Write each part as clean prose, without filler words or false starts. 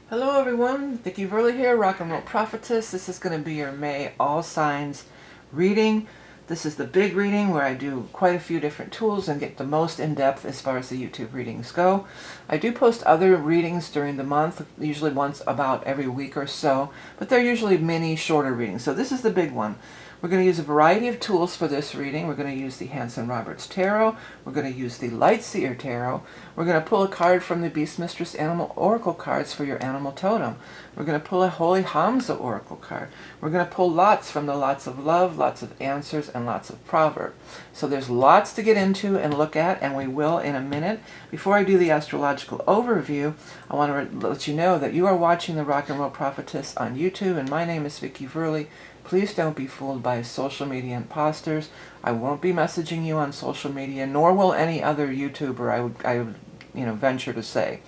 Hello everyone, Vicki Verley here, Rock and Roll Prophetess. This is going to be your May All Signs reading. This is the big reading where I do quite a few different tools and get the most in-depth as far as the YouTube readings go. I do post other readings during the month, usually once about every week or so, but they're usually mini, shorter readings. So this is the big one. We're going to use a variety of tools for this reading. We're going to use the Hanson Roberts Tarot. We're going to use the Lightseer Tarot. We're going to pull a card from the Beast Mistress Animal Oracle cards for your animal totem. We're going to pull a Holy HAMSA Oracle card. We're going to pull lots from the Lots of Love, Lots of Answers, and Lots of Proverbs. So there's lots to get into and look at, and we will in a minute. Before I do the astrological overview, I want to let you know that you are watching the Rock and Roll Prophetess on YouTube, and my name is Vicki Verley. Please don't be fooled by social media imposters. I won't be messaging you on social media, nor will any other YouTuber, I would venture to say.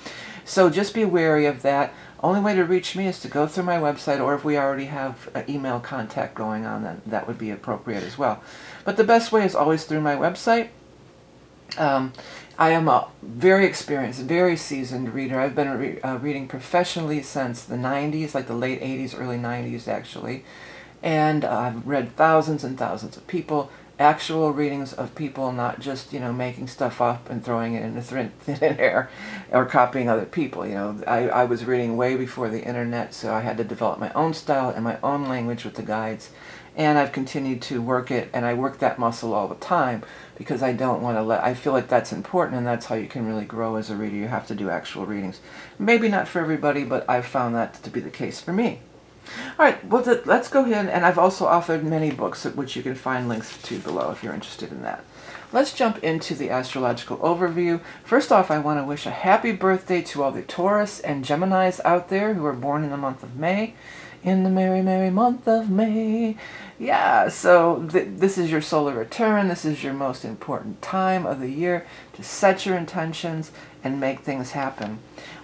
So just be wary of that. Only way to reach me is to go through my website, or if we already have an email contact going on, then that would be appropriate as well. But the best way is always through my website. I am a very experienced, very seasoned reader. I've been reading professionally since the 90s, like the late 80s, early 90s actually. And I've read thousands and thousands of people, actual readings of people, not just, making stuff up and throwing it in the thin air or copying other people. I was reading way before the internet, so I had to develop my own style and my own language with the guides. And I've continued to work it, and I work that muscle all the time because I don't want to I feel like that's important, and that's how you can really grow as a reader. You have to do actual readings. Maybe not for everybody, but I've found that to be the case for me. All right, well, let's go ahead, and I've also authored many books, which you can find links to below if you're interested in that. Let's jump into the astrological overview. First off, I want to wish a happy birthday to all the Taurus and Geminis out there who are born in the month of May. In the merry, merry month of May. Yeah, so this is your solar return. This is your most important time of the year to set your intentions and make things happen.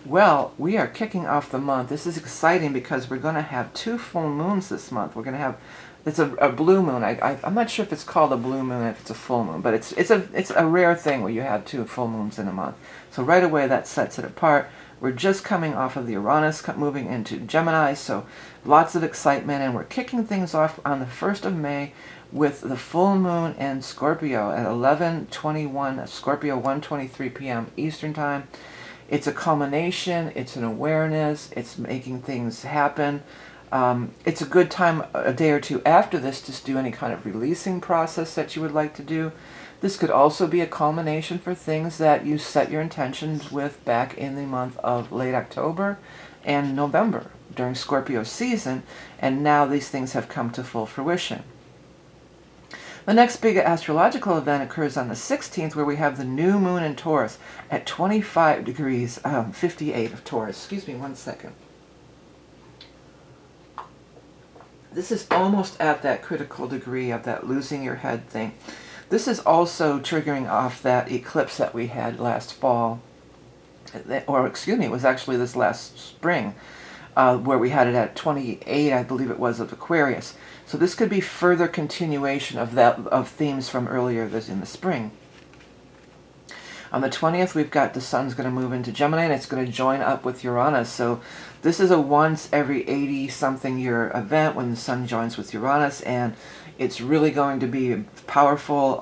Well, we are kicking off the month. This is exciting because we're going to have 2 full moons this month. We're going to have, it's a blue moon. I'm not sure if it's called a blue moon, if it's a full moon, but it's a rare thing where you have 2 full moons in a month. So right away that sets it apart. We're just coming off of the Uranus moving into Gemini, so lots of excitement, and we're kicking things off on the 1st of May with the full moon in Scorpio at 11:21, Scorpio 1:23 p.m. Eastern Time. It's a culmination, it's an awareness, it's making things happen. It's a good time a day or two after this to do any kind of releasing process that you would like to do. This could also be a culmination for things that you set your intentions with back in the month of late October and November during Scorpio season, and now these things have come to full fruition. The next big astrological event occurs on the 16th, where we have the new moon in Taurus at 25 degrees 58 of Taurus. Excuse me one second. This is almost at that critical degree of that losing your head thing. This is also triggering off that eclipse that we had last fall, or excuse me, it was actually this last spring, where we had it at 28, I believe it was, of Aquarius. So this could be further continuation of themes from earlier this in the spring. On the 20th, we've got the sun's going to move into Gemini, and it's going to join up with Uranus. So this is a once every 80-something year event when the sun joins with Uranus, and it's really going to be powerful,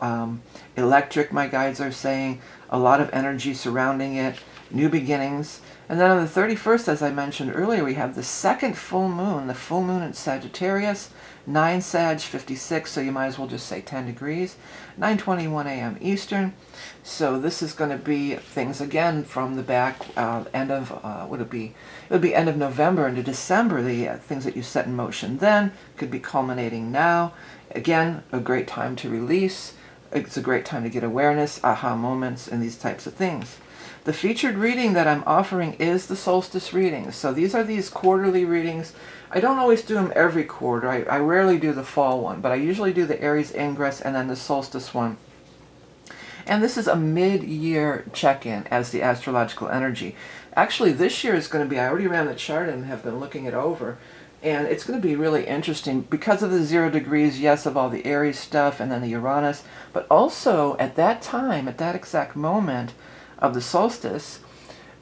electric, my guides are saying, a lot of energy surrounding it, new beginnings. And then on the 31st, as I mentioned earlier, we have the second full moon, the full moon in Sagittarius, 9 Sag 56, so you might as well just say 10 degrees, 9:21 a.m. Eastern. So this is going to be things again from the back end of, it would be end of November into December, the things that you set in motion then could be culminating now. Again, a great time to release. It's a great time to get awareness, aha moments, and these types of things. The featured reading that I'm offering is the solstice readings. So these are these quarterly readings. I don't always do them every quarter. I rarely do the fall one, but I usually do the Aries ingress and then the solstice one. And this is a mid-year check-in as the astrological energy. Actually, this year is going to be, I already ran the chart and have been looking it over, and it's going to be really interesting because of the 0 degrees, yes, of all the Aries stuff and then the Uranus, but also at that time, at that exact moment of the solstice,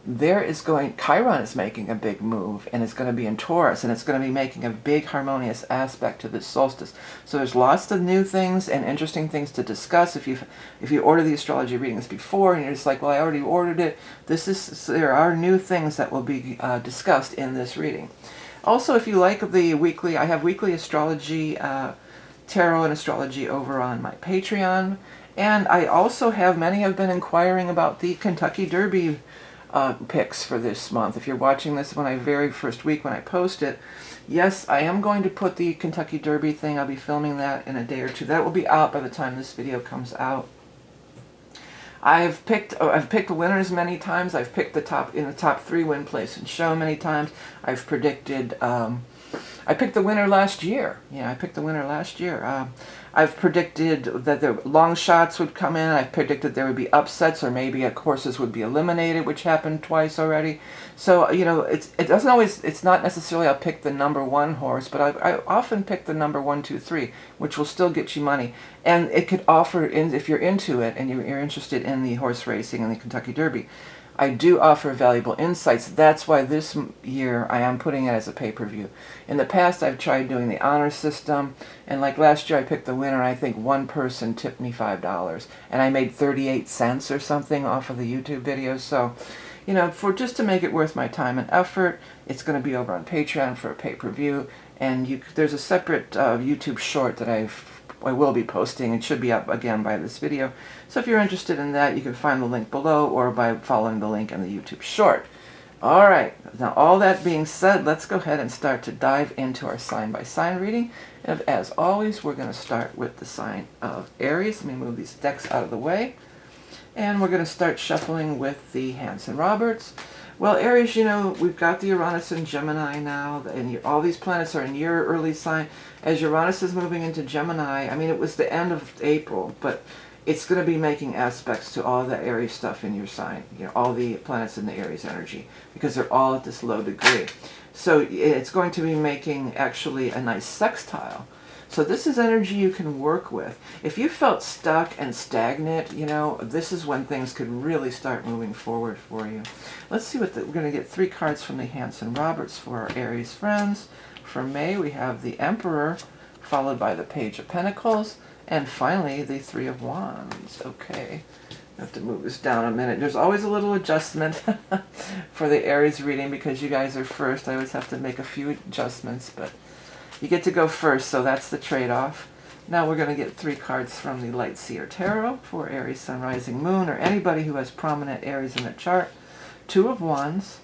Chiron is making a big move, and it's going to be in Taurus, and it's going to be making a big harmonious aspect to this solstice. So there's lots of new things and interesting things to discuss. If you order the astrology readings before and you're just like, well, I already ordered it, there are new things that will be discussed in this reading. Also, if you like the weekly, I have weekly astrology, tarot and astrology over on my Patreon. And I also many have been inquiring about the Kentucky Derby picks for this month. If you're watching this very first week when I post it, yes, I am going to put the Kentucky Derby thing. I'll be filming that in a day or two. That will be out by the time this video comes out. I've picked winners many times. I've picked the top 3 win, place, and show many times. I've predicted. I picked the winner last year. Yeah, I picked the winner last year. I've predicted that the long shots would come in. I've predicted there would be upsets, or maybe horses would be eliminated, which happened twice already. So, you know, it's not necessarily I'll pick the number 1 horse, but I often pick the number 1, 2, 3, which will still get you money. And it could offer, if you're into it and you're interested in the horse racing and the Kentucky Derby, I do offer valuable insights. That's why this year I am putting it as a pay-per-view. In the past, I've tried doing the honor system, and like last year I picked the winner, and I think one person tipped me $5, and I made 38 cents or something off of the YouTube videos. So, you know, just to make it worth my time and effort, it's going to be over on Patreon for a pay-per-view, and there's a separate YouTube short that I will be posting. It should be up again by this video. So if you're interested in that, you can find the link below or by following the link in the YouTube short. Alright, now all that being said, let's go ahead and start to dive into our sign-by-sign reading. And as always, we're going to start with the sign of Aries. Let me move these decks out of the way. And we're going to start shuffling with the Hanson Roberts. Well, Aries, you know, we've got the Uranus in Gemini now, and all these planets are in your early sign. As Uranus is moving into Gemini, I mean, it was the end of April, but it's going to be making aspects to all the Aries stuff in your sign, you know, all the planets in the Aries energy, because they're all at this low degree. So it's going to be making actually a nice sextile. So this is energy you can work with. If you felt stuck and stagnant, you know, this is when things could really start moving forward for you. Let's see we're going to get 3 cards from the Hanson Roberts for our Aries friends. For May, we have the Emperor, followed by the Page of Pentacles, and finally the 3 of Wands. Okay, I have to move this down a minute. There's always a little adjustment for the Aries reading because you guys are first. I always have to make a few adjustments, but you get to go first, so that's the trade-off. Now we're going to get 3 cards from the Light Seer Tarot for Aries, Sun, Rising, Moon, or anybody who has prominent Aries in the chart. 2 of Wands,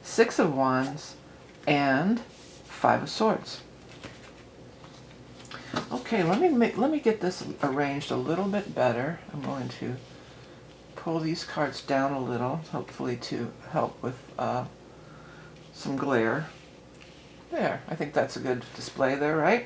6 of Wands, and 5 of Swords. Okay, let me get this arranged a little bit better. I'm going to pull these cards down a little, hopefully to help with some glare. There, I think that's a good display there, right?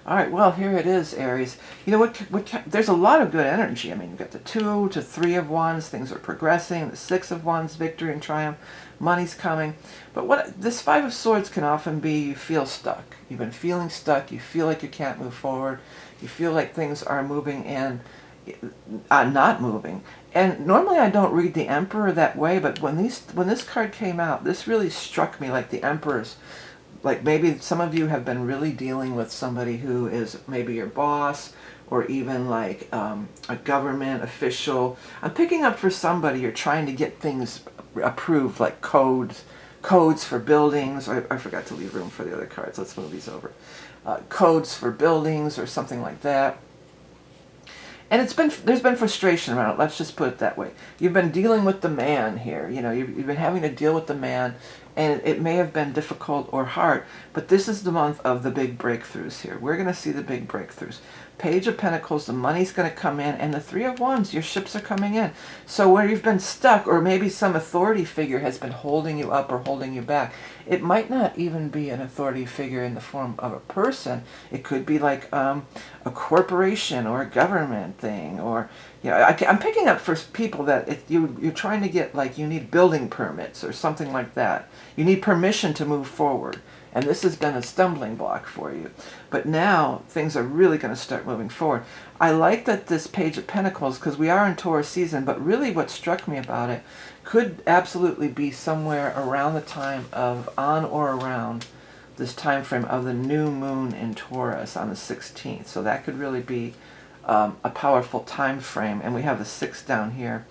All right, well, here it is, Aries. You know what? There's a lot of good energy. I mean, you've got the 2 to 3 of Wands, things are progressing. The 6 of Wands, victory and triumph, money's coming. But this 5 of Swords can often be you feel stuck. You've been feeling stuck. You feel like you can't move forward. You feel like things are moving and not moving. And normally I don't read the Emperor that way, but when this card came out, this really struck me like the Emperor's. Like maybe some of you have been really dealing with somebody who is maybe your boss, or even like a government official. I'm picking up for somebody you're trying to get things approved, like codes for buildings. I forgot to leave room for the other cards. Let's move these over. Codes for buildings or something like that. And there's been frustration around it. Let's just put it that way. You've been dealing with the man here. You know, you've been having to deal with the man, and it may have been difficult or hard, but this is the month of the big breakthroughs here. We're going to see the big breakthroughs. Page of Pentacles, the money's going to come in, and the 3 of Wands, your ships are coming in. So where you've been stuck, or maybe some authority figure has been holding you up or holding you back, it might not even be an authority figure in the form of a person. It could be like a corporation or a government thing, or you know, I'm picking up for people that you're trying to get, like you need building permits or something like that. You need permission to move forward. And this has been a stumbling block for you. But now things are really going to start moving forward. I like that this Page of Pentacles, because we are in Taurus season, but really what struck me about it, could absolutely be somewhere around the time of, on or around this time frame of the new moon in Taurus on the 16th. So that could really be a powerful time frame. And we have the 6 down here.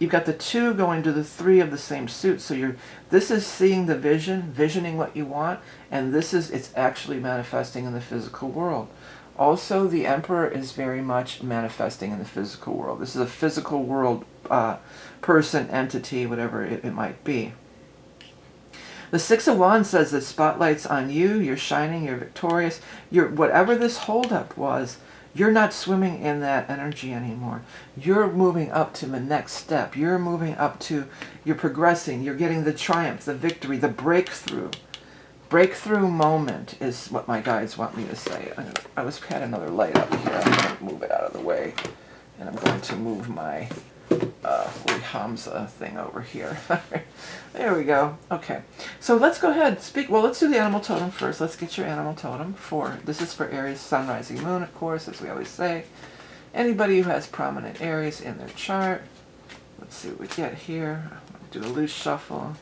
You've got the 2 going to the 3 of the same suit. So this is seeing the vision, visioning what you want, and it's actually manifesting in the physical world. Also, the Emperor is very much manifesting in the physical world. This is a physical world person, entity, whatever it might be. The 6 of Wands says the spotlight's on you, you're shining, you're victorious. Whatever this holdup was, you're not swimming in that energy anymore. You're moving up to the next step. You're moving up to, you're progressing. You're getting the triumph, the victory, the breakthrough. Breakthrough moment is what my guides want me to say. I had another light up here. I'm going to move it out of the way. And I'm going to move my holy HAMSA thing over here. There we go. Okay. So let's go ahead. Well, let's do the animal totem first. Let's get your animal totem. This is for Aries, sun, rising, moon, of course, as we always say. Anybody who has prominent Aries in their chart. Let's see what we get here. Do a loose shuffle.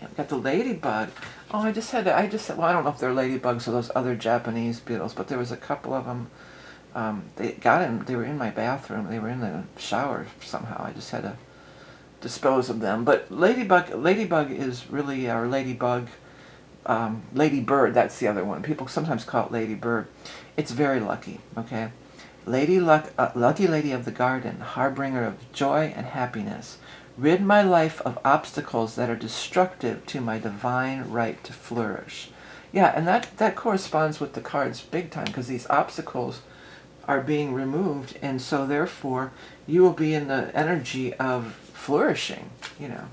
I've got the ladybug. Oh, well, I don't know if they're ladybugs or those other Japanese beetles, but there was a couple of them. They were in my bathroom. They were in the shower somehow. I just had to dispose of them. But ladybug is really, or ladybug, ladybird, that's the other one. People sometimes call it ladybird. It's very lucky, okay? Lucky lady of the garden, harbinger of joy and happiness. Rid my life of obstacles that are destructive to my divine right to flourish. Yeah, and that corresponds with the cards big time, because these obstacles are being removed, and so therefore you will be in the energy of flourishing, you know.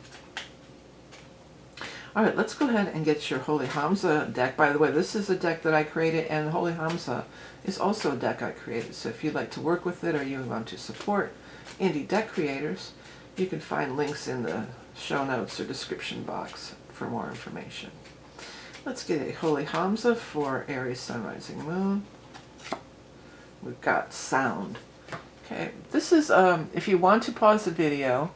All right, let's go ahead and get your Holy HAMSA deck. By the way, this is a deck that I created, and Holy HAMSA is also a deck I created. So if you'd like to work with it, or you want to support indie deck creators, you can find links in the show notes or description box for more information. Let's get a Holy HAMSA for Aries, Sun, Rising, Moon. We've got sound. Okay, this is, if you want to pause the video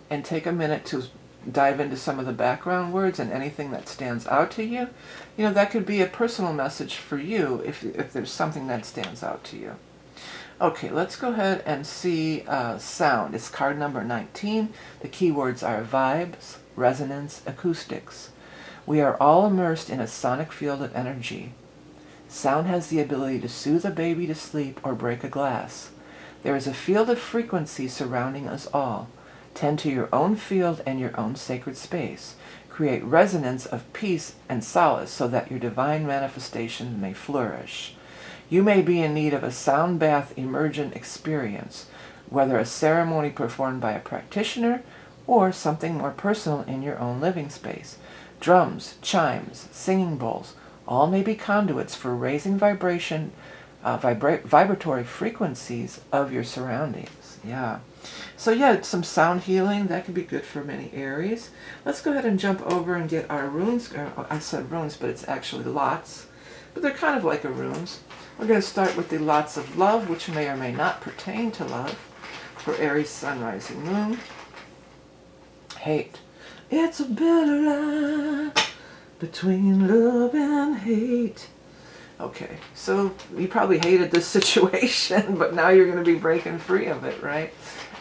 and take a minute to dive into some of the background words and anything that stands out to you, you know, that could be a personal message for you if there's something that stands out to you. Okay, let's go ahead and see sound. It's card number 19. The keywords are vibes, resonance, acoustics. We are all immersed in a sonic field of energy. Sound has the ability to soothe a baby to sleep or break a glass. There is a field of frequency surrounding us all. Tend to your own field and your own sacred space. Create resonance of peace and solace so that your divine manifestation may flourish. You may be in need of a sound bath emergent experience, whether a ceremony performed by a practitioner or something more personal in your own living space. Drums, chimes, singing bowls, all may be conduits for raising vibratory frequencies of your surroundings. Yeah. So yeah, some sound healing, that can be good for many Aries. Let's go ahead and jump over and get our runes. I said runes, but it's actually lots. But they're kind of like a runes. We're going to start with the lots of love, which may or may not pertain to love, for Aries, Sun, Rising, Moon. Hate. It's a bitter line between love and hate. Okay, so you probably hated this situation, but now you're going to be breaking free of it, right?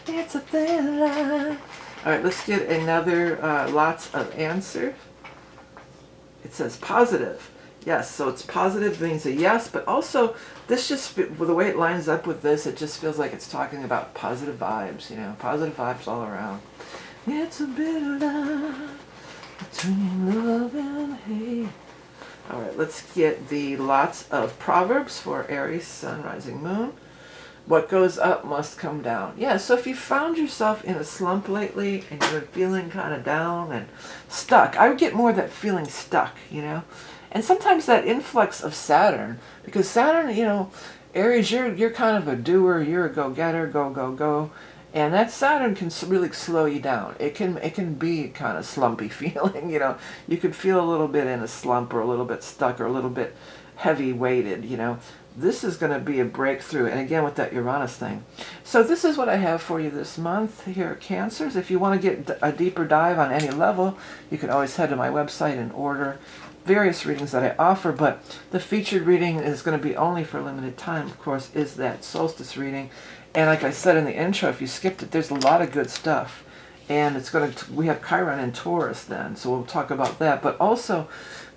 It's a thin line. All right, let's get another lots of answers. It says positive. Yes, so it's positive means a yes, but also this just, the way it lines up with this, it just feels like it's talking about positive vibes, you know, positive vibes all around. It's a bitter line between love and hate. All right, let's get the lots of proverbs for Aries, Sun, Rising, Moon. What goes up must come down. Yeah, so if you found yourself in a slump lately and you're feeling kind of down and stuck, I would get more of that feeling stuck, you know. And sometimes that influx of Saturn, because Saturn, you know, Aries, you're kind of a doer, you're a go-getter, go. And that Saturn can really slow you down. It can be kind of slumpy feeling, you know. You could feel a little bit in a slump or a little bit stuck or a little bit heavy weighted, you know. this is going to be a breakthrough. And again, with that Uranus thing. So this is what I have for you this month here at Cancers. If you want to get a deeper dive on any level, you can always head to my website and order various readings that I offer. But the featured reading is going to be only for a limited time, of course, is that solstice reading. And like I said in the intro, if you skipped it, there's a lot of good stuff. And it's going to, we have Chiron and Taurus then, so we'll talk about that. But also,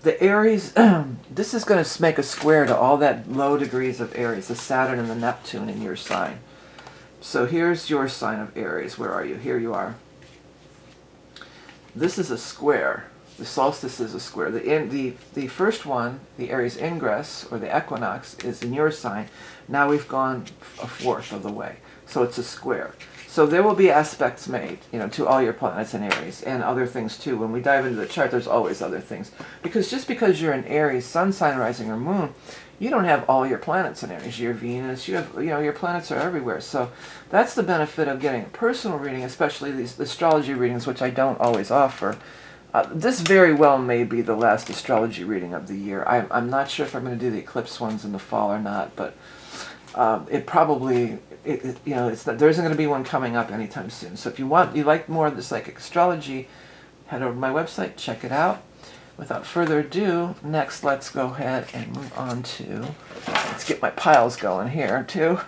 the Aries, this is going to make a square to all that low degrees of Aries, the Saturn and the Neptune in your sign. So here's your sign of Aries. Where are you? Here you are. This is a square. The solstice is a square. The first one, the Aries ingress, or the equinox, is in your sign. Now we've gone a fourth of the way. So it's a square. So there will be aspects made, to all your planets in Aries, and other things too. When we dive into the chart, there's always other things. Because just because you're in Aries, sun, sign, rising, or moon, you don't have all your planets in Aries. Your Venus, you have, your planets are everywhere. So that's the benefit of getting a personal reading, especially these astrology readings, which I don't always offer. This very well may be the last astrology reading of the year. I'm not sure if I'm going to do the eclipse ones in the fall or not, but it probably, there isn't going to be one coming up anytime soon. So if you like more of the psychic astrology, head over to my website, check it out. Without further ado, next let's go ahead and move on to, let's get my piles going here too.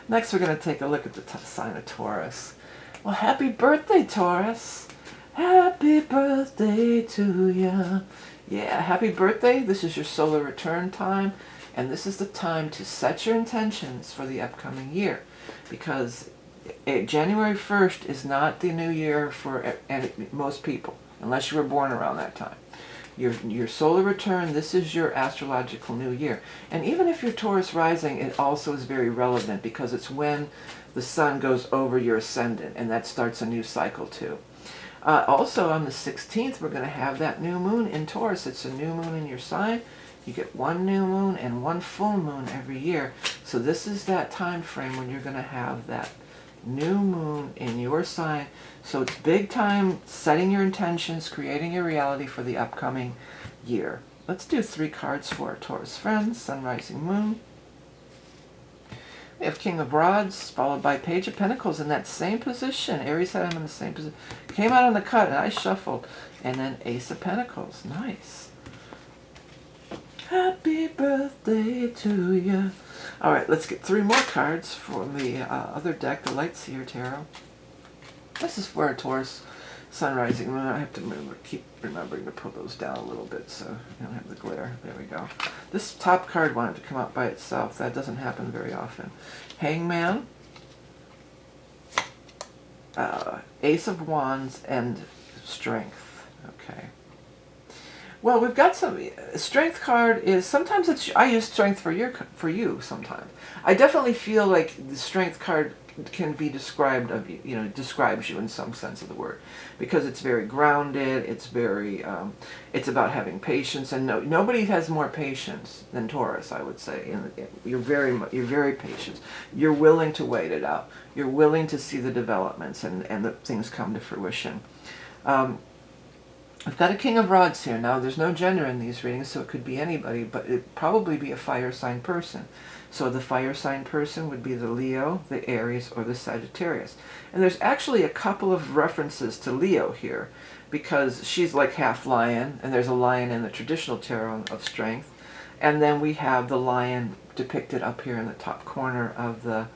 Next we're going to take a look at the sign of Taurus. Well, happy birthday, Taurus. Happy birthday to ya. Yeah, happy birthday. This is your solar return time. And this is the time to set your intentions for the upcoming year. Because January 1st is not the new year for most people, unless you were born around that time. Your solar return, this is your astrological new year. And even if you're Taurus rising, it also is very relevant because it's when the sun goes over your ascendant, and that starts a new cycle too. Also on the 16th, we're going to have that new moon in Taurus. It's a new moon in your sign. You get one new moon and one full moon every year. So this is that time frame when you're going to have that new moon in your sign. So it's big time setting your intentions, creating your reality for the upcoming year. Let's do 3 cards for our Taurus friends. Sun, rising, moon. We have King of Rods, followed by Page of Pentacles in that same position. Aries had him in the same position. Came out on the cut, and I shuffled. And then Ace of Pentacles. Nice. Happy birthday to you. All right, let's get 3 more cards from the other deck, the Light Seer Tarot. This is for a Taurus, Sun, rising, moon. I have to keep remembering to put those down a little bit so you don't have the glare. There we go. This top card wanted to come out by itself. That doesn't happen very often. Hangman, Ace of Wands, and Strength. Okay. Well, we've got some strength card is sometimes I use strength for you sometimes. I definitely feel like the strength card can be described describes you in some sense of the word, because it's very grounded. It's very it's about having patience, and nobody has more patience than Taurus, I would say. You're very patient. You're willing to wait it out. You're willing to see the developments and the things come to fruition. I've got a King of Rods here. Now, there's no gender in these readings, so it could be anybody, but it'd probably be a fire sign person. So the fire sign person would be the Leo, the Aries, or the Sagittarius. And there's actually a couple of references to Leo here, because she's like half lion, and there's a lion in the traditional tarot of strength. And then we have the lion depicted up here in the top corner of the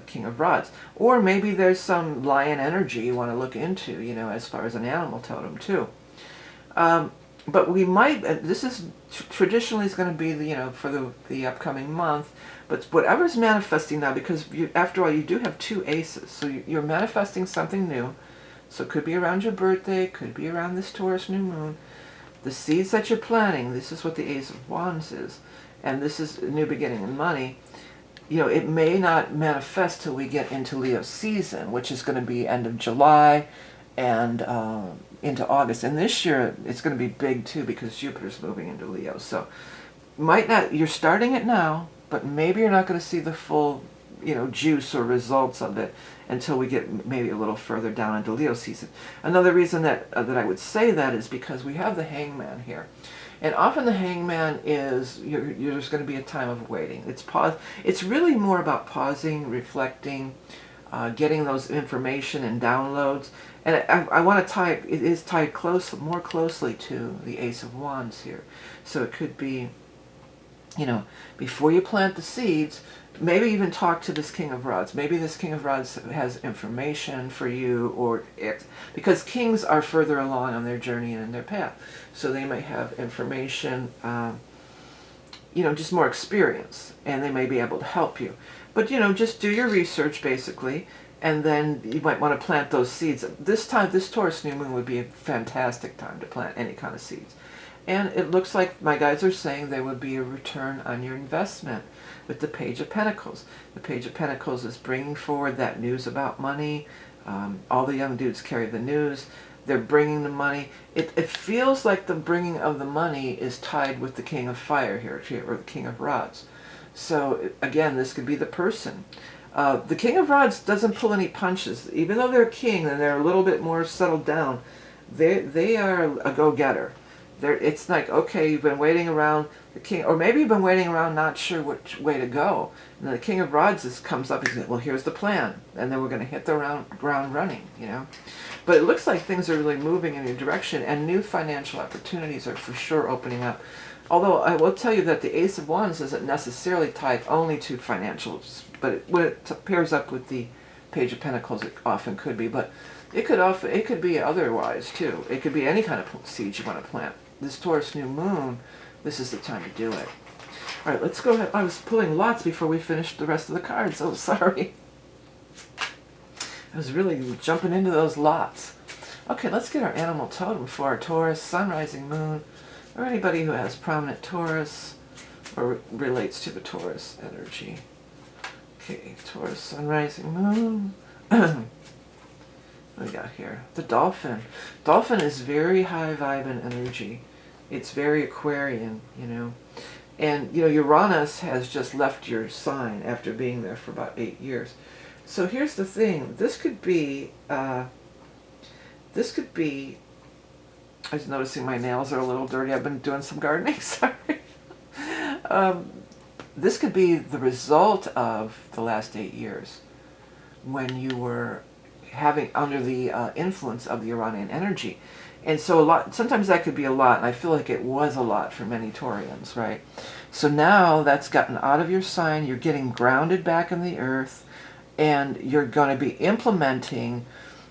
King of Rods. Or maybe there's some lion energy you want to look into, as far as an animal totem too. But we might, this is traditionally is going to be, for the upcoming month, but whatever's manifesting now, because after all, you do have 2 aces, so you're manifesting something new. So it could be around your birthday, could be around this Taurus new moon. The seeds that you're planting, this is what the Ace of Wands is, and this is a new beginning in money. It may not manifest till we get into Leo season, which is going to be end of July and into August. And this year, it's going to be big too, because Jupiter's moving into Leo. So you're starting it now, but maybe you're not going to see the full, juice or results of it until we get maybe a little further down into Leo season. Another reason that I would say that is because we have the Hangman here. And often the hangman is, there's going to be a time of waiting. It's really more about pausing, reflecting, getting those information and downloads. And I want to tie, it is tied more closely to the Ace of Wands here. So it could be, before you plant the seeds, maybe even talk to this King of Rods. Maybe this King of Rods has information for you, because kings are further along on their journey and in their path. So they may have information, just more experience, and they may be able to help you. But, just do your research, basically, and then you might want to plant those seeds. This Taurus new moon would be a fantastic time to plant any kind of seeds. And it looks like my guides are saying there would be a return on your investment with the Page of Pentacles. The Page of Pentacles is bringing forward that news about money. All the young dudes carry the news. They're bringing the money. It feels like the bringing of the money is tied with the King of Fire here, or the King of Rods. So again, this could be the person. The King of Rods doesn't pull any punches. Even though they're a king and they're a little bit more settled down, they are a go-getter. It's like, okay, you've been waiting around the king, or maybe you've been waiting around not sure which way to go. And then the King of Rods comes up and says, well, here's the plan. And then we're going to hit the ground running, But it looks like things are really moving in your direction, and new financial opportunities are for sure opening up. Although I will tell you that the Ace of Wands isn't necessarily tied only to financials, but when it pairs up with the Page of Pentacles, it often could be. But it could be otherwise too. It could be any kind of seeds you want to plant. This Taurus new moon, this is the time to do it. All right, let's go ahead. I was pulling lots before we finished the rest of the cards. Oh, sorry. I was really jumping into those lots. Okay, let's get our animal totem for our Taurus, Sun, Rising, Moon, or anybody who has prominent Taurus or relates to the Taurus energy. Okay, Taurus, Sun, Rising, Moon. What do we got here? The Dolphin. Dolphin is very high vibe and energy. It's very Aquarian, And, Uranus has just left your sign after being there for about 8 years. So here's the thing. This could be, I was noticing my nails are a little dirty. I've been doing some gardening, sorry. This could be the result of the last 8 years when you were having under the influence of the Uranian energy. And so sometimes that could be a lot, and I feel like it was a lot for many Taurians, right? So now that's gotten out of your sign, you're getting grounded back in the earth, and you're going to be implementing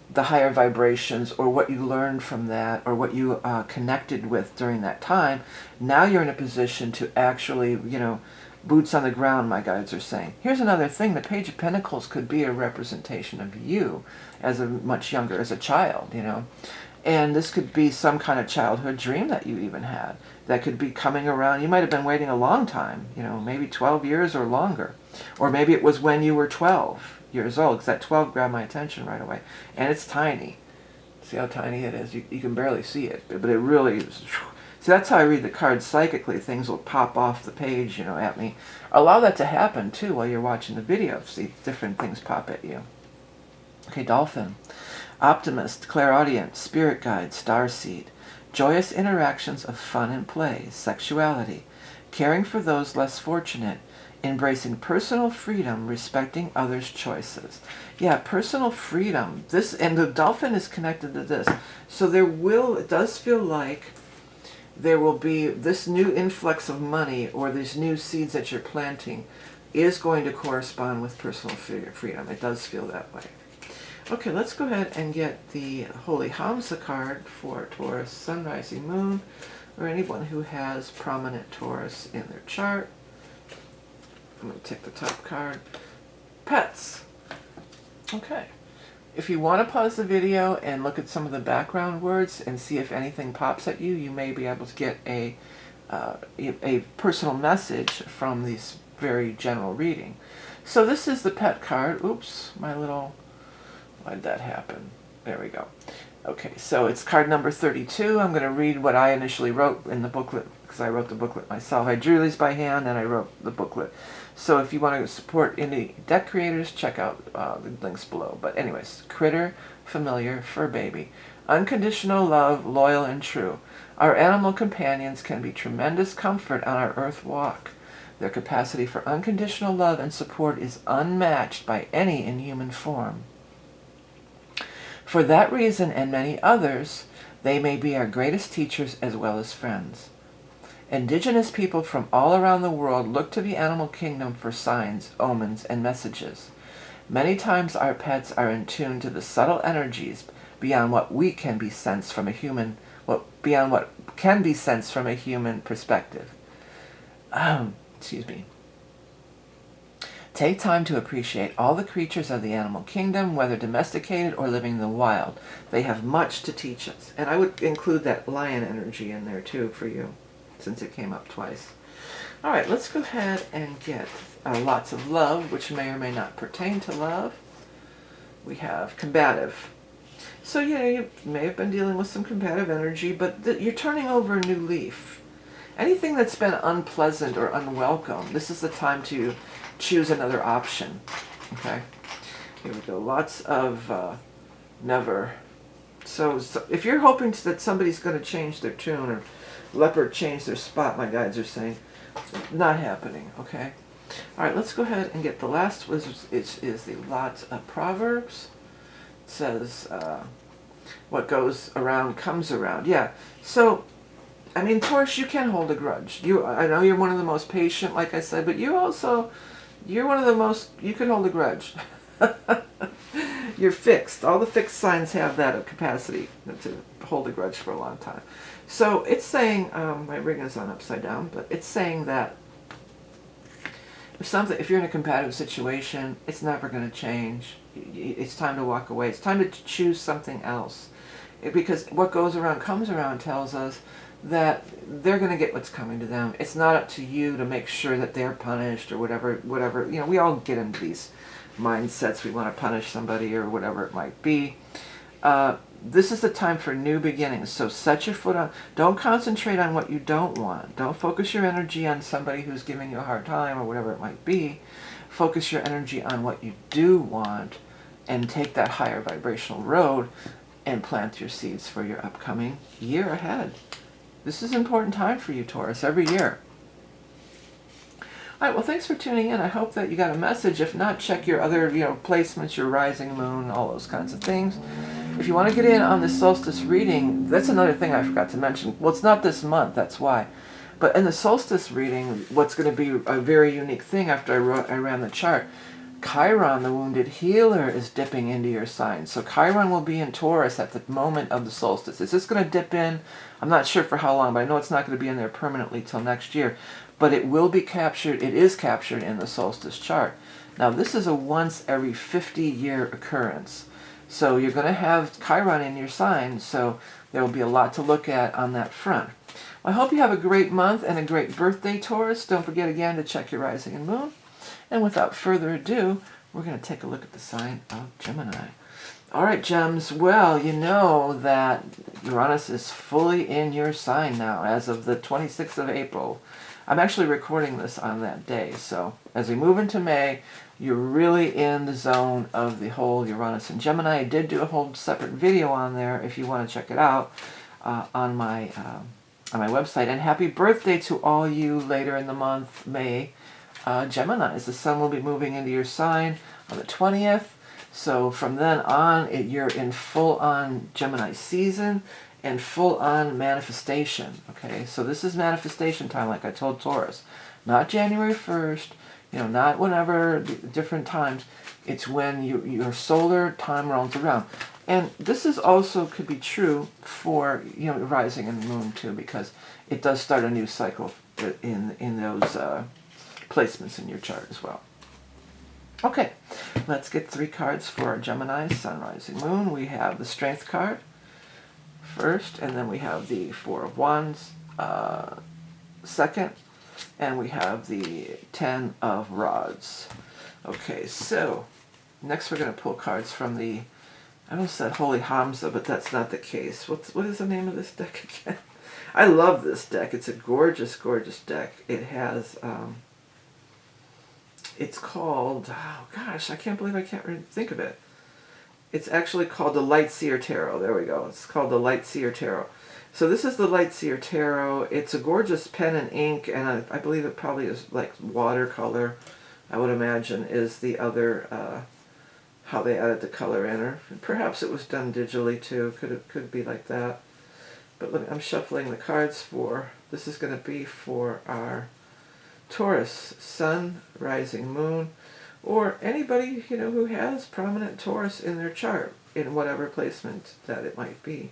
the higher vibrations, or what you learned from that, or what you connected with during that time. Now you're in a position to actually, boots on the ground, my guides are saying. Here's another thing. The Page of Pentacles could be a representation of you as a child, And this could be some kind of childhood dream that you even had that could be coming around. You might have been waiting a long time, maybe 12 years or longer. Or maybe it was when you were 12 years old, because that 12 grabbed my attention right away. And it's tiny. See how tiny it is? You can barely see it, but it really is. See, that's how I read the cards psychically. Things will pop off the page, at me. Allow that to happen, too, while you're watching the video. See, different things pop at you. Okay, Dolphin. Optimist, clairaudient, spirit guide, starseed. Joyous interactions of fun and play, sexuality. Caring for those less fortunate. Embracing personal freedom, respecting others' choices. Yeah, personal freedom. And the Dolphin is connected to this. So it does feel like there will be this new influx of money, or these new seeds that you're planting is going to correspond with personal freedom. It does feel that way. Okay, let's go ahead and get the Holy HAMSA card for Taurus, Sun, Rising, Moon, or anyone who has prominent Taurus in their chart. I'm going to take the top card. Pets. Okay. If you want to pause the video and look at some of the background words and see if anything pops at you, you may be able to get a personal message from this very general reading. So this is the pet card. Oops, why'd that happen? There we go. Okay, so it's card number 32. I'm going to read what I initially wrote in the booklet, because I wrote the booklet myself. I drew these by hand and I wrote the booklet. So if you want to support indie deck creators, check out the links below. But anyways, critter, familiar, fur baby. Unconditional love, loyal and true. Our animal companions can be tremendous comfort on our earth walk. Their capacity for unconditional love and support is unmatched by any in human form. For that reason and many others, they may be our greatest teachers as well as friends. Indigenous people from all around the world look to the animal kingdom for signs, omens, and messages. Many times our pets are in tune to the subtle energies beyond what can be sensed from a human perspective. Excuse me. Take time to appreciate all the creatures of the animal kingdom, whether domesticated or living in the wild. They have much to teach us. And I would include that lion energy in there too for you, since it came up twice. All right, let's go ahead and get lots of love, which may or may not pertain to love. We have combative. So, you may have been dealing with some combative energy, but you're turning over a new leaf. Anything that's been unpleasant or unwelcome, this is the time to choose another option. Okay, here we go. Lots of never. So if you're hoping that somebody's going to change their tune or leopard change their spot, my guides are saying, not happening. Okay. All right, let's go ahead and get the last, which is the lot of Proverbs. It says, what goes around comes around. Yeah. So, I mean, Taurus, you can hold a grudge. I know you're one of the most patient, like I said, but you're one of the most, you can hold a grudge. You're fixed. All the fixed signs have that capacity to hold a grudge for a long time. So it's saying, my ring is on upside down, but it's saying that if you're in a compatible situation, it's never going to change. It's time to walk away. It's time to choose something else. Because what goes around comes around tells us that they're going to get what's coming to them. It's not up to you to make sure that they're punished or whatever. We all get into these mindsets. We want to punish somebody or whatever it might be. This is the time for new beginnings. So set your foot on. Don't concentrate on what you don't want. Don't focus your energy on somebody who's giving you a hard time or whatever it might be. Focus your energy on what you do want and take that higher vibrational road and plant your seeds for your upcoming year ahead. This is an important time for you, Taurus, every year. All right, well, thanks for tuning in. I hope that you got a message. If not, check your other, placements, your rising moon, all those kinds of things. If you want to get in on the solstice reading, that's another thing I forgot to mention. Well, it's not this month, that's why. But in the solstice reading, what's going to be a very unique thing after I ran the chart, Chiron, the wounded healer, is dipping into your sign. So Chiron will be in Taurus at the moment of the solstice. It's just going to dip in. I'm not sure for how long, but I know it's not going to be in there permanently till next year. But it will be captured. It is captured in the solstice chart. Now, this is a once every 50-year occurrence. So you're going to have Chiron in your sign, so there will be a lot to look at on that front. Well, I hope you have a great month and a great birthday, Taurus. Don't forget again to check your rising and moon. And without further ado, we're going to take a look at the sign of Gemini. All right, Gems. Well, you know that Uranus is fully in your sign now as of the 26th of April. I'm actually recording this on that day. So as we move into May, you're really in the zone of the whole Uranus and Gemini. I did do a whole separate video on there if you want to check it out on my website. And happy birthday to all you later in the month, May, Geminis. The sun will be moving into your sign on the 20th. So from then on, you're in full-on Gemini season and full-on manifestation. Okay, so this is manifestation time, like I told Taurus. Not January 1st, not whenever, different times. It's when your solar time rolls around. And this is also could be true for, rising and moon too, because it does start a new cycle in those placements in your chart as well. Okay, let's get 3 cards for our Gemini, Sun, Rising, Moon. We have the Strength card first, and then we have the 4 of Wands second, and we have the 10 of Rods. Okay, so next we're going to pull cards from the, I almost said Holy HAMSA, but that's not the case. What is the name of this deck again? I love this deck. It's a gorgeous, gorgeous deck. It has... it's called, oh gosh, I can't believe I can't think of it. It's actually called the Light Seer Tarot. There we go. It's called the Light Seer Tarot. So this is the Light Seer Tarot. It's a gorgeous pen and ink, and I believe it probably is like watercolor, I would imagine, is the other, how they added the color in. Or perhaps it was done digitally too. Could be like that. But look, I'm shuffling the cards for, this is going to be for our Taurus, Sun, Rising, Moon, or anybody, you know, who has prominent Taurus in their chart, in whatever placement that it might be.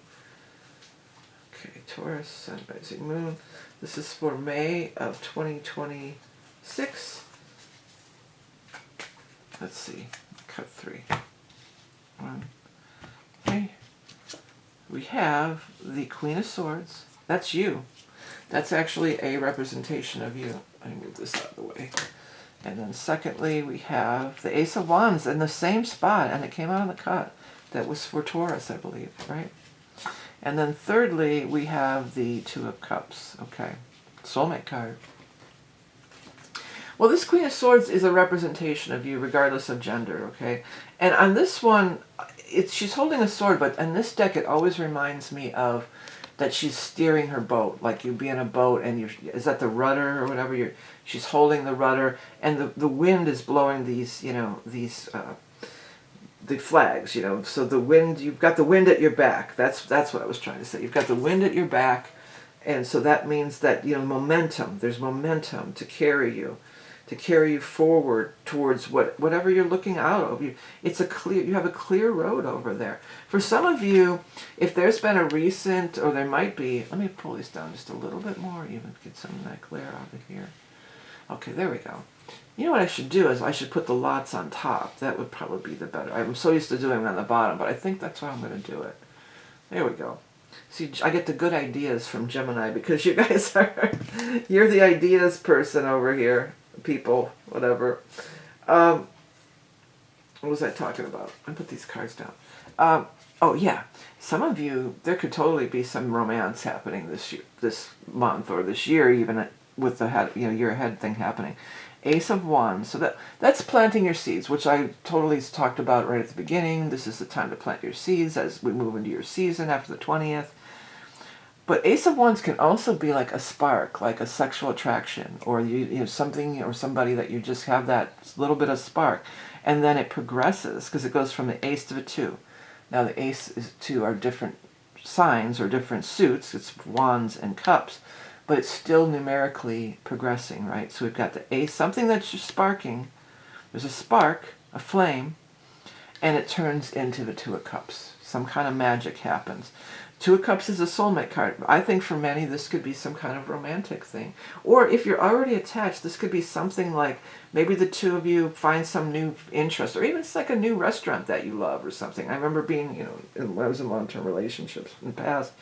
Okay, Taurus, Sun, Rising, Moon. This is for May of 2026. Let's see, cut 3. 1. Okay. We have the Queen of Swords. That's you. That's actually a representation of you. Let me move this out of the way. And then secondly, we have the Ace of Wands in the same spot, and it came out of the cut. That was for Taurus, I believe, right? And then thirdly, we have the Two of Cups. Okay, soulmate card. Well, this Queen of Swords is a representation of you, regardless of gender, okay? And on this one, she's holding a sword, but in this deck, it always reminds me of that she's steering her boat, like you'd be in a boat, and is that the rudder or whatever? She's holding the rudder, and the wind is blowing these, you know, the flags, you know. So the wind, you've got the wind at your back. That's what I was trying to say. You've got the wind at your back, and so that means that, you know, momentum. There's momentum to carry you forward towards whatever you're looking out of. You have a clear road over there. For some of you, if there's been a recent, or there might be, let me pull these down just a little bit more, even get some of that glare out of here. Okay, there we go. You know what I should do is I should put the lots on top. That would probably be the better. I'm so used to doing them on the bottom, but I think that's how I'm going to do it. There we go. See, I get the good ideas from Gemini because you guys you're the ideas person over here. People, whatever. What was I talking about? I put these cards down. Oh yeah, some of you, there could totally be some romance happening this month, or this year, even with the head, you know, year ahead thing happening. Ace of Wands. So that's planting your seeds, which I totally talked about right at the beginning. This is the time to plant your seeds as we move into your season after the 20th. But Ace of Wands can also be like a spark, like a sexual attraction, or you know, something or somebody that you just have that little bit of spark, and then it progresses because it goes from the Ace to the 2. Now the Ace and 2 are different signs or different suits. It's Wands and Cups, but it's still numerically progressing, right? So we've got the Ace, something that's just sparking. There's a spark, a flame, and it turns into the Two of Cups. Some kind of magic happens. Two of Cups is a soulmate card. I think for many this could be some kind of romantic thing. Or if you're already attached, this could be something like maybe the two of you find some new interest, or even it's like a new restaurant that you love or something. I remember being, you know, when I was in long-term relationships in the past,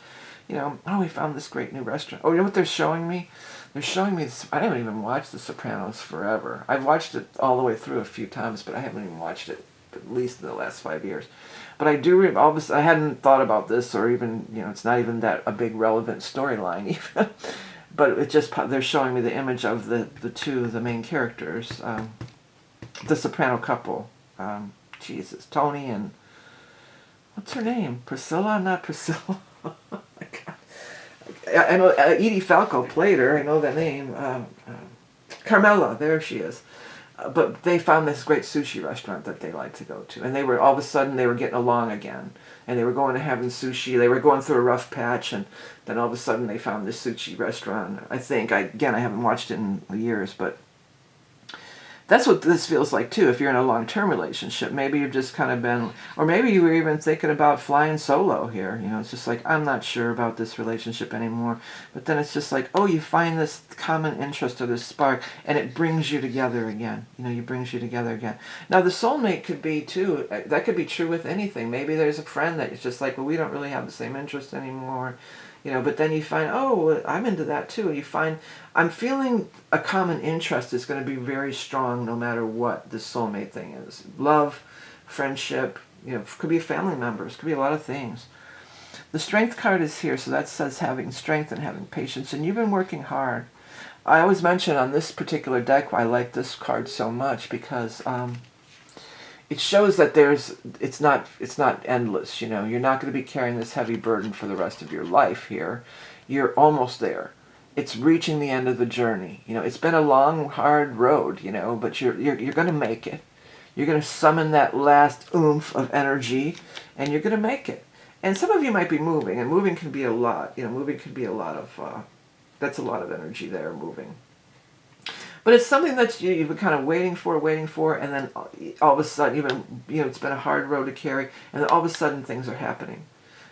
you know, oh, we found this great new restaurant. Oh, you know what they're showing me? They're showing me this. I haven't even watched The Sopranos forever. I've watched it all the way through a few times, but I haven't even watched it at least in the last 5 years. But I do, I hadn't thought about this, or even, you know, it's not even that a big relevant storyline even. But it just, they're showing me the image of the main characters, the soprano couple. Jesus, Tony and, what's her name? Priscilla? Not Priscilla. Oh my God. I know Edie Falco played her, I know that name. Carmela, there she is. But they found this great sushi restaurant that they like to go to. And they were, all of a sudden, they were getting along again. And they were going and having sushi. They were going through a rough patch. And then all of a sudden, they found this sushi restaurant. I think, I haven't watched it in years, but that's what this feels like, too, if you're in a long-term relationship. Maybe you've just kind of been, or maybe you were even thinking about flying solo here. You know, it's just like, I'm not sure about this relationship anymore. But then it's just like, oh, you find this common interest or this spark, and it brings you together again. You know, it brings you together again. Now, the soulmate could be, too, that could be true with anything. Maybe there's a friend that it's just like, well, we don't really have the same interest anymore. You know, but then you find, oh, I'm into that too. You find, I'm feeling a common interest is going to be very strong no matter what this soulmate thing is. Love, friendship, you know, could be family members, could be a lot of things. The Strength card is here, so that says having strength and having patience, and you've been working hard. I always mention on this particular deck why I like this card so much because it shows that it's not endless, you know. You're not going to be carrying this heavy burden for the rest of your life here. You're almost there. It's reaching the end of the journey. You know, it's been a long, hard road, you know, but you're going to make it. You're going to summon that last oomph of energy, and you're going to make it. And some of you might be moving, and moving can be a lot. You know, moving can be a lot of, that's a lot of energy there, moving. But it's something that you've been kind of waiting for, and then all of a sudden, it's been a hard road to carry, and then all of a sudden things are happening.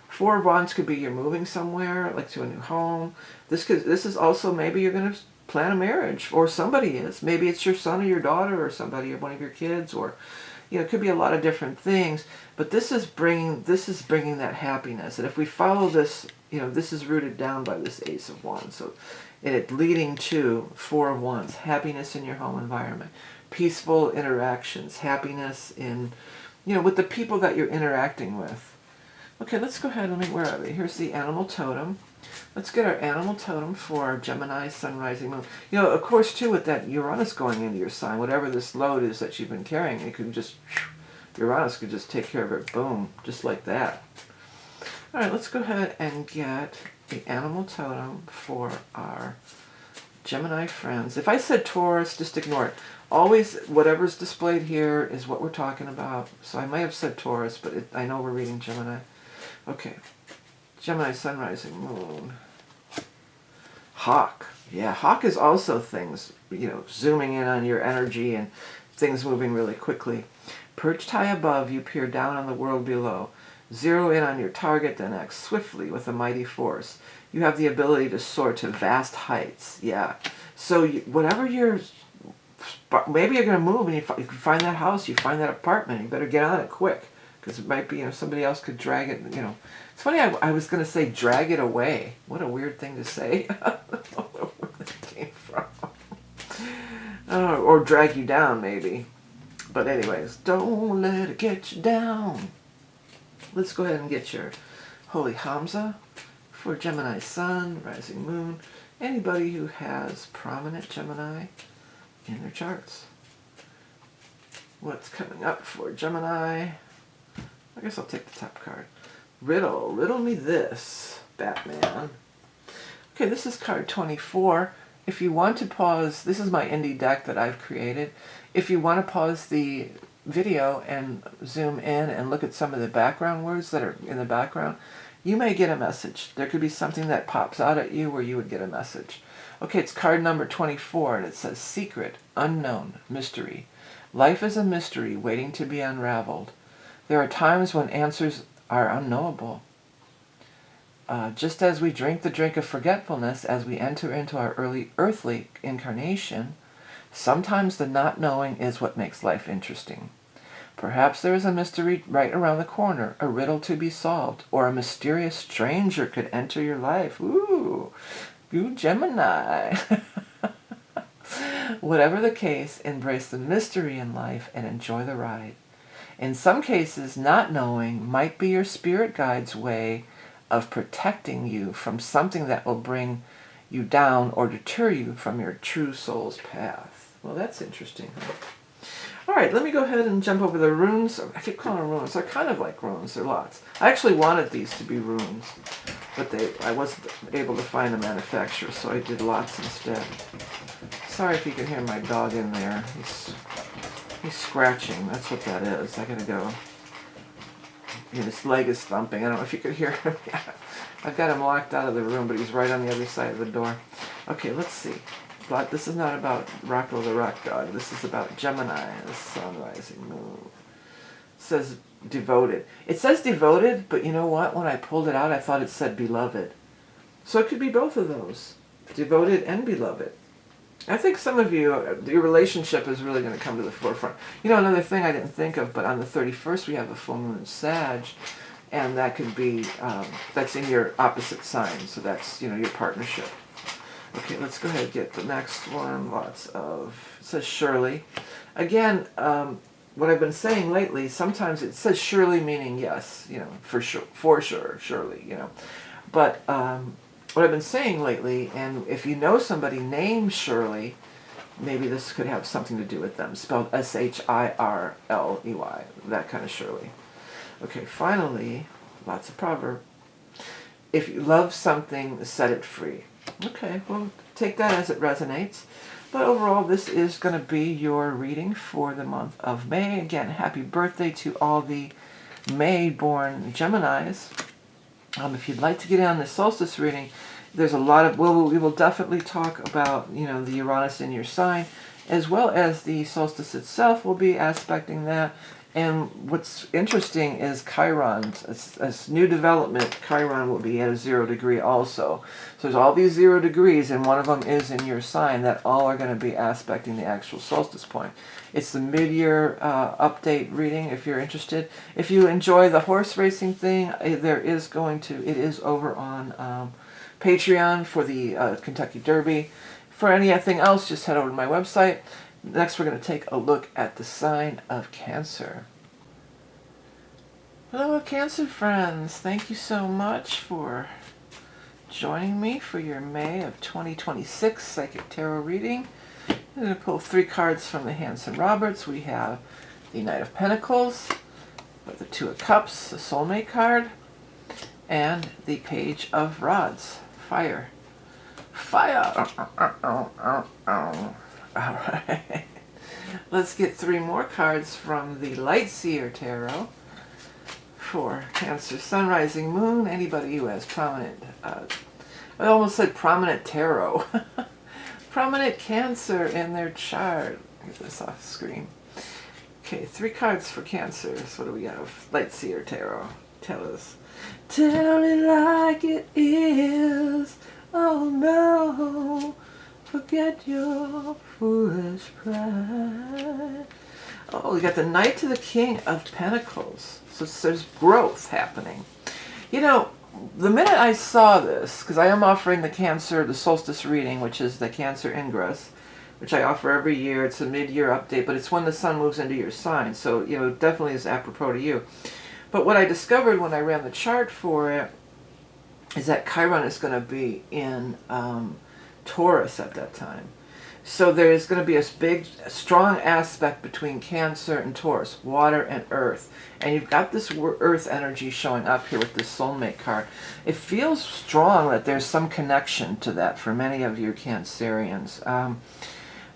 Four of Wands could be you're moving somewhere, like to a new home. This is also maybe you're going to plan a marriage, or somebody is. Maybe it's your son or your daughter, or somebody, or one of your kids, or it could be a lot of different things. But this is bringing that happiness. And if we follow this, this is rooted down by this Ace of Wands. So it leading to Four of Wands, happiness in your home environment, peaceful interactions, happiness in, with the people that you're interacting with. Okay, let's go ahead. Where are they? Here's the animal totem. Let's get our animal totem for Gemini, Sun, Rising, Moon. Of course, too, with that Uranus going into your sign, whatever this load is that you've been carrying, it could just, Uranus could just take care of it, boom, just like that. All right, let's go ahead and get the animal totem for our Gemini friends. If I said Taurus, just ignore it. Always, whatever's displayed here is what we're talking about. So I may have said Taurus, but I know we're reading Gemini. Okay, Gemini, Sun, Rising, Moon. Hawk. Yeah, Hawk is also things, zooming in on your energy and things moving really quickly. Perched high above, you peer down on the world below. Zero in on your target, then act swiftly with a mighty force. You have the ability to soar to vast heights. Yeah. So whatever maybe you're going to move and you find that house, you find that apartment, you better get on it quick. Because it might be, somebody else could drag it, It's funny, I was going to say drag it away. What a weird thing to say. I don't know where that came from. Or drag you down, maybe. But anyways, don't let it get you down. Let's go ahead and get your Holy HAMSA for Gemini Sun, Rising Moon. Anybody who has prominent Gemini in their charts. What's coming up for Gemini? I guess I'll take the top card. Riddle me this, Batman. Okay, this is card 24. If you want to pause, this is my indie deck that I've created. If you want to pause the video and zoom in and look at some of the background words that are in the background, you may get a message. There could be something that pops out at you where you would get a message. Okay, it's card number 24, and it says secret, unknown, mystery. Life is a mystery waiting to be unraveled. There are times when answers are unknowable. Just as we drink the drink of forgetfulness as we enter into our earthly incarnation, sometimes the not knowing is what makes life interesting. Perhaps there is a mystery right around the corner, a riddle to be solved, or a mysterious stranger could enter your life. Ooh, you Gemini. Whatever the case, embrace the mystery in life and enjoy the ride. In some cases, not knowing might be your spirit guide's way of protecting you from something that will bring you down or deter you from your true soul's path. Well, that's interesting. All right, let me go ahead and jump over the runes. I keep calling them runes. They're kind of like runes. They're lots. I actually wanted these to be runes, but I wasn't able to find a manufacturer, so I did lots instead. Sorry if you can hear my dog in there. He's scratching. That's what that is. I gotta go. His leg is thumping. I don't know if you could hear him. I've got him locked out of the room, but he's right on the other side of the door. Okay, let's see. But this is not about Rocco the Rock Dog. This is about Gemini, the Sun, Rising, Moon. It says devoted. It says devoted, but you know what? When I pulled it out, I thought it said beloved. So it could be both of those. Devoted and beloved. I think some of you, your relationship is really going to come to the forefront. Another thing I didn't think of, but on the 31st we have a full moon in Sag, and that could be, that's in your opposite sign, so that's, your partnership. Okay, let's go ahead and get the next one. It says Shirley. Again, what I've been saying lately, sometimes it says Shirley meaning yes, for sure, surely, But what I've been saying lately, and if you know somebody named Shirley, maybe this could have something to do with them. Spelled S-H-I-R-L-E-Y. That kind of Shirley. Okay, finally, lots of proverb. If you love something, set it free. Okay, well, take that as it resonates. But overall, this is going to be your reading for the month of May. Again, happy birthday to all the May-born Geminis. If you'd like to get in on the solstice reading, there's a lot of, we will definitely talk about, you know, the Uranus in your sign, as well as the solstice itself. We'll be aspecting that. And what's interesting is Chiron, as new development, Chiron will be at a 0 degree also. So there's all these 0 degrees, and one of them is in your sign, that all are going to be aspecting the actual solstice point. It's the mid-year update reading if you're interested. If you enjoy the horse racing thing, it is over on Patreon for the Kentucky Derby. For anything else, just head over to my website. Next, we're going to take a look at the sign of Cancer. Hello, Cancer friends. Thank you so much for joining me for your May of 2026 Psychic Tarot reading. I'm going to pull 3 cards from the Hanson Roberts. We have the Knight of Pentacles, the Two of Cups, the Soulmate card, and the Page of Rods. Fire. Fire! Alright, let's get 3 more cards from the Light Seer Tarot for Cancer, Sun, Rising, Moon, anybody who has prominent, I almost said prominent tarot, prominent Cancer in their chart. Get this off screen. Okay, 3 cards for Cancer. So what do we have? Light Seer Tarot. Tell us. Tell it like it is. Oh no. Forget your foolish pride. Oh, we got the Knight to the King of Pentacles. So there's growth happening. You know, the minute I saw this, because I am offering the Cancer, the solstice reading, which is the Cancer Ingress, which I offer every year. It's a mid-year update, but it's when the sun moves into your sign. So, you know, it definitely is apropos to you. But what I discovered when I ran the chart for it is that Chiron is going to be in Taurus at that time. So there is going to be a big, strong aspect between Cancer and Taurus, water and earth. And you've got this earth energy showing up here with this Soulmate card. It feels strong that there's some connection to that for many of you Cancerians.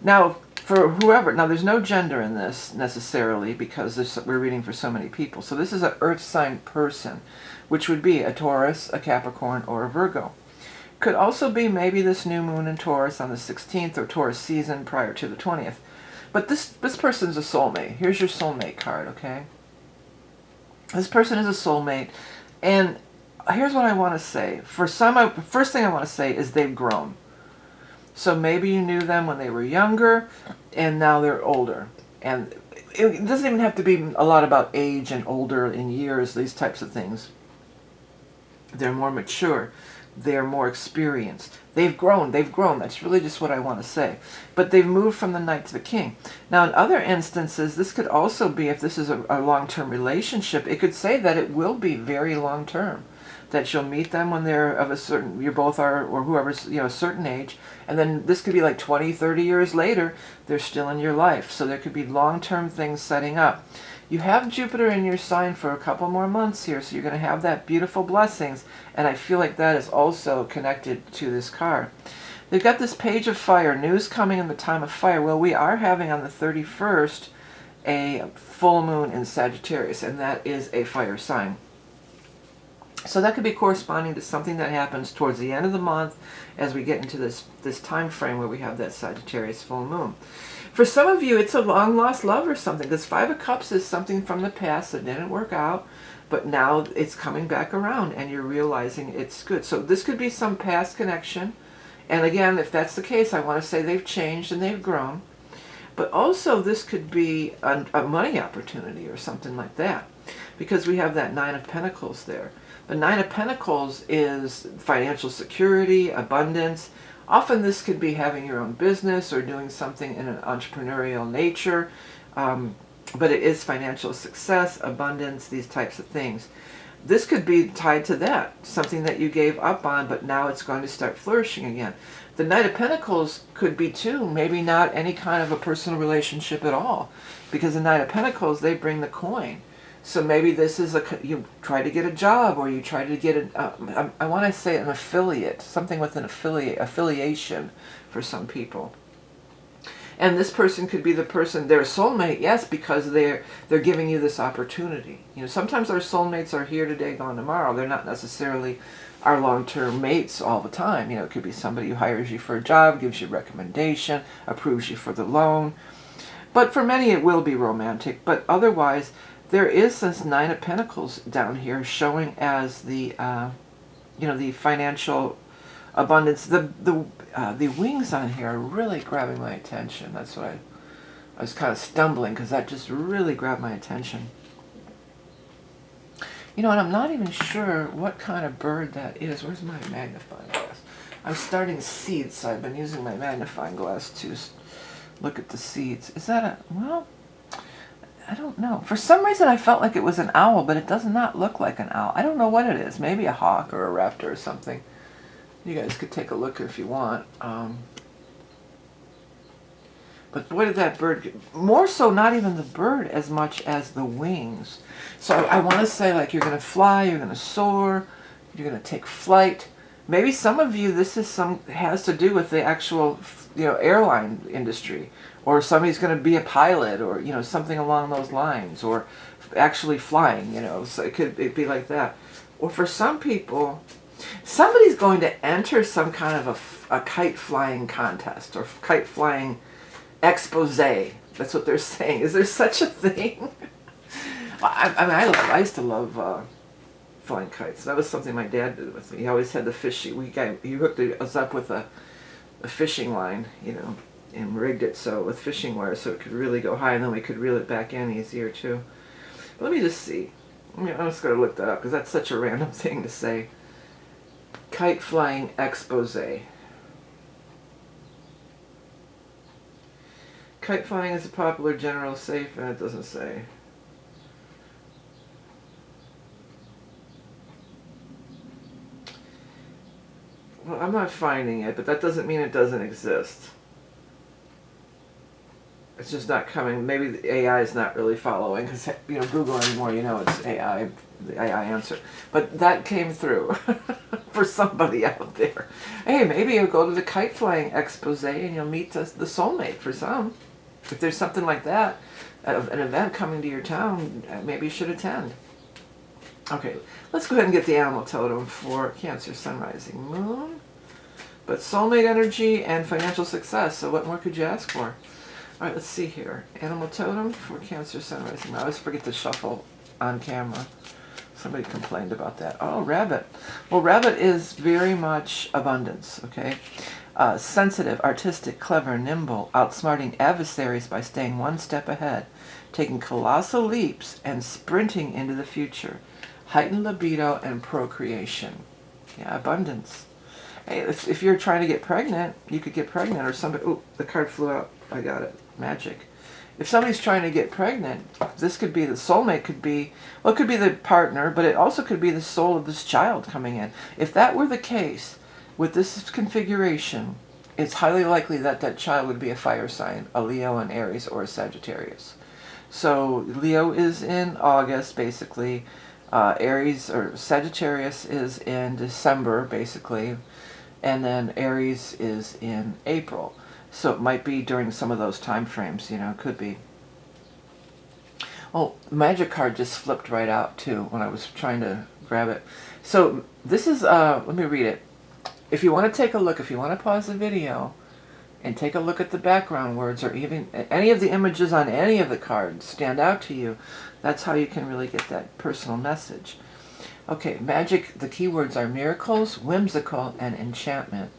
Now, for whoever, now there's no gender in this necessarily because we're reading for so many people. So this is an earth sign person, which would be a Taurus, a Capricorn, or a Virgo. Could also be maybe this new moon in Taurus on the 16th or Taurus season prior to the 20th. But this person's a soulmate. Here's your soulmate card, okay? This person is a soulmate. And here's what I want to say. For some, the first thing I want to say is they've grown. So maybe you knew them when they were younger and now they're older. And it doesn't even have to be a lot about age and older in years, these types of things. They're more mature. They're more experienced. They've grown. That's really just what I want to say. But they've moved from the Knight to the King. Now, in other instances, this could also be, if this is a long-term relationship, it could say that it will be very long-term. That you'll meet them when they're of a certain, you both are, or whoever's, you know, a certain age. And then this could be like 20, 30 years later, they're still in your life. So there could be long-term things setting up. You have Jupiter in your sign for a couple more months here, so you're going to have that beautiful blessings, and I feel like that is also connected to this card. They've got this Page of Fire, news coming in the time of fire. Well, we are having on the 31st a full moon in Sagittarius, and that is a fire sign. So that could be corresponding to something that happens towards the end of the month as we get into this time frame where we have that Sagittarius full moon. For some of you, it's a long-lost love or something, because 5 of Cups is something from the past that didn't work out, but now it's coming back around, and you're realizing it's good. So this could be some past connection, and again, if that's the case, I want to say they've changed and they've grown. But also, this could be a money opportunity or something like that, because we have that 9 of Pentacles there. The 9 of Pentacles is financial security, abundance. Often this could be having your own business or doing something in an entrepreneurial nature, but it is financial success, abundance, these types of things. this could be tied to that, something that you gave up on, but now it's going to start flourishing again. The Knight of Pentacles could be too, maybe not any kind of a personal relationship at all, because the Knight of Pentacles, they bring the coin. So maybe this is you try to get a job, or you try to get I want to say an affiliate, something with an affiliation for some people. And this person could be the person, their soulmate, yes, because they're giving you this opportunity. You know, sometimes our soulmates are here today, gone tomorrow. They're not necessarily our long-term mates all the time. You know, it could be somebody who hires you for a job, gives you a recommendation, approves you for the loan. But for many it will be romantic. But otherwise, there is this Nine of Pentacles down here showing as the, you know, the financial abundance. The wings on here are really grabbing my attention. That's why I was kind of stumbling, because that just really grabbed my attention. You know, and I'm not even sure what kind of bird that is. Where's my magnifying glass? I'm starting seeds, so I've been using my magnifying glass to look at the seeds. Is that a, well, I don't know. For some reason I felt like it was an owl, but it does not look like an owl. I don't know what it is. Maybe a hawk or a raptor or something. You guys could take a look if you want. But boy, did that bird, more so not even the bird as much as the wings. So I want to say, like, you're going to fly, you're going to soar, you're going to take flight. Maybe some of you, this is has to do with the actual, you know, airline industry. Or somebody's going to be a pilot, or, you know, something along those lines. Or actually flying, you know, so it'd be like that. Or for some people, somebody's going to enter some kind of a kite flying contest, or kite flying expose. That's what they're saying. Is there such a thing? I mean, I used to love flying kites. That was something my dad did with me. He always had the fishing. He hooked us up with a fishing line, you know, and rigged it so with fishing wire so it could really go high, and then we could reel it back in easier too. But let me just see. I'm just going to look that up, because that's such a random thing to say. Kite flying expose. Kite flying is a popular general safe, and it doesn't say. Well, I'm not finding it, but that doesn't mean it doesn't exist. It's just not coming. Maybe the AI is not really following, because, you know, Google anymore, you know, it's AI, the AI answer. But that came through for somebody out there. Hey, maybe you'll go to the kite flying expose and you'll meet the soulmate for some. If there's something like that, an event coming to your town, maybe you should attend. Okay, let's go ahead and get the animal totem for Cancer, Sun, Rising, Moon. But soulmate energy and financial success, so what more could you ask for? All right, let's see here. Animal totem for Cancer, Sun, Rising. I always forget to shuffle on camera. Somebody complained about that. Oh, rabbit. Well, rabbit is very much abundance, okay? Sensitive, artistic, clever, nimble, outsmarting adversaries by staying one step ahead, taking colossal leaps and sprinting into the future. Heightened libido and procreation. Yeah, abundance. Hey, if you're trying to get pregnant, you could get pregnant, or somebody... Oh, the card flew out. I got it. Magic. If somebody's trying to get pregnant, this could be the soulmate, could be... Well, it could be the partner, but it also could be the soul of this child coming in. If that were the case, with this configuration, it's highly likely that that child would be a fire sign, a Leo, an Aries, or a Sagittarius. So Leo is in August, basically. Aries or Sagittarius is in December, basically. And then Aries is in April. So it might be during some of those time frames, you know, it could be. Oh, magic card just flipped right out too when I was trying to grab it. So this is, let me read it. If you want to take a look, if you want to pause the video and take a look at the background words, or even any of the images on any of the cards stand out to you, that's how you can really get that personal message. Okay, magic, the keywords are miracles, whimsical, and enchantment.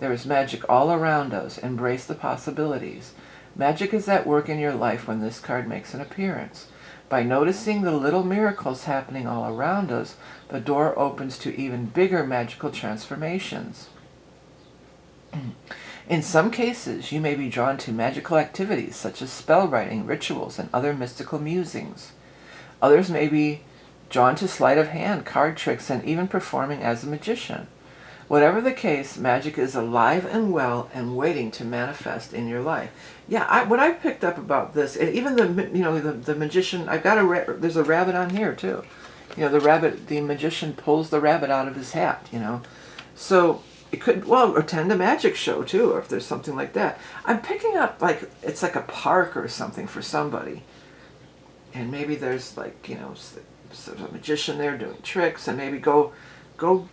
There is magic all around us. Embrace the possibilities. Magic is at work in your life when this card makes an appearance. By noticing the little miracles happening all around us, the door opens to even bigger magical transformations. In some cases, you may be drawn to magical activities such as spell writing, rituals, and other mystical musings. Others may be drawn to sleight of hand, card tricks, and even performing as a magician. Whatever the case, magic is alive and well and waiting to manifest in your life. Yeah, what I picked up about this, and even the magician, I've got there's a rabbit on here too. The magician pulls the rabbit out of his hat, So it could, attend a magic show too, or if there's something like that. I'm picking up it's like a park or something for somebody. And maybe there's a magician there doing tricks, and maybe go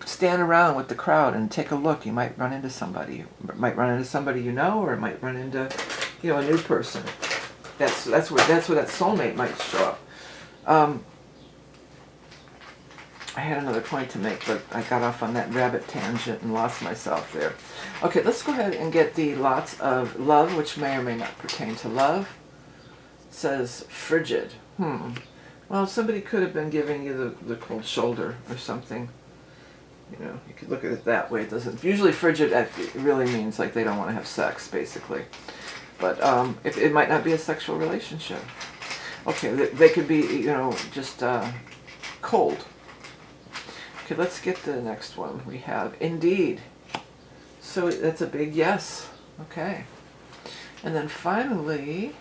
stand around with the crowd and take a look. You might run into somebody. Or it might run into a new person. That's where that soulmate might show up. I had another point to make, but I got off on that rabbit tangent and lost myself there. Okay, let's go ahead and get the lots of love, which may or may not pertain to love. It says frigid. Well, somebody could have been giving you the cold shoulder or something. You could look at it that way. It doesn't usually frigid. It really means like they don't want to have sex, basically. But it might not be a sexual relationship. Okay, they could be just cold. Okay, let's get the next one. We have indeed. So that's a big yes. Okay, and then finally,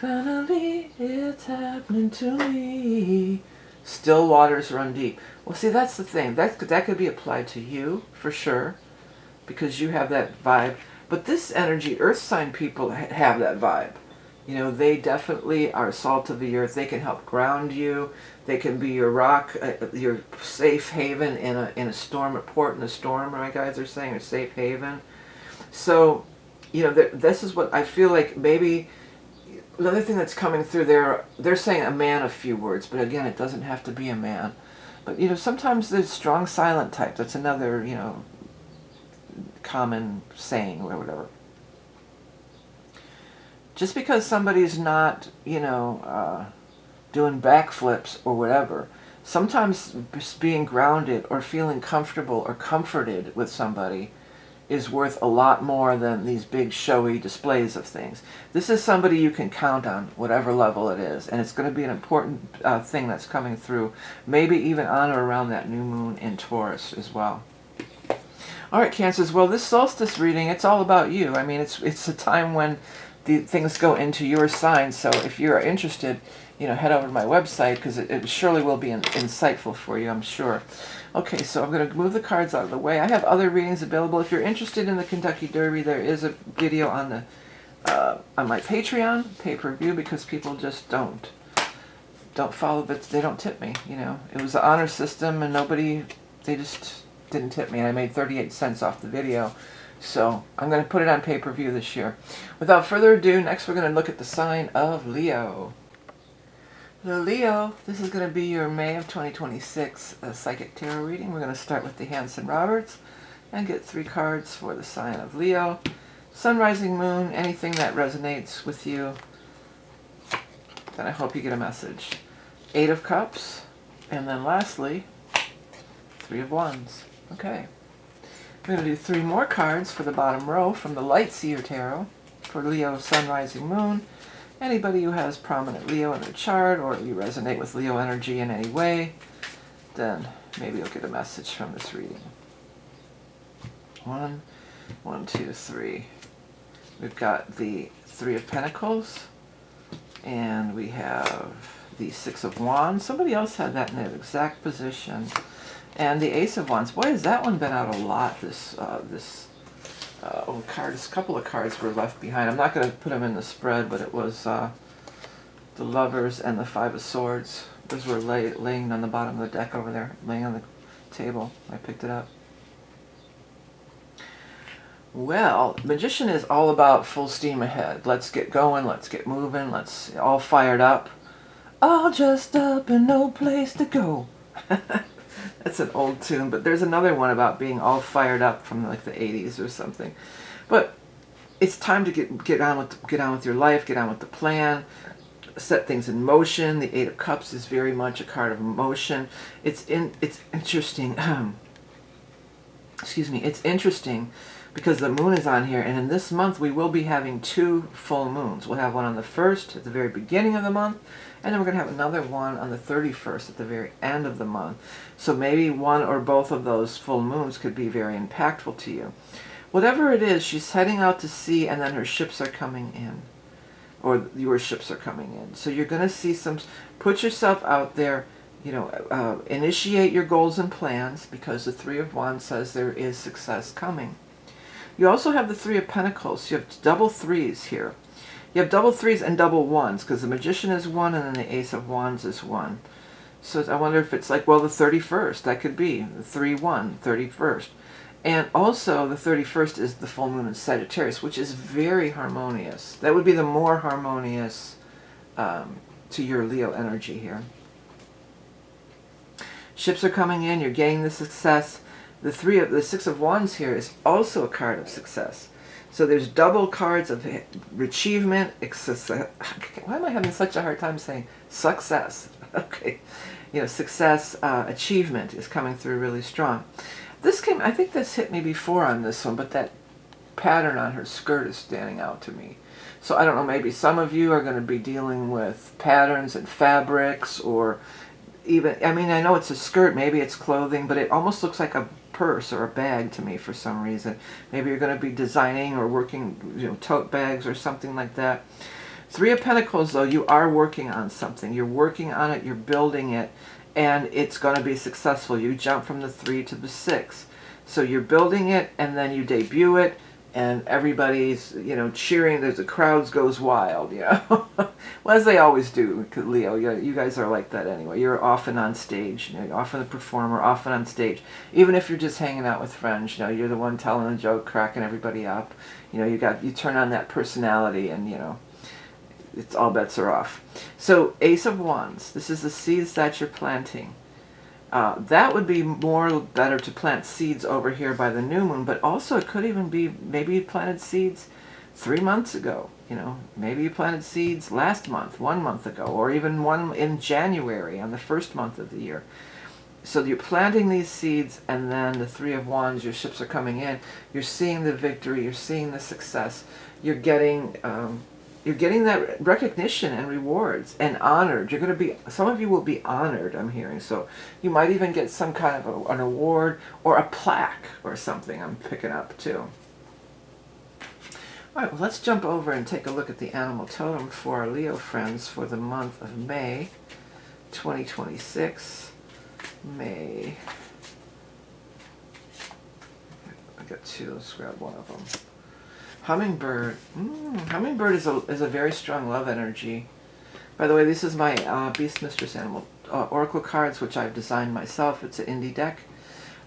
it's happening to me. Still waters run deep. Well, see, that's the thing. That could be applied to you, for sure, because you have that vibe. But this energy, earth sign people have that vibe. They definitely are salt of the earth. They can help ground you. They can be your rock, your safe haven in a storm, a port in a storm, my guys are saying, a safe haven. So, this is what I feel like maybe. Another thing that's coming through there, they're saying a man of few words, but again, it doesn't have to be a man. But, sometimes there's strong silent type. That's another, common saying or whatever. Just because somebody's not, doing backflips or whatever, sometimes being grounded or feeling comfortable or comforted with somebody is worth a lot more than these big showy displays of things. This is somebody you can count on, whatever level it is, and it's going to be an important thing that's coming through, maybe even on or around that new moon in Taurus as well. All right, Cancers, well, this solstice reading, it's all about you. I mean, it's a time when the things go into your sign, so if you're interested, head over to my website, because it surely will be insightful for you, I'm sure. Okay, so I'm going to move the cards out of the way. I have other readings available. If you're interested in the Kentucky Derby, there is a video on my Patreon, pay-per-view, because people just don't follow, but they don't tip me. It was an honor system, and they just didn't tip me, and I made 38 cents off the video. So I'm going to put it on pay-per-view this year. Without further ado, next we're going to look at the sign of Leo. So Leo, this is going to be your May of 2026 Psychic Tarot reading. We're going to start with the Hanson Roberts and get 3 cards for the sign of Leo. Sun, rising, moon, anything that resonates with you, then I hope you get a message. 8 of Cups, and then lastly, 3 of Wands. Okay. We're going to do 3 more cards for the bottom row from the Light Seer Tarot for Leo, Sun, rising, moon. Anybody who has prominent Leo in their chart, or you resonate with Leo energy in any way, then maybe you'll get a message from this reading. 1, 2, 3. We've got the 3 of Pentacles, and we have the 6 of Wands. Somebody else had that in the exact position. And the Ace of Wands. Boy, has that one been out a lot this cards. A couple of cards were left behind. I'm not going to put them in the spread, but it was the Lovers and the 5 of Swords. Those were laying on the bottom of the deck over there, laying on the table. I picked it up. Well, Magician is all about full steam ahead. Let's get going, let's get moving, let's all fired up. All dressed up and no place to go. That's an old tune, but there's another one about being all fired up from like the 80s or something. But it's time to get on with your life, get on with the plan, set things in motion. The 8 of Cups is very much a card of emotion. It's interesting. excuse me, it's interesting because the moon is on here, and in this month we will be having 2 full moons. We'll have one on the 1st at the very beginning of the month, and then we're going to have another one on the 31st at the very end of the month. So maybe one or both of those full moons could be very impactful to you. Whatever it is, she's heading out to sea, and then her ships are coming in, or your ships are coming in. So you're going to see some, put yourself out there, you know, initiate your goals and plans, because the 3 of Wands says there is success coming. You also have the 3 of Pentacles. You have double 3s here. You have double 3s and double 1s, because the Magician is 1 and then the Ace of Wands is 1. So I wonder if it's like, well, the 31st, that could be the 3-1, 31st. And also the 31st is the full moon in Sagittarius, which is very harmonious. That would be the more harmonious to your Leo energy here. Ships are coming in, you're gaining the success. The 6 of Wands here is also a card of success. So there's double cards of achievement, why am I having such a hard time saying success? Okay, you know, success, achievement is coming through really strong. This came, I think this hit me before on this one, but that pattern on her skirt is standing out to me. So I don't know, maybe some of you are going to be dealing with patterns and fabrics, or even, I mean, I know it's a skirt, maybe it's clothing, but it almost looks like a purse or a bag to me for some reason. Maybe you're going to be designing or working, you know, tote bags or something like that. 3 of Pentacles, though, you are working on something. You're working on it, you're building it, and it's going to be successful. You jump from the 3 to the 6. So you're building it, and then you debut it, and everybody's, you know, cheering. There's the crowds goes wild, you know. Well, as they always do, Leo. You guys are like that anyway. You're often on stage. You know, you're often the performer, often on stage. Even if you're just hanging out with friends, you know, you're the one telling a joke, cracking everybody up. You know, you turn on that personality, and you know, it's all bets are off. So Ace of Wands. This is the seeds that you're planting. That would be better to plant seeds over here by the new moon, but also it could even be, maybe you planted seeds 3 months ago, you know, maybe you planted seeds last month, 1 month ago, or even one in January on the 1st month of the year. So you're planting these seeds, and then the 3 of Wands, your ships are coming in, you're seeing the victory, you're seeing the success, you're getting that recognition and rewards and honored. You're going to be, some of you will be honored, I'm hearing. So you might even get some kind of an award or a plaque or something I'm picking up too. All right, well, let's jump over and take a look at the animal totem for our Leo friends for the month of May 2026. May. I got 2, let's grab one of them. Hummingbird. Hummingbird is a very strong love energy. By the way, this is my Beast Mistress Animal Oracle cards, which I've designed myself. It's an indie deck.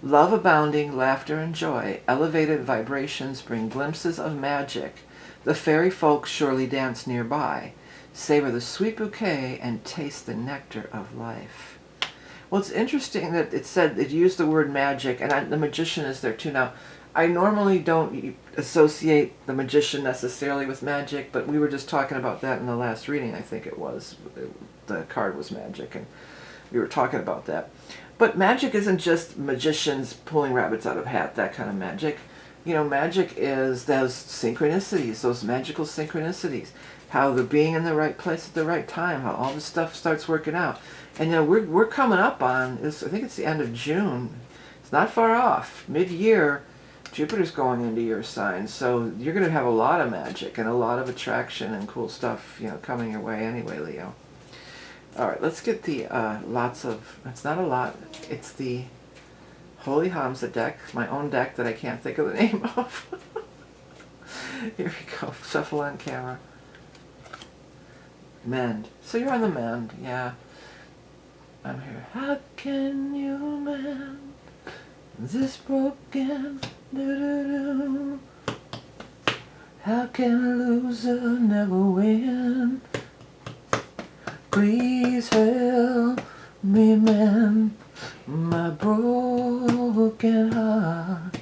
Love abounding, laughter and joy. Elevated vibrations bring glimpses of magic. The fairy folk surely dance nearby. Savor the sweet bouquet and taste the nectar of life. Well, it's interesting that it said, it used the word magic, and the Magician is there too. Now, I normally don't associate the Magician necessarily with magic, but we were just talking about that in the last reading, I think it was. The card was magic, and we were talking about that. But magic isn't just magicians pulling rabbits out of a hat, that kind of magic. You know, magic is those synchronicities, those magical synchronicities. How they're being in the right place at the right time, how all this stuff starts working out. And you know, we're coming up on, I think it's the end of June. It's not far off, mid-year. Jupiter's going into your sign, so you're going to have a lot of magic and a lot of attraction and cool stuff, you know, coming your way anyway, Leo. All right, let's get the it's not a lot, it's the Holy HAMSA deck, my own deck that I can't think of the name of. Here we go, shuffle on camera. Mend. So you're on the mend, yeah. I'm here. How can you mend this broken do-do-do? How can a loser never win? Please help me mend my broken heart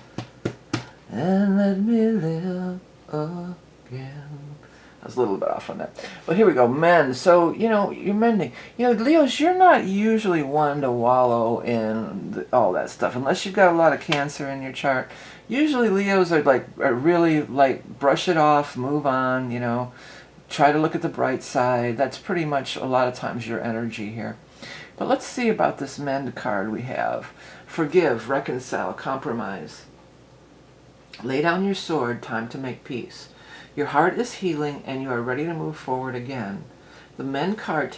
and let me live again. I was a little bit off on that. But here we go, men. So, you know, you're mending. You know, Leos, you're not usually one to wallow in all that stuff, unless you've got a lot of Cancer in your chart. Usually Leos are really like, brush it off, move on, you know, try to look at the bright side. That's pretty much a lot of times your energy here. But let's see about this mend card we have. Forgive, reconcile, compromise. Lay down your sword, time to make peace. Your heart is healing and you are ready to move forward again. The mend card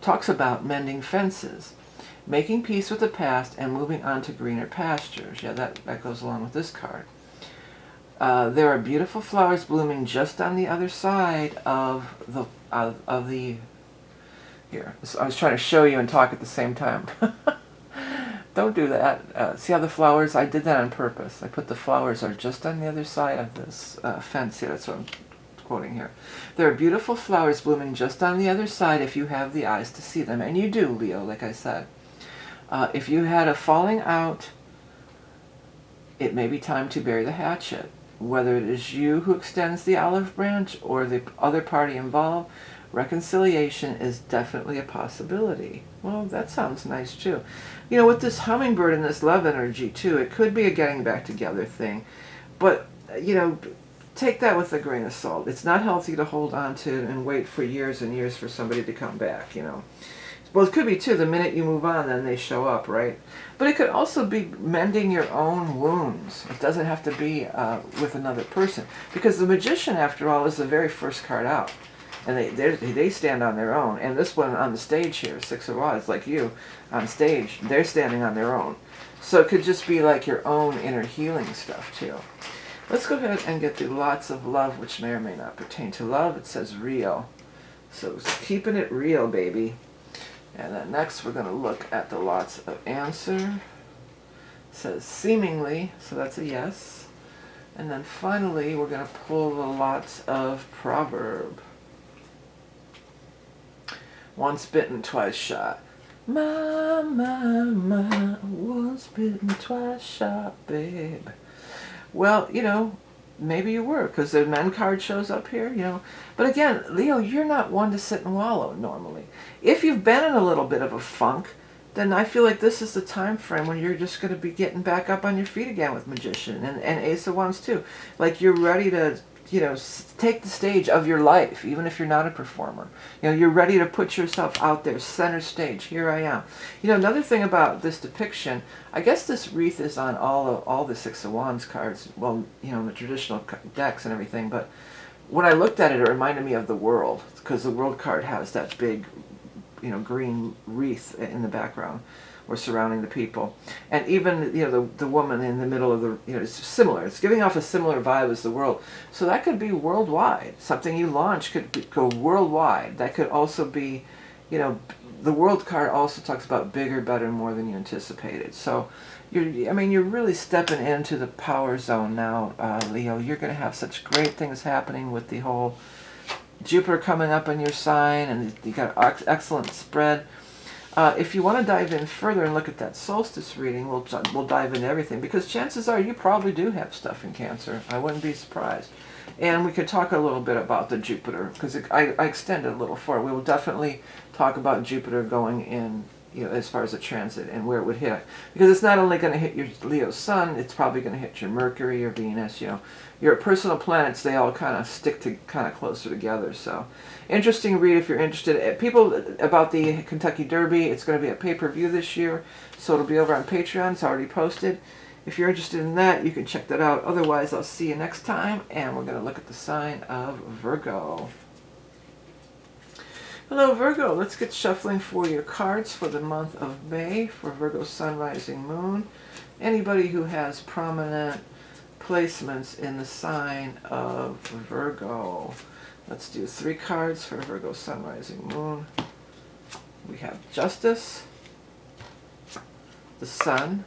talks about mending fences, making peace with the past and moving on to greener pastures. Yeah, that goes along with this card. There are beautiful flowers blooming just on the other side of the here. So I was trying to show you and talk at the same time. Don't do that. See how the flowers, I did that on purpose. I put the flowers are just on the other side of this fence here. That's what I'm quoting here. There are beautiful flowers blooming just on the other side if you have the eyes to see them. And you do, Leo, like I said. If you had a falling out, it may be time to bury the hatchet. Whether it is you who extends the olive branch or the other party involved, reconciliation is definitely a possibility. Well, that sounds nice too. You know, with this hummingbird and this love energy too, it could be a getting back together thing. But, you know, take that with a grain of salt. It's not healthy to hold on to and wait for years and years for somebody to come back, you know. Well, it could be too, the minute you move on, then they show up, right? But it could also be mending your own wounds. It doesn't have to be with another person. Because the Magician, after all, is the very first card out. And they stand on their own. And this one on the stage here, Six of Wands, like you, on stage, they're standing on their own. So it could just be like your own inner healing stuff, too. Let's go ahead and get the lots of love, which may or may not pertain to love. It says real. So keeping it real, baby. And then next we're going to look at the lots of answer. It says seemingly, so that's a yes. And then finally we're going to pull the lots of proverb. Once bitten, twice shot. My, once bitten, twice shot, babe. Well, you know, maybe you were, because the men card shows up here, you know. But again, Leo, you're not one to sit and wallow normally. If you've been in a little bit of a funk, then I feel like this is the time frame when you're just going to be getting back up on your feet again with Magician and Ace of Wands too. Like you're ready to, you know, take the stage of your life, even if you're not a performer. You know, you're ready to put yourself out there, center stage. Here I am. You know, another thing about this depiction, I guess this wreath is on all the Six of Wands cards. Well, you know, the traditional decks and everything. But when I looked at it, it reminded me of the World, because the World card has that big, you know, green wreath in the background or surrounding the people. And even, you know, the woman in the middle of the, you know, it's similar. It's giving off a similar vibe as the World. So that could be worldwide. Something you launch could go worldwide. That could also be, you know, the World card also talks about bigger, better, more than you anticipated. So, you're really stepping into the power zone now, Leo. You're going to have such great things happening with the whole Jupiter coming up in your sign, and you got excellent spread. If you want to dive in further and look at that solstice reading, we'll dive into everything, because chances are you probably do have stuff in Cancer. I wouldn't be surprised. And we could talk a little bit about the Jupiter, because I extended a little for it. We will definitely talk about Jupiter going in, you know, as far as the transit and where it would hit. Because it's not only going to hit your Leo sun, it's probably going to hit your Mercury, your Venus, you know. Your personal planets, they all kind of stick to kind of closer together. So, interesting read if you're interested. People, about the Kentucky Derby, it's going to be a pay-per-view this year, so it'll be over on Patreon. It's already posted. If you're interested in that, you can check that out. Otherwise, I'll see you next time, and we're going to look at the sign of Virgo. Hello, Virgo. Let's get shuffling for your cards for the month of May for Virgo Sun, Rising, Moon. Anybody who has prominent placements in the sign of Virgo. Let's do 3 cards for Virgo Sun, Rising, Moon. We have Justice, the Sun,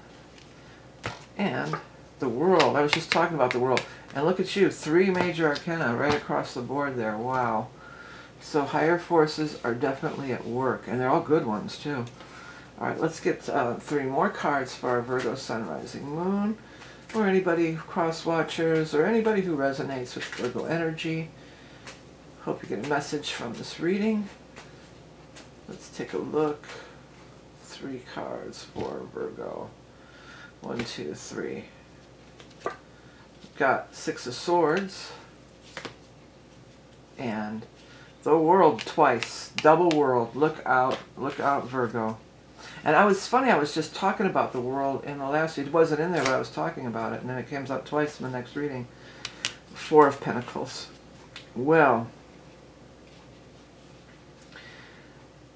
and the World. I was just talking about the World. And look at you, 3 major arcana right across the board there. Wow. So higher forces are definitely at work, and they're all good ones too. All right, let's get 3 more cards for our Virgo Sun, Rising, Moon, or anybody, cross watchers, or anybody who resonates with Virgo energy. Hope you get a message from this reading. Let's take a look. 3 cards for Virgo. 1, 2, 3. Got 6 of Swords. And the World twice. Double World. Look out, Virgo. And I was just talking about the World in the last, it wasn't in there, but I was talking about it, and then it comes up twice in the next reading. 4 of Pentacles. Well,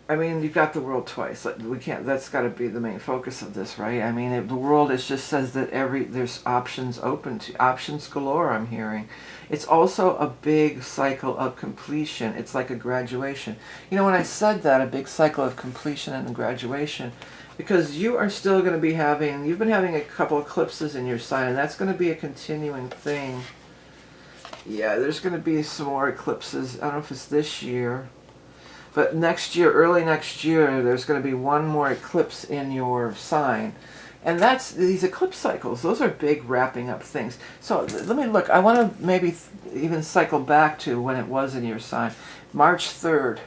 I mean, you've got the World twice. We can't, that's got to be the main focus of this, right? I mean, the World, it just says that there's options open to, options galore, I'm hearing. It's also a big cycle of completion. It's like a graduation. You know, when I said that, a big cycle of completion and a graduation, because you are still going to be having, you've been having a couple eclipses in your sign, and that's going to be a continuing thing. Yeah, there's going to be some more eclipses. I don't know if it's this year. But next year, early next year, there's going to be one more eclipse in your sign. And that's these eclipse cycles. Those are big wrapping up things. So let me look. I want to maybe even cycle back to when it was in your sign. March 3rd.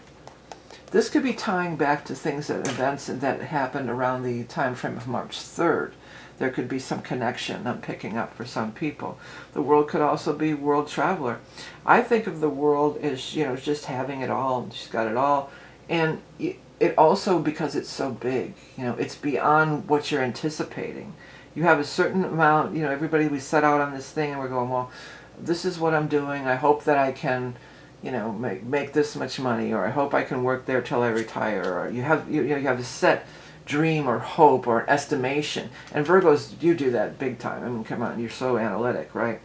This could be tying back to things, events that happened around the time frame of March 3rd. There could be some connection I'm picking up for some people. The World could also be world traveler. I think of the World as, you know, just having it all. She's got it all. And it also, because it's so big, you know, it's beyond what you're anticipating. You have a certain amount, you know, everybody, we set out on this thing and we're going, well, this is what I'm doing. I hope that I can, you know, make this much money, or I hope I can work there till I retire. Or you have a set dream or hope or estimation. And Virgos, you do that big time. I mean, come on, you're so analytic, right?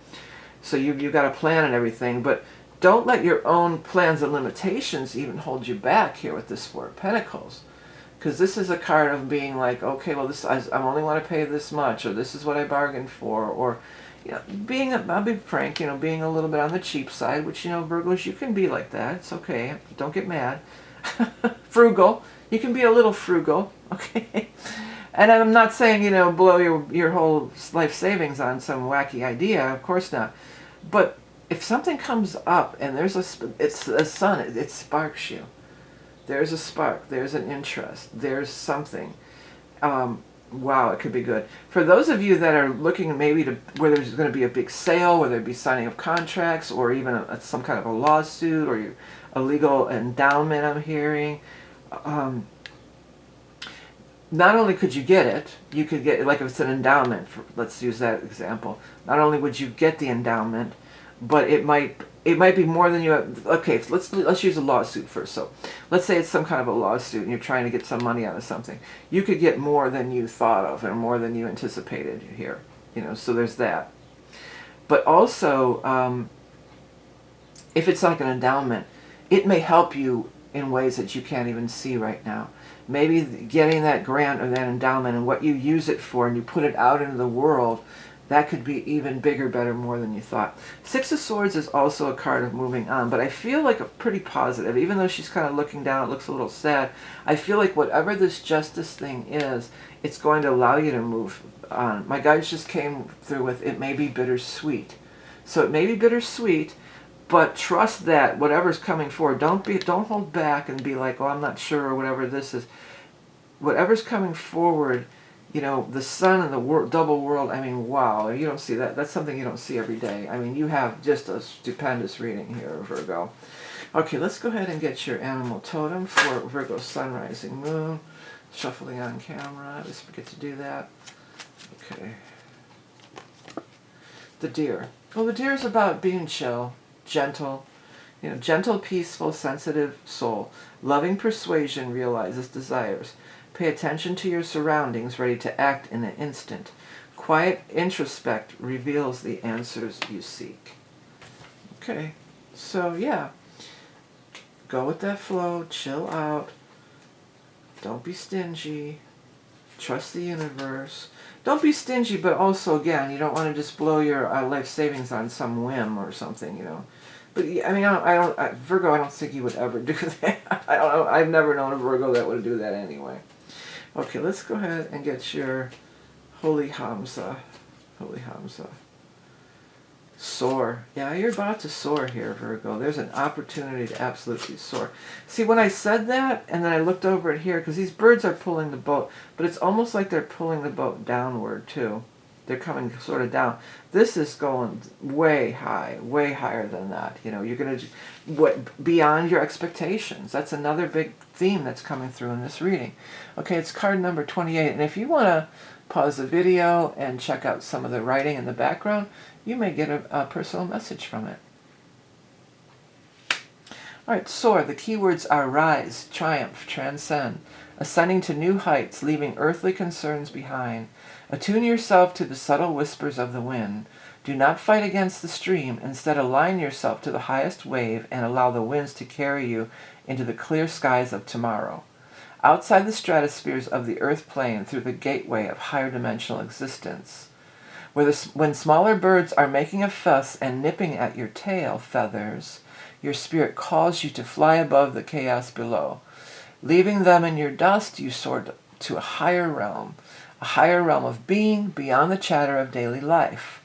So you've got a plan and everything, but don't let your own plans and limitations even hold you back here with this 4 of Pentacles. Because this is a card of being like, okay, well, I only want to pay this much, or this is what I bargained for, or, you know, I'll be frank, you know, being a little bit on the cheap side, which, you know, Virgos, you can be like that. It's okay. Don't get mad. Frugal. You can be a little frugal, okay? And I'm not saying, you know, blow your whole life savings on some wacky idea. Of course not. But if something comes up and it's a sun, it sparks you. There's a spark. There's an interest. There's something. Wow, it could be good. For those of you that are looking maybe to where there's going to be a big sale, whether it be signing of contracts or even some kind of a lawsuit or a legal endowment, I'm hearing. Not only could you get it, you could get, like if it's an endowment, let's use that example. Not only would you get the endowment, but it might be more than you have. Okay, let's use a lawsuit first. So let's say it's some kind of a lawsuit and you're trying to get some money out of something. You could get more than you thought of or more than you anticipated here. You know, so there's that. But also, if it's like an endowment, it may help you in ways that you can't even see right now. Maybe getting that grant or that endowment and what you use it for, and you put it out into the world, that could be even bigger, better, more than you thought. 6 of Swords is also a card of moving on, but I feel like a pretty positive. Even though she's kind of looking down, it looks a little sad. I feel like whatever this justice thing is, it's going to allow you to move on. My guides just came through with, it may be bittersweet. So it may be bittersweet, but trust that whatever's coming forward, don't hold back and be like, oh, I'm not sure, or whatever this is. Whatever's coming forward, you know, the sun and the double world, I mean, wow, you don't see that. That's something you don't see every day. I mean, you have just a stupendous reading here, Virgo. Okay, let's go ahead and get your animal totem for Virgo sun, rising, moon. Shuffling on camera. I always forget to do that. Okay. The deer. Well, the deer is about being chill, gentle, you know, gentle, peaceful, sensitive soul. Loving persuasion realizes desires. Pay attention to your surroundings, ready to act in an instant. Quiet introspect reveals the answers you seek. Okay, so yeah, go with that flow, chill out, don't be stingy, trust the universe. Don't be stingy, but also, again, you don't want to just blow your life savings on some whim or something, you know. But I mean, Virgo, I don't think you would ever do that. I don't know. I've never known a Virgo that would do that anyway. Okay, let's go ahead and get your Holy HAMSA. Holy HAMSA. soar. Yeah, you're about to soar here, Virgo. There's an opportunity to absolutely soar. See, when I said that, and then I looked over it here, because these birds are pulling the boat, but it's almost like they're pulling the boat downward, too. They're coming sort of down. This is going way high, way higher than that. You know, you're going to, beyond your expectations. That's another big theme that's coming through in this reading. Okay, it's card number 28, and if you want to pause the video and check out some of the writing in the background, you may get a personal message from it. All right, soar. The keywords are rise, triumph, transcend, ascending to new heights, leaving earthly concerns behind. Attune yourself to the subtle whispers of the wind. Do not fight against the stream. Instead, align yourself to the highest wave and allow the winds to carry you into the clear skies of tomorrow. Outside the stratospheres of the earth plane through the gateway of higher dimensional existence. When smaller birds are making a fuss and nipping at your tail feathers, your spirit calls you to fly above the chaos below. Leaving them in your dust, you soar to a higher realm of being beyond the chatter of daily life.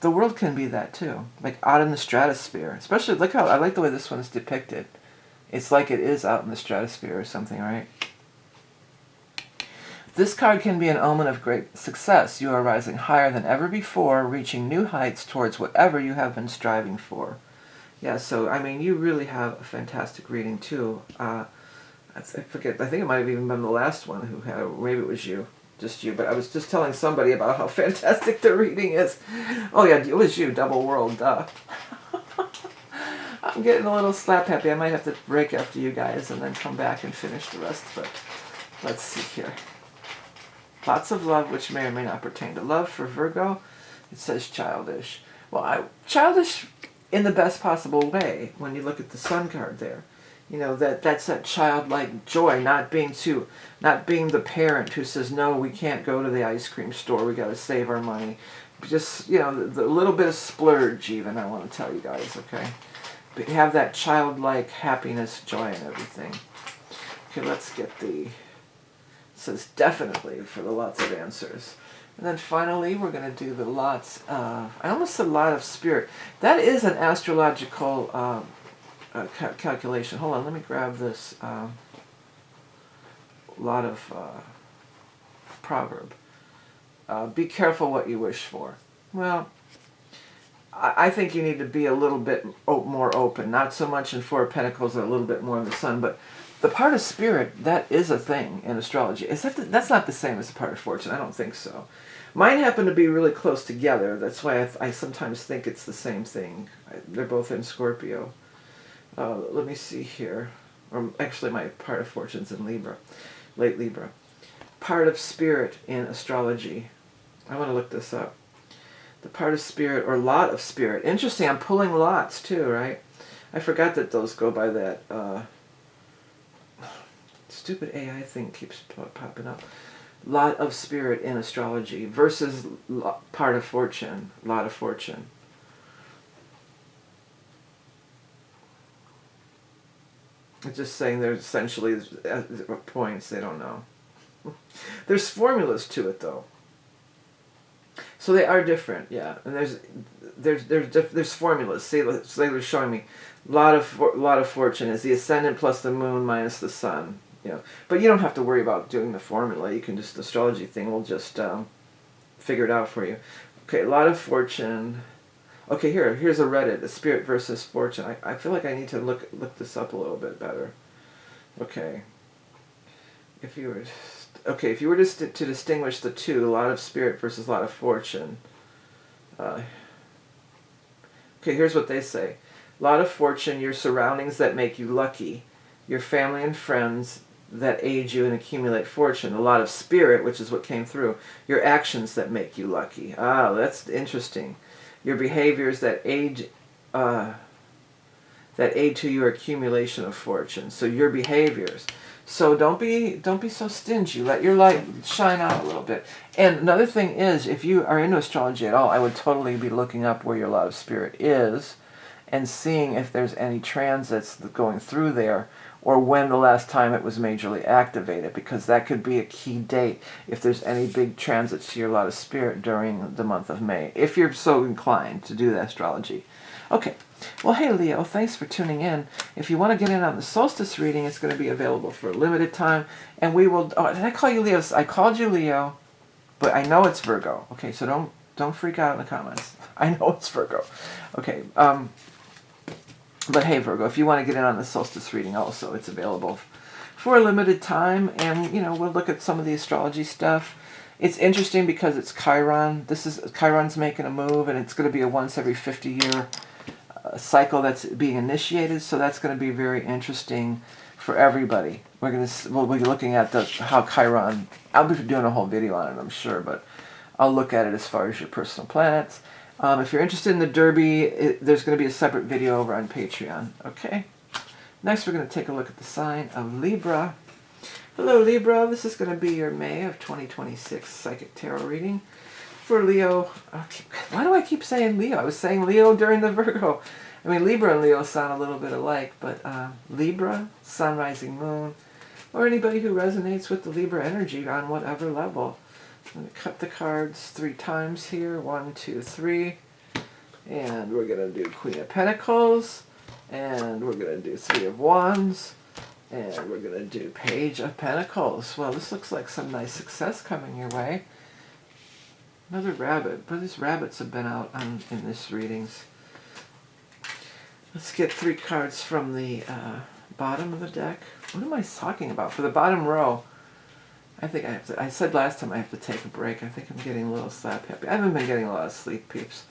The world can be that too, like out in the stratosphere. Especially, look how, I like the way this one is depicted. It's like it is out in the stratosphere or something, right? This card can be an omen of great success. You are rising higher than ever before, reaching new heights towards whatever you have been striving for. Yeah, so, I mean, you really have a fantastic reading, too. I forget, I think it might have even been the last one who had, maybe it was you, just you, but I was just telling somebody about how fantastic the reading is. Oh, yeah, it was you, double world, duh. I'm getting a little slap happy. I might have to break after you guys and then come back and finish the rest, but let's see here. Lots of love, which may or may not pertain to love. For Virgo, it says childish. Well, childish in the best possible way when you look at the Sun card there. You know, that's that childlike joy, not being the parent who says, no, we can't go to the ice cream store, we got to save our money. Just, you know, the little bit of splurge even, I want to tell you guys, okay? But you have that childlike happiness, joy, and everything. Okay, let's get the... says definitely for the lots of answers. And then finally, we're going to do the lots of, I almost said lot of spirit. That is an astrological calculation. Hold on, let me grab this lot of proverb. Be careful what you wish for. Well, I think you need to be a little bit more open. Not so much in Four of Pentacles, or a little bit more in the Sun, but the part of spirit, that is a thing in astrology. That's not the same as the part of fortune. I don't think so. Mine happen to be really close together. That's why I sometimes think it's the same thing. They're both in Scorpio. Let me see here. Or actually, my part of fortune's in Libra, late Libra. Part of spirit in astrology. I want to look this up. The part of spirit, or lot of spirit. Interesting, I'm pulling lots too, right? I forgot that those go by that... stupid AI thing keeps popping up. Lot of spirit in astrology versus part of fortune. Lot of fortune. It's just saying there's essentially points, they don't know. There's formulas to it though. So they are different, yeah. And there's formulas. See, they were showing me lot of fortune is the ascendant plus the moon minus the sun. You know, but you don't have to worry about doing the formula. You can just, the astrology thing will just figure it out for you. Okay, a lot of fortune. Okay, here's a Reddit, a spirit versus fortune. I feel like I need to look this up a little bit better. Okay. If you were to distinguish the two, a lot of spirit versus a lot of fortune. Okay, here's what they say. A lot of fortune, your surroundings that make you lucky. Your family and friends that aid you and accumulate fortune. A lot of spirit, which is what came through. Your actions that make you lucky. Ah, that's interesting. Your behaviors that aid to your accumulation of fortune. So your behaviors. So don't be so stingy. Let your light shine out a little bit. And another thing is, if you are into astrology at all, I would totally be looking up where your lot of spirit is and seeing if there's any transits going through there, or when the last time it was majorly activated, because that could be a key date if there's any big transits to your lot of spirit during the month of May, if you're so inclined to do the astrology. Okay, well, hey Leo, thanks for tuning in. If you want to get in on the solstice reading, it's going to be available for a limited time, and we will, oh, did I call you Leo? I called you Leo, but I know it's Virgo. Okay, so don't freak out in the comments. I know it's Virgo. Okay, but hey Virgo, if you want to get in on the solstice reading also, it's available for a limited time, and we'll look at some of the astrology stuff. It's interesting because it's Chiron. Chiron's making a move, and it's going to be a once every 50-year cycle that's being initiated, so that's going to be very interesting for everybody. We'll be looking at how Chiron, I'll be doing a whole video on it, I'm sure, but I'll look at it as far as your personal planets. If you're interested in the Derby, there's going to be a separate video over on Patreon. Okay. Next, we're going to take a look at the sign of Libra. Hello, Libra. This is going to be your May of 2026 Psychic Tarot reading. For Leo, why do I keep saying Leo? I was saying Leo during the Virgo. I mean, Libra and Leo sound a little bit alike, but Libra, Sun, Rising, Moon, or anybody who resonates with the Libra energy on whatever level. I'm going to cut the cards 3 times here. 1, 2, 3. And we're going to do Queen of Pentacles. And we're going to do 3 of Wands. And we're going to do Page of Pentacles. Well, this looks like some nice success coming your way. Another rabbit, but these rabbits have been out in this readings. Let's get 3 cards from the bottom of the deck. What am I talking about? For the bottom row, I think I said last time I have to take a break. I think I'm getting a little slap happy. I haven't been getting a lot of sleep, peeps.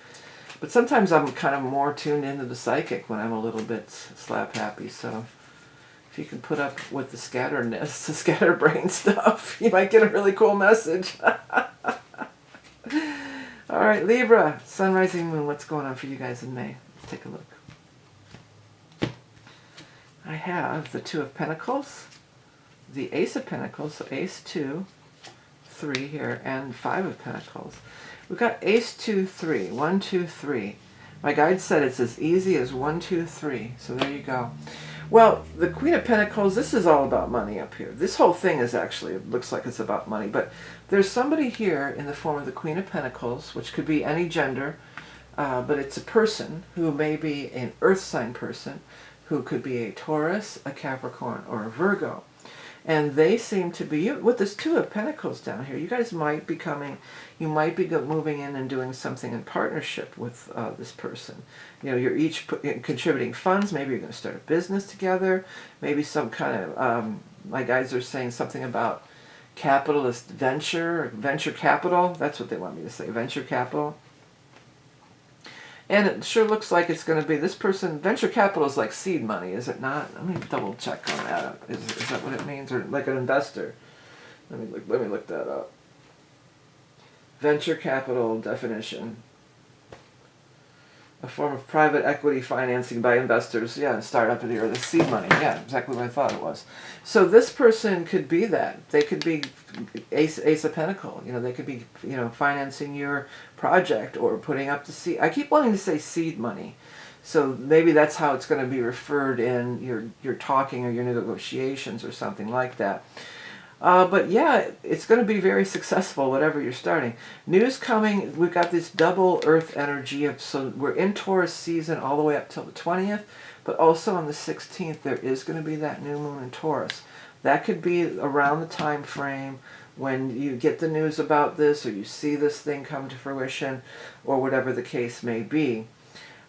But sometimes I'm kind of more tuned into the psychic when I'm a little bit slap happy. So if you can put up with the scatteredness, the scatterbrain stuff, you might get a really cool message. All right, Libra, Sun, Rising, Moon, what's going on for you guys in May? Let's take a look. I have the 2 of Pentacles, the Ace of Pentacles, so Ace 2, 3 here, and 5 of Pentacles. We've got Ace 2, 3, 1, 2, 3. My guide said it's as easy as 1, 2, 3, so there you go. Well, the Queen of Pentacles, this is all about money up here. This whole thing is actually, it looks like it's about money, but there's somebody here in the form of the Queen of Pentacles, which could be any gender, but it's a person who may be an earth sign person, who could be a Taurus, a Capricorn, or a Virgo. And they seem to be, with this 2 of Pentacles down here, you guys might be moving in and doing something in partnership with this person. You're each contributing funds. Maybe you're going to start a business together. Maybe some kind of, my guys are saying something about capitalist venture capital. That's what they want me to say, venture capital. And it sure looks like it's going to be this person. Venture capital is like seed money, is it not? Let me double check on that. Is that what it means? Or like an investor? Let me look that up. Venture capital definition. A form of private equity financing by investors. Yeah, startup or the seed money. Yeah, exactly what I thought it was. So this person could be that. They could be Ace of Pentacles. They could be financing your project or putting up the seed. I keep wanting to say seed money. So maybe that's how it's going to be referred in your talking or your negotiations or something like that. But yeah, it's going to be very successful, whatever you're starting. News coming, we've got this double earth energy. So we're in Taurus season all the way up till the 20th, but also on the 16th, there is going to be that new moon in Taurus. That could be around the time frame when you get the news about this, or you see this thing come to fruition, or whatever the case may be.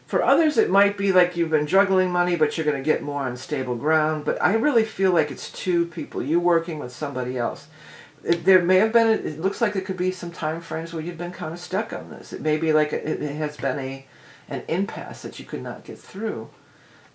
For others, it might be like you've been juggling money, but you're going to get more on stable ground. But I really feel like it's 2 people, you working with somebody else. There may have been, it looks like it could be some time frames where you've been kind of stuck on this. It may be like it has been an impasse that you could not get through.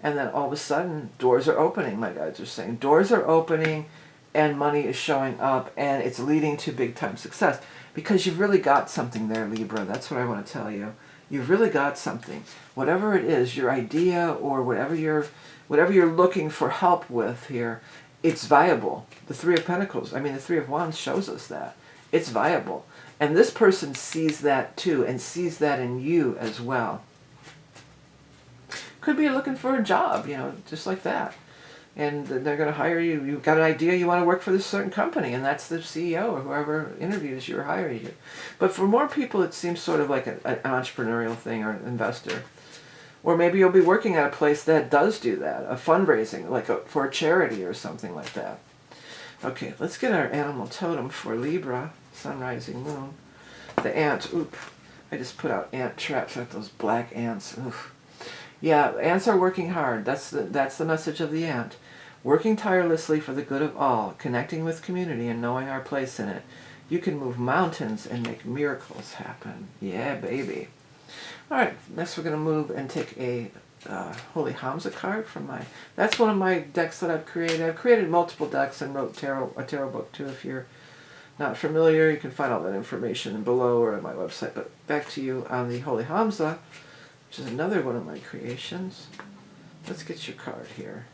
And then all of a sudden, doors are opening, my guides are saying. Doors are opening, and money is showing up, and it's leading to big-time success. Because you've really got something there, Libra. That's what I want to tell you. You've really got something. Whatever it is, your idea or whatever you're looking for help with here, it's viable. The 3 of Pentacles, the 3 of Wands shows us that. It's viable. And this person sees that too, and sees that in you as well. Could be looking for a job, just like that. and they're going to hire you. You've got an idea you want to work for this certain company, and that's the CEO or whoever interviews you or hires you. But for more people, it seems sort of like an entrepreneurial thing or an investor. Or maybe you'll be working at a place that does do that, a fundraising, like for a charity or something like that. Okay, let's get our animal totem for Libra, sun, rising, moon. The ant, oop, I just put out ant traps like those black ants. Oof. Yeah, ants are working hard. That's the message of the ant. Working tirelessly for the good of all, connecting with community and knowing our place in it. You can move mountains and make miracles happen. Yeah, baby. All right, next we're going to move and take a Holy HAMSA card from that's one of my decks that I've created. I've created multiple decks and wrote a tarot book too. If you're not familiar, you can find all that information below or at my website. But back to you on the Holy HAMSA, which is another one of my creations. Let's get your card here.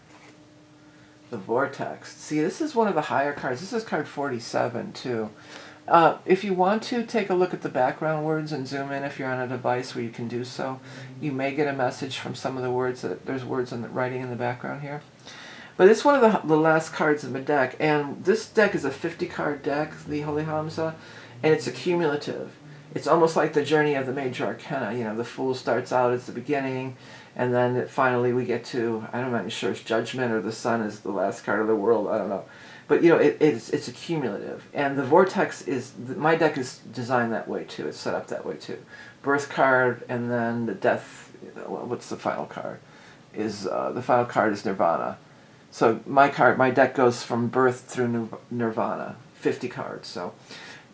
The Vortex. See, this is one of the higher cards. This is card 47 too. If you want to take a look at the background words and zoom in if you're on a device where you can do so, you may get a message from some of the words. There's words in the writing in the background here. But it's one of the last cards in the deck, and this deck is a 50-card deck, the Holy HAMSA, and it's accumulative. It's almost like the journey of the major arcana. You know, the Fool starts out as the beginning, and then finally we get to, I'm not sure it's Judgment or the Sun is the last card of the World, I don't know. But, you know, it's accumulative. And the Vortex is, my deck is designed that way too. It's set up that way too. Birth card, and then the Death, what's the final card? The final card is Nirvana. So my deck goes from birth through Nirvana, 50 cards. So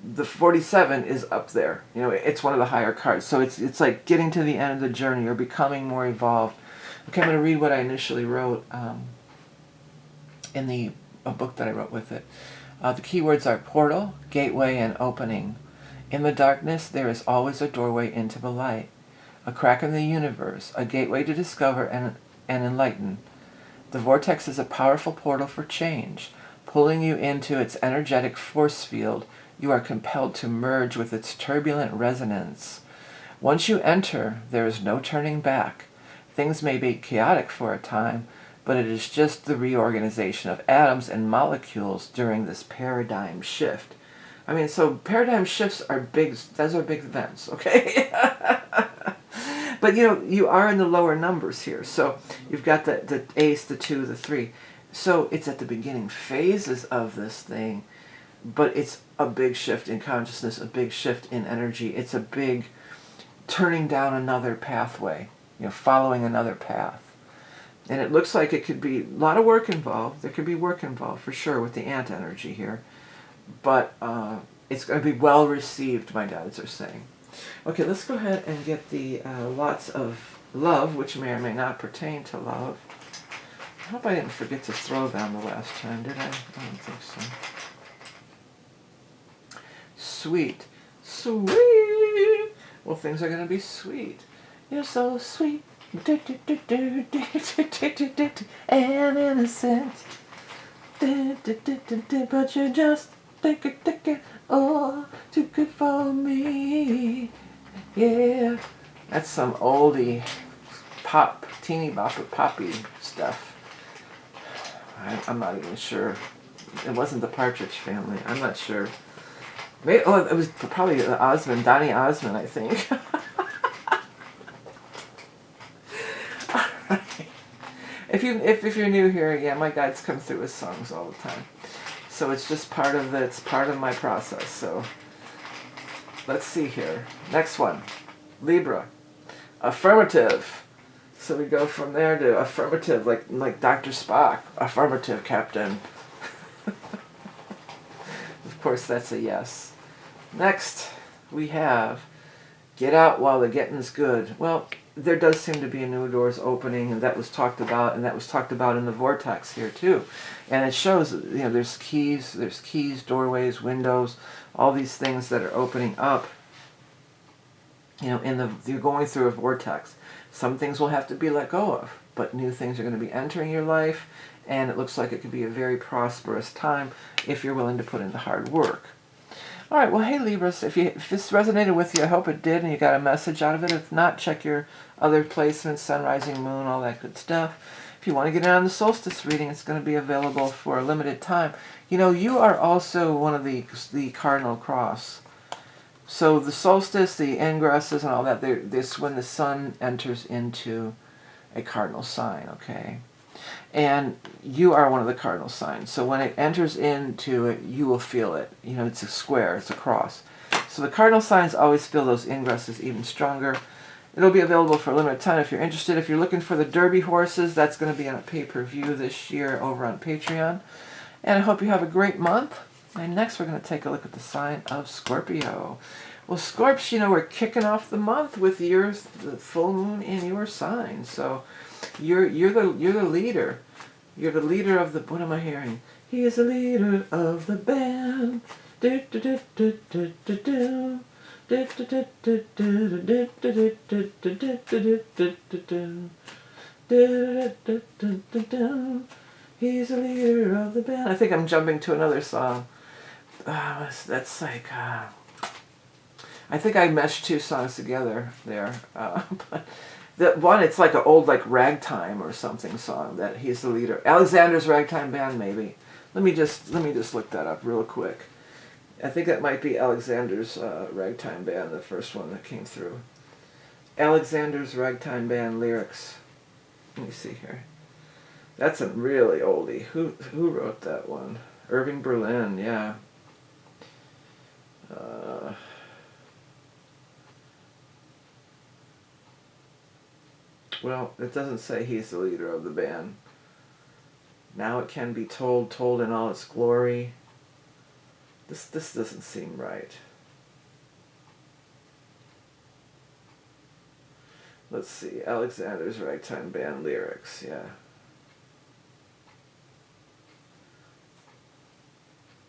the 47 is up there. You know, it's one of the higher cards. So it's like getting to the end of the journey or becoming more evolved. Okay, I'm going to read what I initially wrote in a book that I wrote with it. The keywords are portal, gateway, and opening. In the darkness, there is always a doorway into the light, a crack in the universe, a gateway to discover and enlighten. The vortex is a powerful portal for change. Pulling you into its energetic force field, you are compelled to merge with its turbulent resonance. Once you enter, there is no turning back. Things may be chaotic for a time, but it is just the reorganization of atoms and molecules during this paradigm shift. I mean, so paradigm shifts are big, those are big events, okay? But, you know, you are in the lower numbers here. So you've got the ace, the 2, the 3. So it's at the beginning phases of this thing, but it's a big shift in consciousness, a big shift in energy. It's a big turning down another pathway, you know, following another path. And it looks like it could be a lot of work involved. There could be work involved, for sure, with the ant energy here. But it's going to be well received, my guides are saying. Okay, let's go ahead and get the lots of love, which may or may not pertain to love. I hope I didn't forget to throw them the last time, did I? I don't think so. Sweet. Sweet. Well, things are going to be sweet. You're so sweet. And innocent. But you're just oh, too good for me. Yeah. That's some oldie pop, teeny bopper poppy stuff. I'm not even sure. It wasn't the Partridge Family. I'm not sure. Maybe, oh, it was probably Osmond, Donny Osmond, I think. If you're new here, yeah, my guides come through with songs all the time. So it's just part of my process. So let's see here. Next one, Libra, affirmative. So we go from there to affirmative, like Dr. Spock, affirmative, Captain. Of course, that's a yes. Next, we have get out while the getting's good. Well, there does seem to be a new doors opening, and that was talked about in the vortex here too. And it shows, you know, there's keys, doorways, windows, all these things that are opening up. You know, you're going through a vortex. Some things will have to be let go of, but new things are going to be entering your life, and it looks like it could be a very prosperous time if you're willing to put in the hard work. All right, well, hey, Libras, if this resonated with you, I hope it did, and you got a message out of it. If not, check your other placements, sun, rising, moon, all that good stuff. If you want to get in on the solstice reading, it's going to be available for a limited time. You know, you are also one of the cardinal cross. So the solstice, the ingresses and all that, this when the sun enters into a cardinal sign, okay? And you are one of the cardinal signs. So when it enters into it, you will feel it. You know, it's a square, it's a cross. So the cardinal signs always feel those ingresses even stronger. It'll be available for a limited time if you're interested. If you're looking for the Derby horses, that's going to be on a pay-per-view this year over on Patreon. And I hope you have a great month. And next we're going to take a look at the sign of Scorpio. Well, Scorps, you know, we're kicking off the month with the full moon in your sign. So you're the leader. You're the leader of the, what am I hearing? He is the leader of the band. Do, do, do, do, do, do, do. He's the leader of the band. I think I'm jumping to another song. That's like, I think I meshed two songs together there. But that one, it's like an old like ragtime or something song that he's the leader. Alexander's Ragtime Band, maybe. Let me just look that up real quick. I think that might be Alexander's Ragtime Band, the first one that came through. Alexander's Ragtime Band lyrics. Let me see here. That's a really oldie. Who wrote that one? Irving Berlin, yeah. Well, it doesn't say he's the leader of the band. Now it can be told in all its glory. This doesn't seem right. Let's see, Alexander's Ragtime Band lyrics, yeah.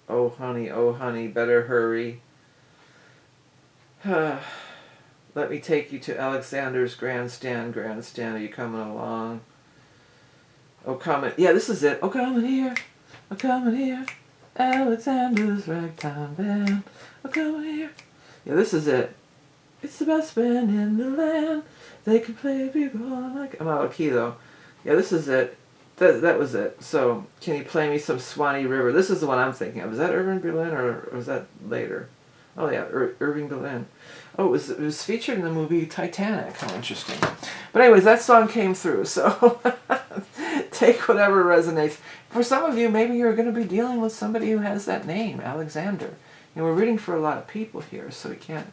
Oh honey, better hurry. Let me take you to Alexander's grandstand, are you coming along? Oh, coming, yeah, this is it. Oh, coming here, Alexander's Ragtime Band, oh, coming here. Yeah, this is it. It's the best band in the land. They can play bugle like... I'm out of key, though. Yeah, this is it. That was it. So, can you play me some Swanee River? This is the one I'm thinking of. Is that Irving Berlin or was that later? Oh, yeah, Irving Berlin. Oh, it was featured in the movie Titanic. How interesting. But anyways, that song came through, so take whatever resonates. For some of you, maybe you're going to be dealing with somebody who has that name, Alexander. You know, we're reading for a lot of people here, so we can't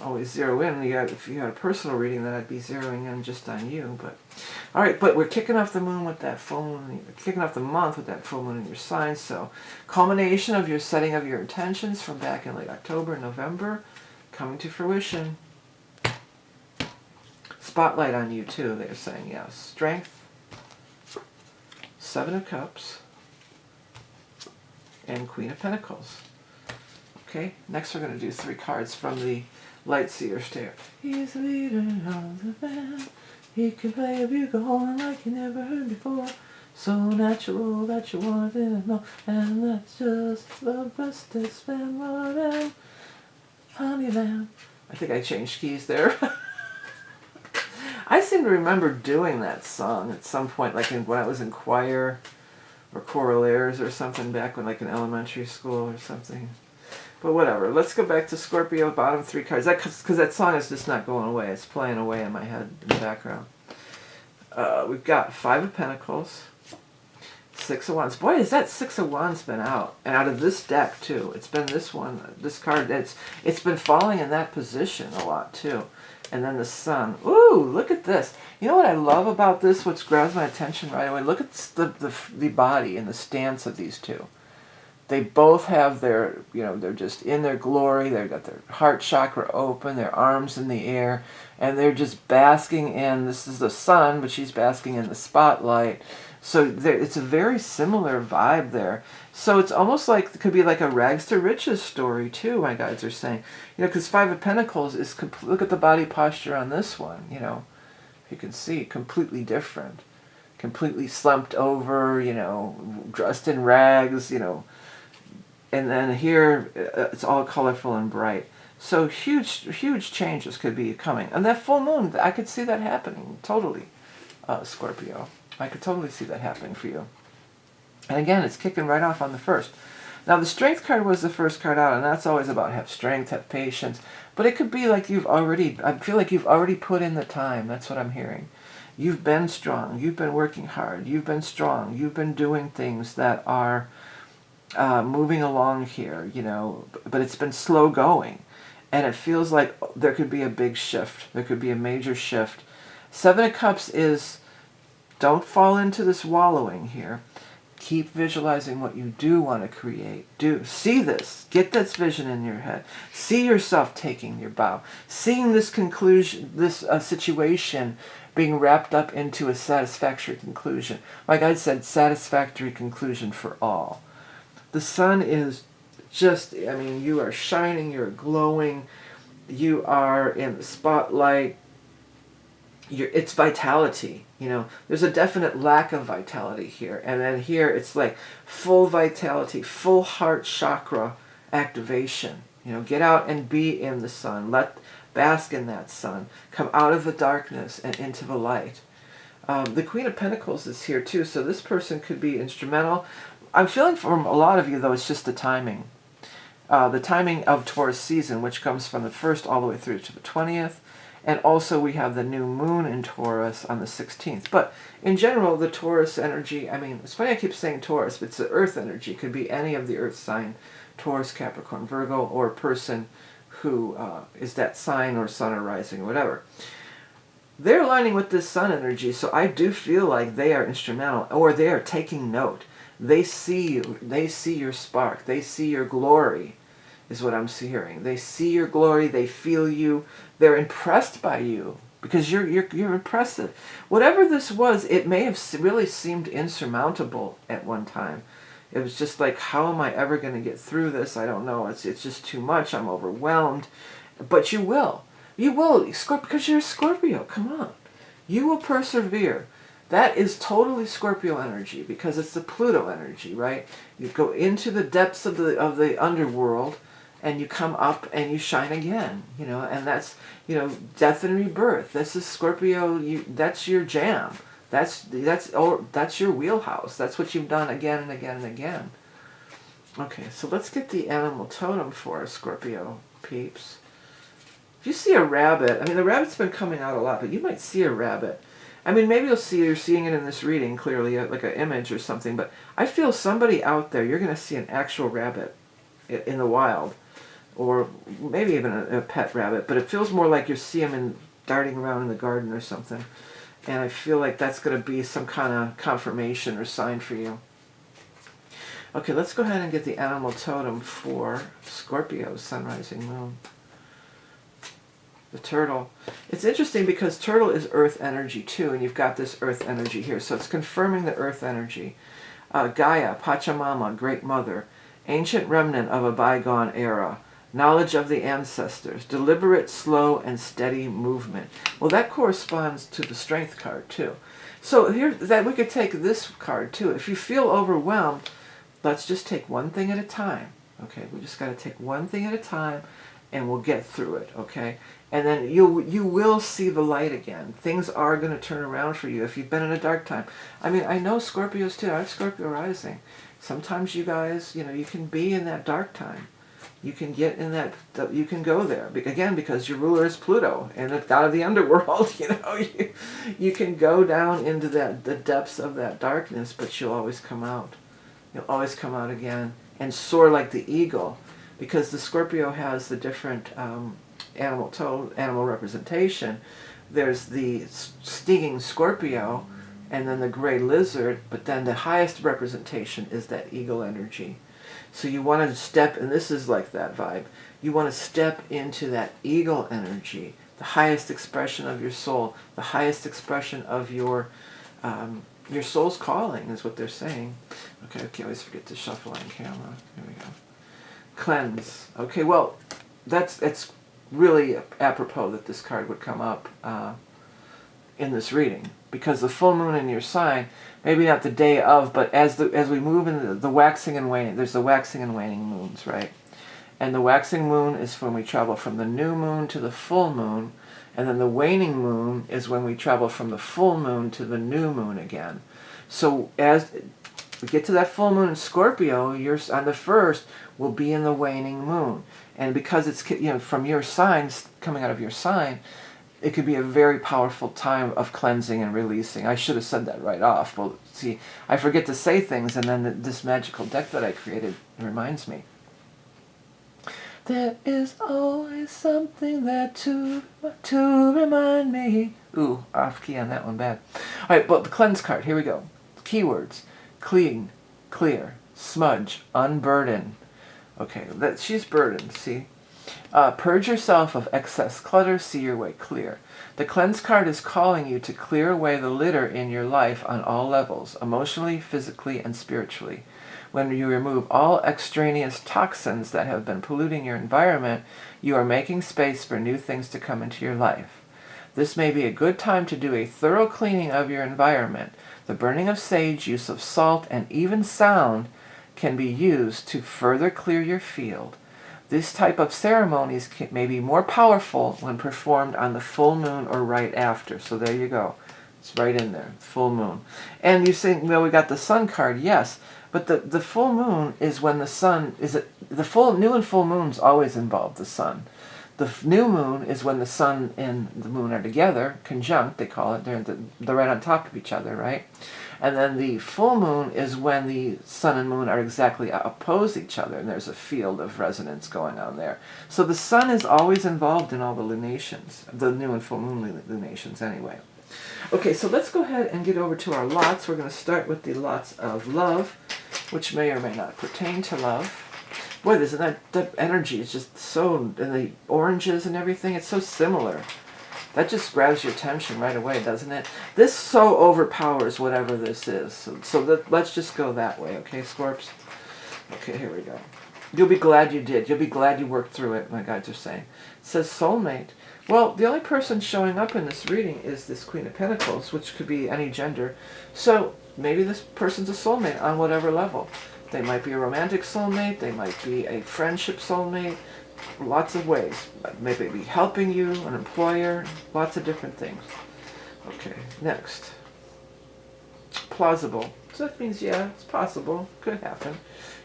always zero in. If you had a personal reading, then I'd be zeroing in just on you. But all right, but we're kicking off the moon with that full moon. Kicking off the month with that full moon in your sign. So, culmination of your setting of your intentions from back in late October, November, coming to fruition. Spotlight on you too. They're saying yes. Strength. 7 of Cups. And Queen of Pentacles. Okay, next we're going to do 3 cards from the Light Seer Stare. He's the leader of the band. He can play a bugle like you never heard before. So natural that you want to know. And that's just the bestest band more than Honeyland. I think I changed keys there. I seem to remember doing that song at some point, like when I was in choir or choral airs or something back when, like in elementary school or something. But whatever. Let's go back to Scorpio, bottom 3 cards. Because that song is just not going away. It's playing away in my head in the background. We've got 5 of Pentacles, 6 of Wands. Boy, has that 6 of Wands been out. And out of this deck, too. It's been this one, this card. It's been falling in that position a lot, too. And then the Sun. Ooh, look at this. You know what I love about this? What grabs my attention right away? Look at the body and the stance of these two. They both have their, you know, they're just in their glory. They've got their heart chakra open, their arms in the air, and they're just basking in, this is the Sun, but she's basking in the spotlight. So it's a very similar vibe there. So it's almost like, it could be like a rags to riches story too, my guides are saying. You know, because 5 of Pentacles is, look at the body posture on this one, you know. You can see, completely different. Completely slumped over, you know, dressed in rags, you know. And then here, it's all colorful and bright. So huge changes could be coming. And that full moon, I could see that happening, totally, Scorpio. I could totally see that happening for you. And again, it's kicking right off on the 1st. Now, the Strength card was the first card out, and that's always about have strength, have patience. But it could be like I feel like you've already put in the time. That's what I'm hearing. You've been strong. You've been working hard. You've been strong. You've been doing things that are moving along here, you know, but it's been slow going. And it feels like there could be a big shift. There could be a major shift. 7 of Cups is, don't fall into this wallowing here. Keep visualizing what you do want to create. See this. Get this vision in your head. See yourself taking your bow. Seeing this conclusion, this situation being wrapped up into a satisfactory conclusion. Like I said, satisfactory conclusion for all. The sun is just, I mean, you are shining, you're glowing, you are in the spotlight. It's vitality, you know. There's a definite lack of vitality here. And then here it's like full vitality, full heart chakra activation. You know, get out and be in the sun. Bask in that sun. Come out of the darkness and into the light. The Queen of Pentacles is here too, so this person could be instrumental. I'm feeling from a lot of you, though, it's just the timing. The timing of Taurus season, which comes from the 1st all the way through to the 20th. And also we have the new moon in Taurus on the 16th. But in general, the Taurus energy, I mean, it's funny I keep saying Taurus, but it's the earth energy. It could be any of the earth sign, Taurus, Capricorn, Virgo, or a person who is that sign or sun or rising or whatever. They're aligning with this sun energy, so I do feel like they are instrumental, or they are taking note. They see you. They see your spark. They see your glory, is what I'm hearing. They see your glory. They feel you. They're impressed by you because you're impressive. Whatever this was, it may have really seemed insurmountable at one time. It was just like, how am I ever going to get through this? I don't know. It's just too much. I'm overwhelmed. But you will. You will, because you're a Scorpio. Come on. You will persevere. That is totally Scorpio energy because it's the Pluto energy, right? You go into the depths of the underworld, and you come up and you shine again, you know, and that's, you know, death and rebirth. This is Scorpio. That's your jam. That's your wheelhouse. That's what you've done again and again and again. Okay, so let's get the animal totem for Scorpio peeps. If you see a rabbit, I mean, the rabbit's been coming out a lot, but you might see a rabbit. I mean, maybe you're seeing it in this reading clearly, like an image or something, but I feel somebody out there, you're going to see an actual rabbit in the wild, or maybe even a pet rabbit, but it feels more like you see them darting around in the garden or something, and I feel like that's going to be some kind of confirmation or sign for you. Okay, let's go ahead and get the animal totem for Scorpio, sun, rising, moon. The turtle. It's interesting because turtle is earth energy too, and you've got this earth energy here. So it's confirming the earth energy. Gaia, Pachamama, Great Mother, ancient remnant of a bygone era, knowledge of the ancestors, deliberate, slow, and steady movement. Well, that corresponds to the Strength card too. So here, that we could take this card too. If you feel overwhelmed, let's just take one thing at a time. Okay, we just got to take one thing at a time, and we'll get through it. Okay. And then you will see the light again. Things are going to turn around for you if you've been in a dark time. I mean, I know Scorpios too. I have Scorpio rising. Sometimes you guys, you know, you can be in that dark time. You can get in that, you can go there. Again, because your ruler is Pluto and it's out of the underworld, you know. You can go down into the depths of that darkness, but you'll always come out. You'll always come out again and soar like the eagle. Because the Scorpio has the different animal representation. There's the stinging Scorpio and then the gray lizard, but then the highest representation is that eagle energy. So you want to step, and this is like that vibe, you want to step into that eagle energy, the highest expression of your soul, the highest expression of your soul's calling is what they're saying. Okay, I can't always forget to shuffle on camera. Here we go. Cleanse. Okay, well, it's really apropos that this card would come up in this reading, because the full moon in your sign, maybe not the day of, but as we move into the waxing and waning, there's the waxing and waning moons, right? And the waxing moon is when we travel from the new moon to the full moon, and then the waning moon is when we travel from the full moon to the new moon again. So as we get to that full moon in Scorpio, you're on the 1st will be in the waning moon. And because it's, you know, from your signs, coming out of your sign, it could be a very powerful time of cleansing and releasing. I should have said that right off. Well, see, I forget to say things, and then this magical deck that I created reminds me. There is always something there to remind me. Ooh, off key on that one, bad. All right, but the cleanse card, here we go. Keywords: clean, clear, smudge, unburden. Okay, she's burdened, see? Purge yourself of excess clutter, see your way clear. The cleanse card is calling you to clear away the litter in your life on all levels, emotionally, physically, and spiritually. When you remove all extraneous toxins that have been polluting your environment, you are making space for new things to come into your life. This may be a good time to do a thorough cleaning of your environment. The burning of sage, use of salt, and even sound can be used to further clear your field. This type of ceremonies may be more powerful when performed on the full moon or right after. So there you go. It's right in there, full moon. And you say, well, we got the sun card. Yes, but the full moon is when the sun is new and full moons always involve the sun. The new moon is when the sun and the moon are together, conjunct, they call it. They're right on top of each other, right? And then the full moon is when the sun and moon are exactly opposed each other, and there's a field of resonance going on there. So the sun is always involved in all the lunations, the new and full moon lunations anyway. Okay, so let's go ahead and get over to our lots. We're going to start with the lots of love, which may or may not pertain to love. Boy, that energy is just so, and the oranges and everything, it's so similar. That just grabs your attention right away, doesn't it? This so overpowers whatever this is. Let's just go that way, okay, Scorps? Okay, here we go. You'll be glad you did. You'll be glad you worked through it, my guides are saying. It says soulmate. Well, the only person showing up in this reading is this Queen of Pentacles, which could be any gender. So maybe this person's a soulmate on whatever level. They might be a romantic soulmate. They might be a friendship soulmate. Lots of ways. Maybe be helping you, an employer, lots of different things. Okay, next. Plausible. So that means, yeah, it's possible. Could happen.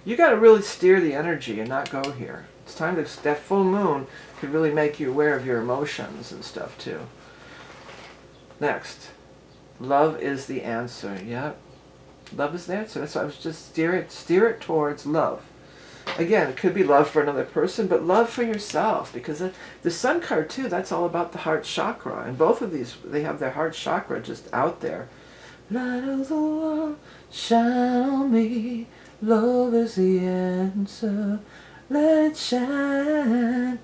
You got to really steer the energy and not go here. It's time to, that full moon could really make you aware of your emotions and stuff too. Next. Love is the answer. Yep. Love is the answer. That's why I was just steer it towards love. Again, it could be love for another person, but love for yourself, because the sun card too, that's all about the heart chakra. And both of these, they have their heart chakra just out there. Light of the world, shine on me. Love is the answer. Let it shine.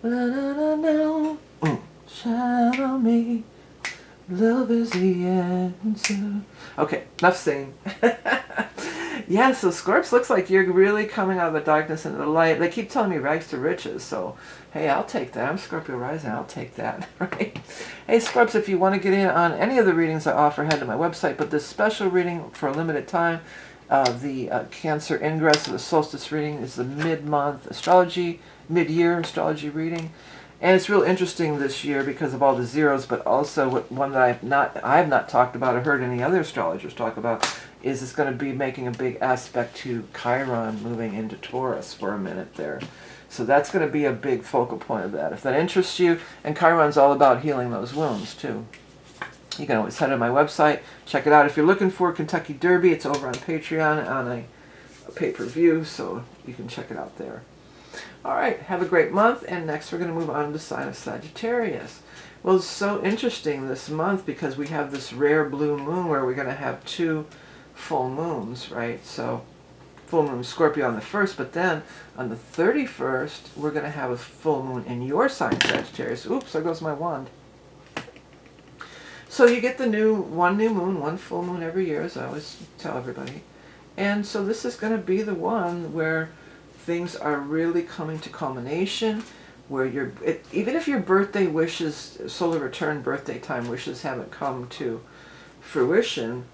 La la la la. Shine on me. Love is the answer. Okay, enough singing. Yeah, so Scorps, looks like you're really coming out of the darkness into the light. They keep telling me rags to riches, so hey, I'll take that. I'm Scorpio rising, I'll take that, right? Hey, Scorps, if you want to get in on any of the readings I offer, head to my website. But this special reading for a limited time, the Cancer Ingress of the Solstice reading is the mid-month astrology, mid-year astrology reading. And it's real interesting this year because of all the zeros, but also one that I have not talked about or heard any other astrologers talk about is it's going to be making a big aspect to Chiron moving into Taurus for a minute there. So that's going to be a big focal point of that. If that interests you, and Chiron's all about healing those wounds too. You can always head to my website, check it out. If you're looking for Kentucky Derby, it's over on Patreon on a pay-per-view, so you can check it out there. All right, have a great month, and next we're going to move on to the sign of Sagittarius. Well, it's so interesting this month because we have this rare blue moon where we're going to have 2 full moons, right? So full moon Scorpio on the 1st, but then on the 31st, we're going to have a full moon in your sign, Sagittarius. Oops, there goes my wand. So you get one new moon, 1 full moon every year, as I always tell everybody. And so this is going to be the one where things are really coming to culmination, where even if your birthday wishes, solar return birthday time wishes haven't come to fruition,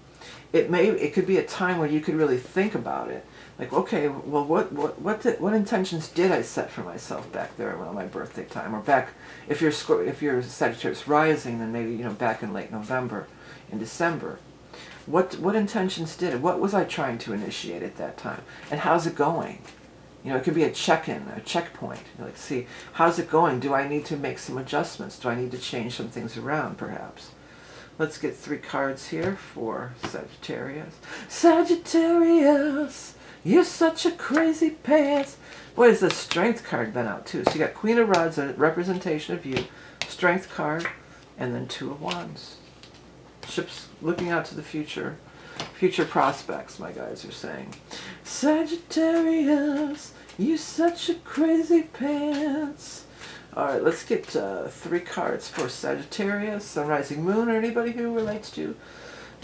it could be a time where you could really think about it. Like, okay, well, what intentions did I set for myself back there around my birthday time, or back if you're Sagittarius rising, then maybe back in late November, in December. What intentions did it? What was I trying to initiate at that time? And how's it going? You know, it could be a check-in, a checkpoint. Like, see, how's it going? Do I need to make some adjustments? Do I need to change some things around, perhaps? Let's get 3 cards here for Sagittarius. Sagittarius, you're such a crazy pants. Boy, has the Strength card been out, too. So you got Queen of Rods, a representation of you, Strength card, and then 2 of Wands. Ships looking out to the future. Future prospects, my guys are saying. Sagittarius, you such a crazy pants. All right, let's get 3 cards for Sagittarius, Sun, Rising, Moon, or anybody who relates to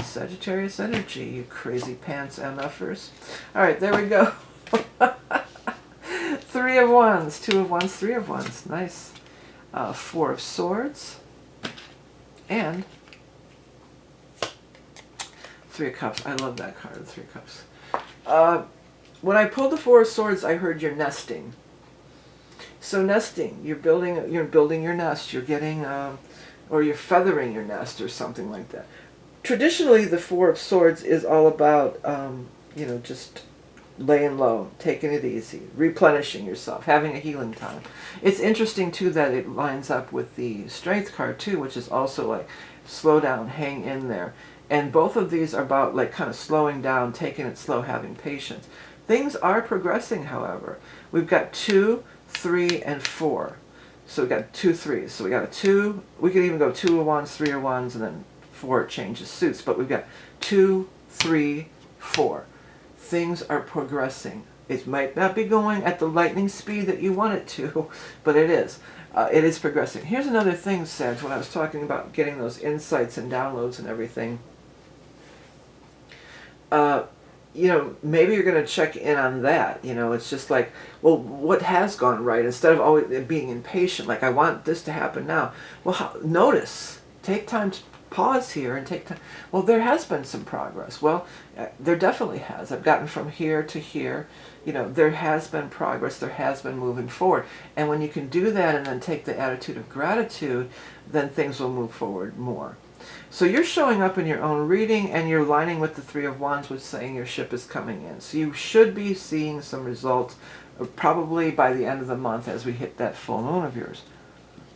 Sagittarius energy, you crazy pants MFers. All right, there we go. 3 of Wands, 2 of Wands, 3 of Wands. Nice. 4 of Swords. And 3 of Cups. I love that card, 3 of Cups. When I pulled the 4 of Swords, I heard you're nesting. So nesting, you're building your nest. You're getting, or you're feathering your nest, or something like that. Traditionally, the 4 of Swords is all about, you know, just laying low, taking it easy, replenishing yourself, having a healing time. It's interesting too that it lines up with the Strength card too, which is also like slow down, hang in there. And both of these are about like kind of slowing down, taking it slow, having patience. Things are progressing, however. We've got 2, 3, and 4. So we've got 2 3s. So we got a 2. We could even go 2 of Wands, 3 of Wands, and then 4 changes suits. But we've got 2, 3, 4. Things are progressing. It might not be going at the lightning speed that you want it to, but it is. It is progressing. Here's another thing, Sag, when I was talking about getting those insights and downloads and everything. You know, maybe you're going to check in on that. You know, it's just like, well, what has gone right? Instead of always being impatient, like, I want this to happen now. Well, notice. Take time to pause here and take time. Well, there has been some progress. Well, there definitely has. I've gotten from here to here. You know, there has been progress. There has been moving forward. And when you can do that and then take the attitude of gratitude, then things will move forward more. So you're showing up in your own reading, and you're lining with the 3 of Wands, which is saying your ship is coming in. So you should be seeing some results probably by the end of the month as we hit that full moon of yours.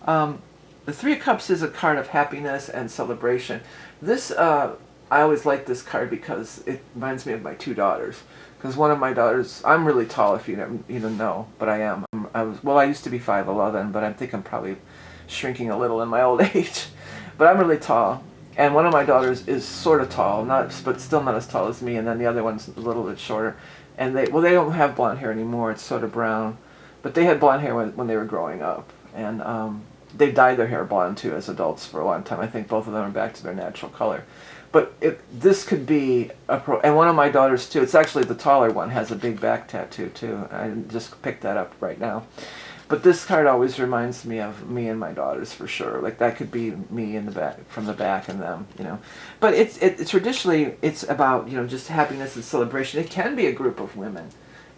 The 3 of Cups is a card of happiness and celebration. This, I always like this card because it reminds me of my 2 daughters. Because one of my daughters, I'm really tall if you don't know, but I am. I used to be 5'11", but I think I'm probably shrinking a little in my old age. But I'm really tall. And one of my daughters is sort of tall, but still not as tall as me, and then the other one's a little bit shorter. And they don't have blonde hair anymore, it's sort of brown. But they had blonde hair when they were growing up. And they dyed their hair blonde too as adults for a long time. I think both of them are back to their natural color. But this could be and one of my daughters too, it's actually the taller one, has a big back tattoo too. I just picked that up right now. But this card always reminds me of me and my daughters for sure. Like that could be me in the back, from the back, and them, you know. But it's traditionally it's about, you know, just happiness and celebration. It can be a group of women,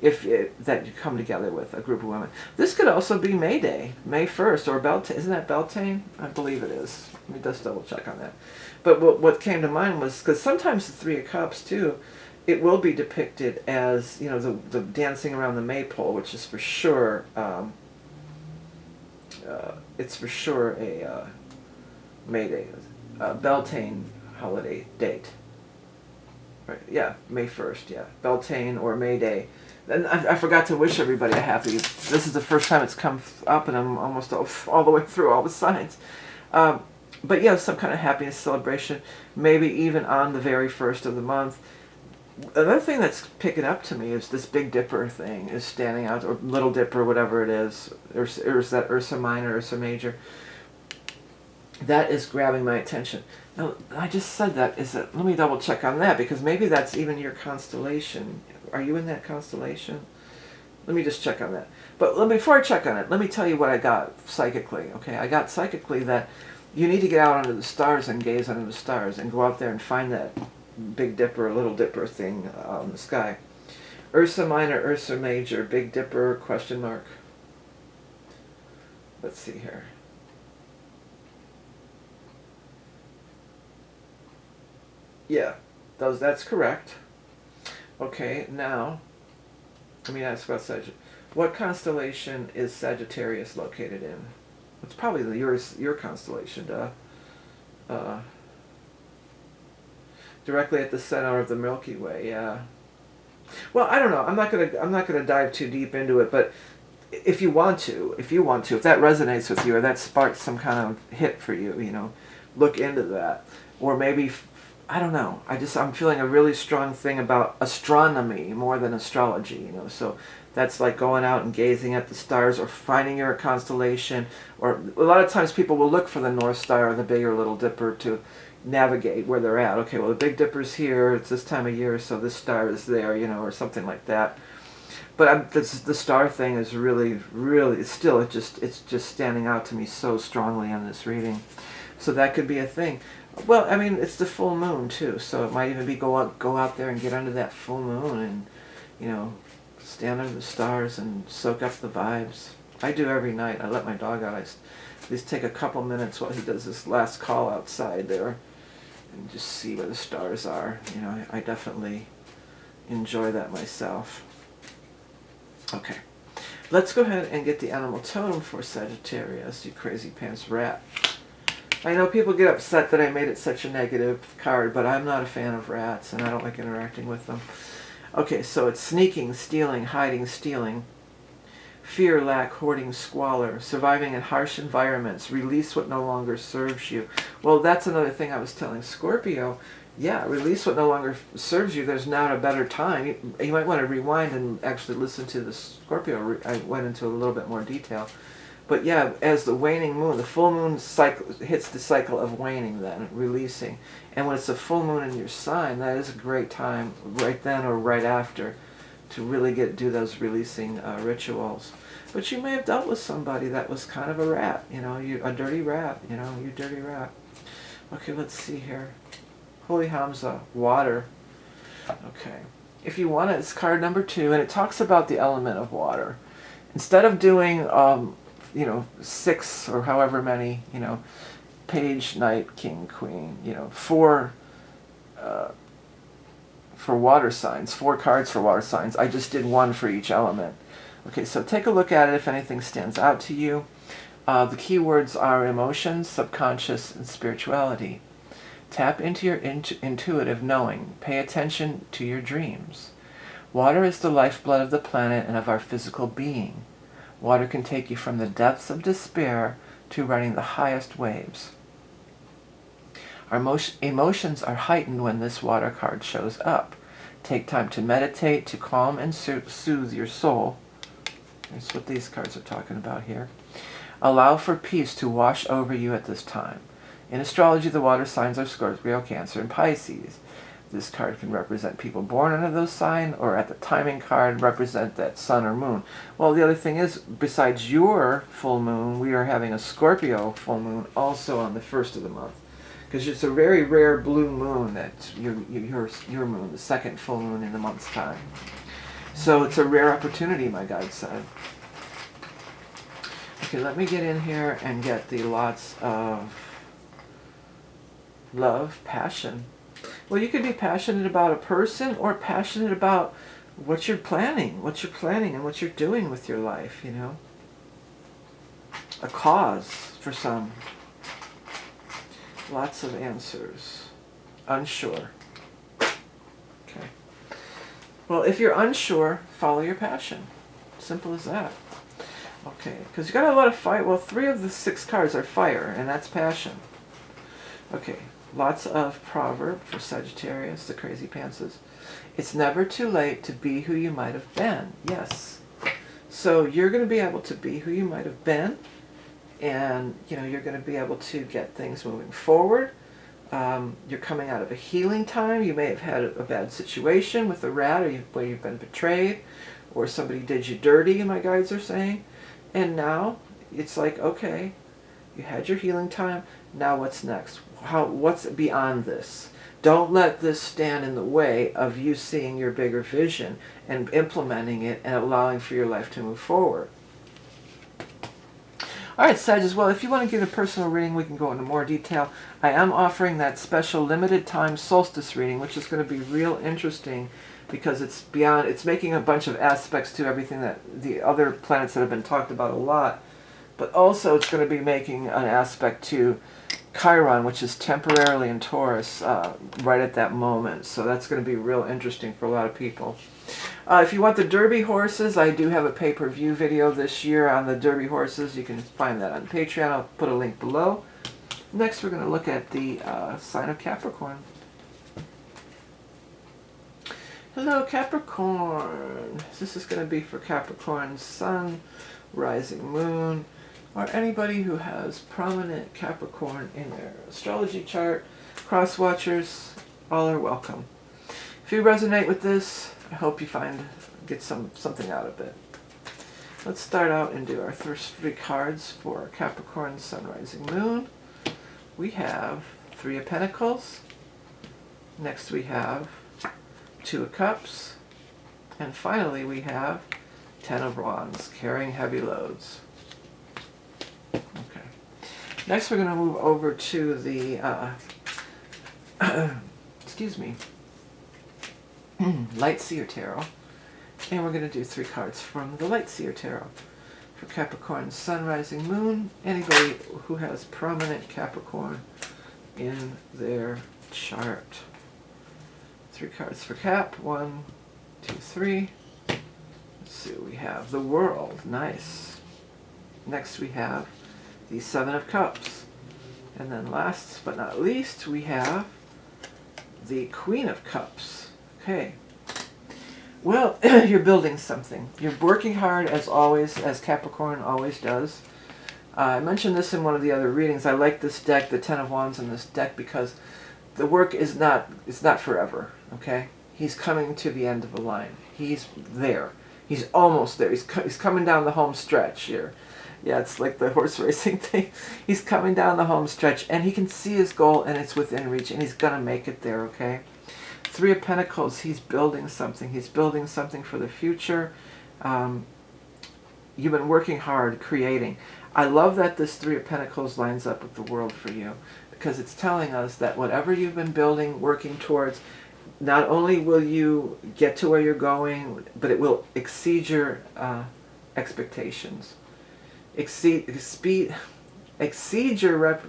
that you come together with, a group of women. This could also be May Day, May 1st, or Beltane. Isn't that Beltane? I believe it is. Let me just double check on that. But what came to mind was, because sometimes the 3 of Cups too, it will be depicted as, you know, the dancing around the maypole, which is for sure. It's for sure a May Day, Beltane holiday date. Right? Yeah, May 1st. Yeah, Beltane or May Day. And I forgot to wish everybody a happy. This is the first time it's come up, and I'm almost all the way through all the signs. But yeah, some kind of happiness celebration, maybe even on the very first of the month. Another thing that's picking up to me is this Big Dipper thing is standing out, or Little Dipper, whatever it is, or is that Ursa Minor, Ursa Major. That is grabbing my attention. Now, I just said that. Let me double check on that, because maybe that's even your constellation. Are you in that constellation? Let me just check on that. But before I check on it, let me tell you what I got psychically. Okay, I got psychically that you need to get out under the stars and gaze under the stars and go out there and find that Big Dipper, Little Dipper thing in the sky. Ursa Minor, Ursa Major, Big Dipper, question mark. Let's see here. Yeah, That's correct. Okay, now, let me ask about Sagittarius. What constellation is Sagittarius located in? It's probably your constellation, duh. Directly at the center of the Milky Way, yeah. Well, I don't know. I'm not gonna dive too deep into it, but if you want to, if that resonates with you, or that sparks some kind of hit for you, you know, look into that. Or maybe, I don't know. I'm feeling a really strong thing about astronomy more than astrology, you know. So that's like going out and gazing at the stars, or finding your constellation. Or a lot of times people will look for the North Star or the Big or Little Dipper to navigate where they're at. Okay, well, the Big Dipper's here, it's this time of year, so this star is there, you know, or something like that. But the star thing is really, really, it's just standing out to me so strongly in this reading. So that could be a thing. Well, I mean, it's the full moon too, so it might even be go out there and get under that full moon and, you know, stand under the stars and soak up the vibes. I do every night. I let my dog out. I at least take a couple minutes while he does this last call outside there and just see where the stars are. You know, I definitely enjoy that myself. Okay, let's go ahead and get the animal totem for Sagittarius, you crazy pants rat. I know people get upset that I made it such a negative card, but I'm not a fan of rats, and I don't like interacting with them. Okay, so it's sneaking, stealing, hiding, stealing, fear, lack, hoarding, squalor, surviving in harsh environments, release what no longer serves you. Well, that's another thing I was telling Scorpio. Yeah, release what no longer serves you. There's now a better time. You might want to rewind and actually listen to the Scorpio. I went into a little bit more detail. But yeah, as the waning moon, the full moon cycle hits the cycle of waning then, releasing. And when it's a full moon in your sign, that is a great time, right then or right after, to really do those releasing rituals. But you may have dealt with somebody that was kind of a rat, you know, a dirty rat, you know, you dirty rat. Okay, let's see here. Holy HAMSA, water. Okay. If you want it, it's card number 2, and it talks about the element of water. Instead of doing, you know, 6 or however many, you know, page, knight, king, queen, you know, 4 for water signs, 4 cards for water signs. I just did 1 for each element. Okay, so take a look at it if anything stands out to you. The keywords are emotions, subconscious, and spirituality. Tap into your intuitive knowing. Pay attention to your dreams. Water is the lifeblood of the planet and of our physical being. Water can take you from the depths of despair to running the highest waves. Our emotions are heightened when this water card shows up. Take time to meditate, to calm and soothe your soul. That's what these cards are talking about here. Allow for peace to wash over you at this time. In astrology, the water signs are Scorpio, Cancer, and Pisces. This card can represent people born under those signs, or at the timing card represent that sun or moon. Well, the other thing is, besides your full moon, we are having a Scorpio full moon also on the 1st of the month. Because it's a very rare blue moon that's your moon, the 2nd full moon in the month's time. So it's a rare opportunity, my guide said. Okay, let me get in here and get the lots of love, passion. Well, you could be passionate about a person or passionate about what you're planning and what you're doing with your life, you know. A cause for some. Lots of answers. Unsure. Okay. Well, if you're unsure, follow your passion. Simple as that. Okay, because you got a lot of fire. Well, 3 of the 6 cards are fire, and that's passion. Okay. Lots of proverb for Sagittarius, the crazy pantses. It's never too late to be who you might have been. Yes. So you're going to be able to be who you might have been, and you know you're going to be able to get things moving forward. You're coming out of a healing time. You may have had a bad situation with a rat, or where you've been betrayed, or somebody did you dirty, my guides are saying. And now it's like, okay, you had your healing time. Now what's next? What's beyond this? Don't let this stand in the way of you seeing your bigger vision and implementing it and allowing for your life to move forward. All right, Sag, as well, if you want to get a personal reading, we can go into more detail. I am offering that special limited time solstice reading, which is going to be real interesting because it's making a bunch of aspects to everything that the other planets that have been talked about a lot, but also it's going to be making an aspect to Chiron, which is temporarily in Taurus right at that moment. So that's going to be real interesting for a lot of people. If you want the Derby horses, I do have a pay-per-view video this year on the Derby horses. You can find that on Patreon. I'll put a link below. Next, we're going to look at the sign of Capricorn. Hello, Capricorn. This is going to be for Capricorn Sun, Rising Moon, or anybody who has prominent Capricorn in their astrology chart. Cross watchers, all are welcome. If you resonate with this, I hope you get something out of it. Let's start out and do our first 3 cards for Capricorn Sun, Rising Moon. We have 3 of Pentacles. Next we have 2 of Cups. And finally we have 10 of Wands, carrying heavy loads. Okay. Next we're going to move over to the excuse me, Light Seer Tarot, and we're going to do 3 cards from the Light Seer Tarot for Capricorn Sun, Rising Moon, anybody who has prominent Capricorn in their chart. 3 cards for Cap. 1, 2, 3. Let's see what we have. The World. Nice. Next we have the 7 of Cups. And then last but not least, we have the Queen of Cups. Okay. Well, you're building something. You're working hard as always, as Capricorn always does. I mentioned this in one of the other readings. I like this deck, the 10 of Wands in this deck, because the work is not forever, okay? He's coming to the end of the line. He's there. He's almost there. He's coming down the home stretch here. Yeah, it's like the horse racing thing. He's coming down the home stretch, and he can see his goal, and it's within reach, and he's going to make it there, okay? 3 of Pentacles, he's building something. He's building something for the future. You've been working hard, creating. I love that this 3 of Pentacles lines up with the World for you, because it's telling us that whatever you've been building, working towards, not only will you get to where you're going, but it will exceed your expectations. Exceed your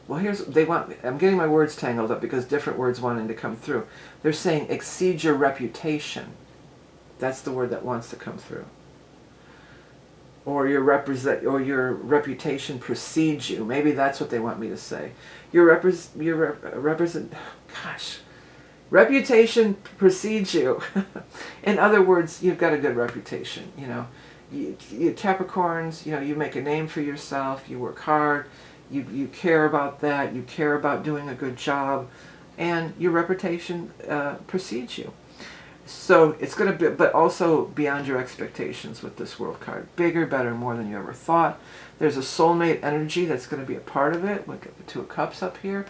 well, I'm getting my words tangled up because different words wanting to come through. They're saying exceed your reputation. That's the word that wants to come through. Or your reputation precedes you. Maybe that's what they want me to say. Reputation precedes you. In other words, you've got a good reputation. You know, you Capricorns, you know, you make a name for yourself. You work hard. You care about that. You care about doing a good job, and your reputation precedes you. So it's going to be, but also beyond your expectations with this World card. Bigger, better, more than you ever thought. There's a soulmate energy that's going to be a part of it. Look at the 2 of Cups up here.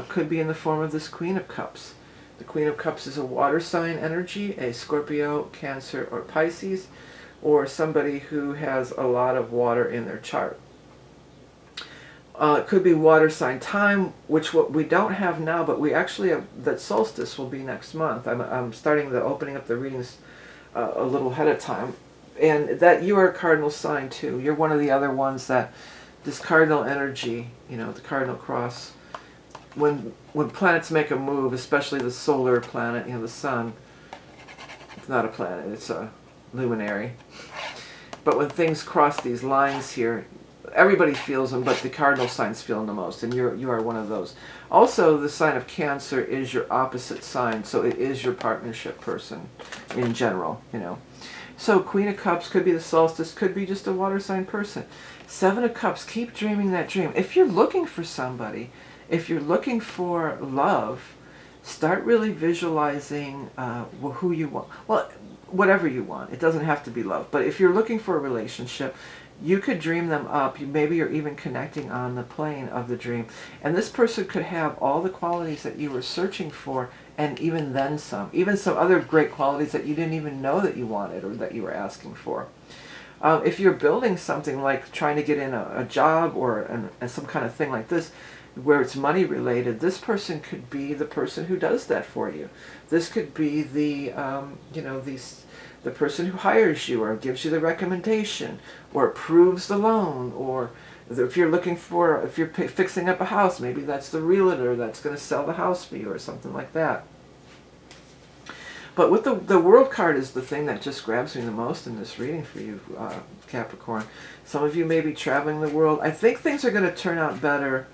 Could be in the form of this Queen of Cups. The Queen of Cups is a water sign energy, a Scorpio, Cancer, or Pisces, or somebody who has a lot of water in their chart. It could be water sign time, which what we don't have now, but we actually have, that solstice will be next month. I'm starting opening up the readings a little ahead of time. And that you are a cardinal sign too. You're one of the other ones that this cardinal energy, you know, the cardinal cross, when planets make a move, especially the solar planet, you know, the sun, it's not a planet, it's a luminary. But when things cross these lines here, everybody feels them, but the cardinal signs feel them the most, and you are one of those. Also, the sign of Cancer is your opposite sign, so it is your partnership person in general, you know. So Queen of Cups could be the solstice, could be just a water sign person. 7 of Cups, keep dreaming that dream. If you're looking for somebody, if you're looking for love, start really visualizing who you want. Well, whatever you want. It doesn't have to be love. But if you're looking for a relationship, you could dream them up. Maybe you're even connecting on the plane of the dream. And this person could have all the qualities that you were searching for, and even then some. Even some other great qualities that you didn't even know that you wanted or that you were asking for. If you're building something like trying to get in a job or some kind of thing like this, where it's money related, this person could be the person who does that for you. This could be the, the person who hires you or gives you the recommendation or approves the loan, or if you're fixing up a house, maybe that's the realtor that's going to sell the house for you or something like that. But with the World card is the thing that just grabs me the most in this reading for you, Capricorn. Some of you may be traveling the world. I think things are going to turn out better.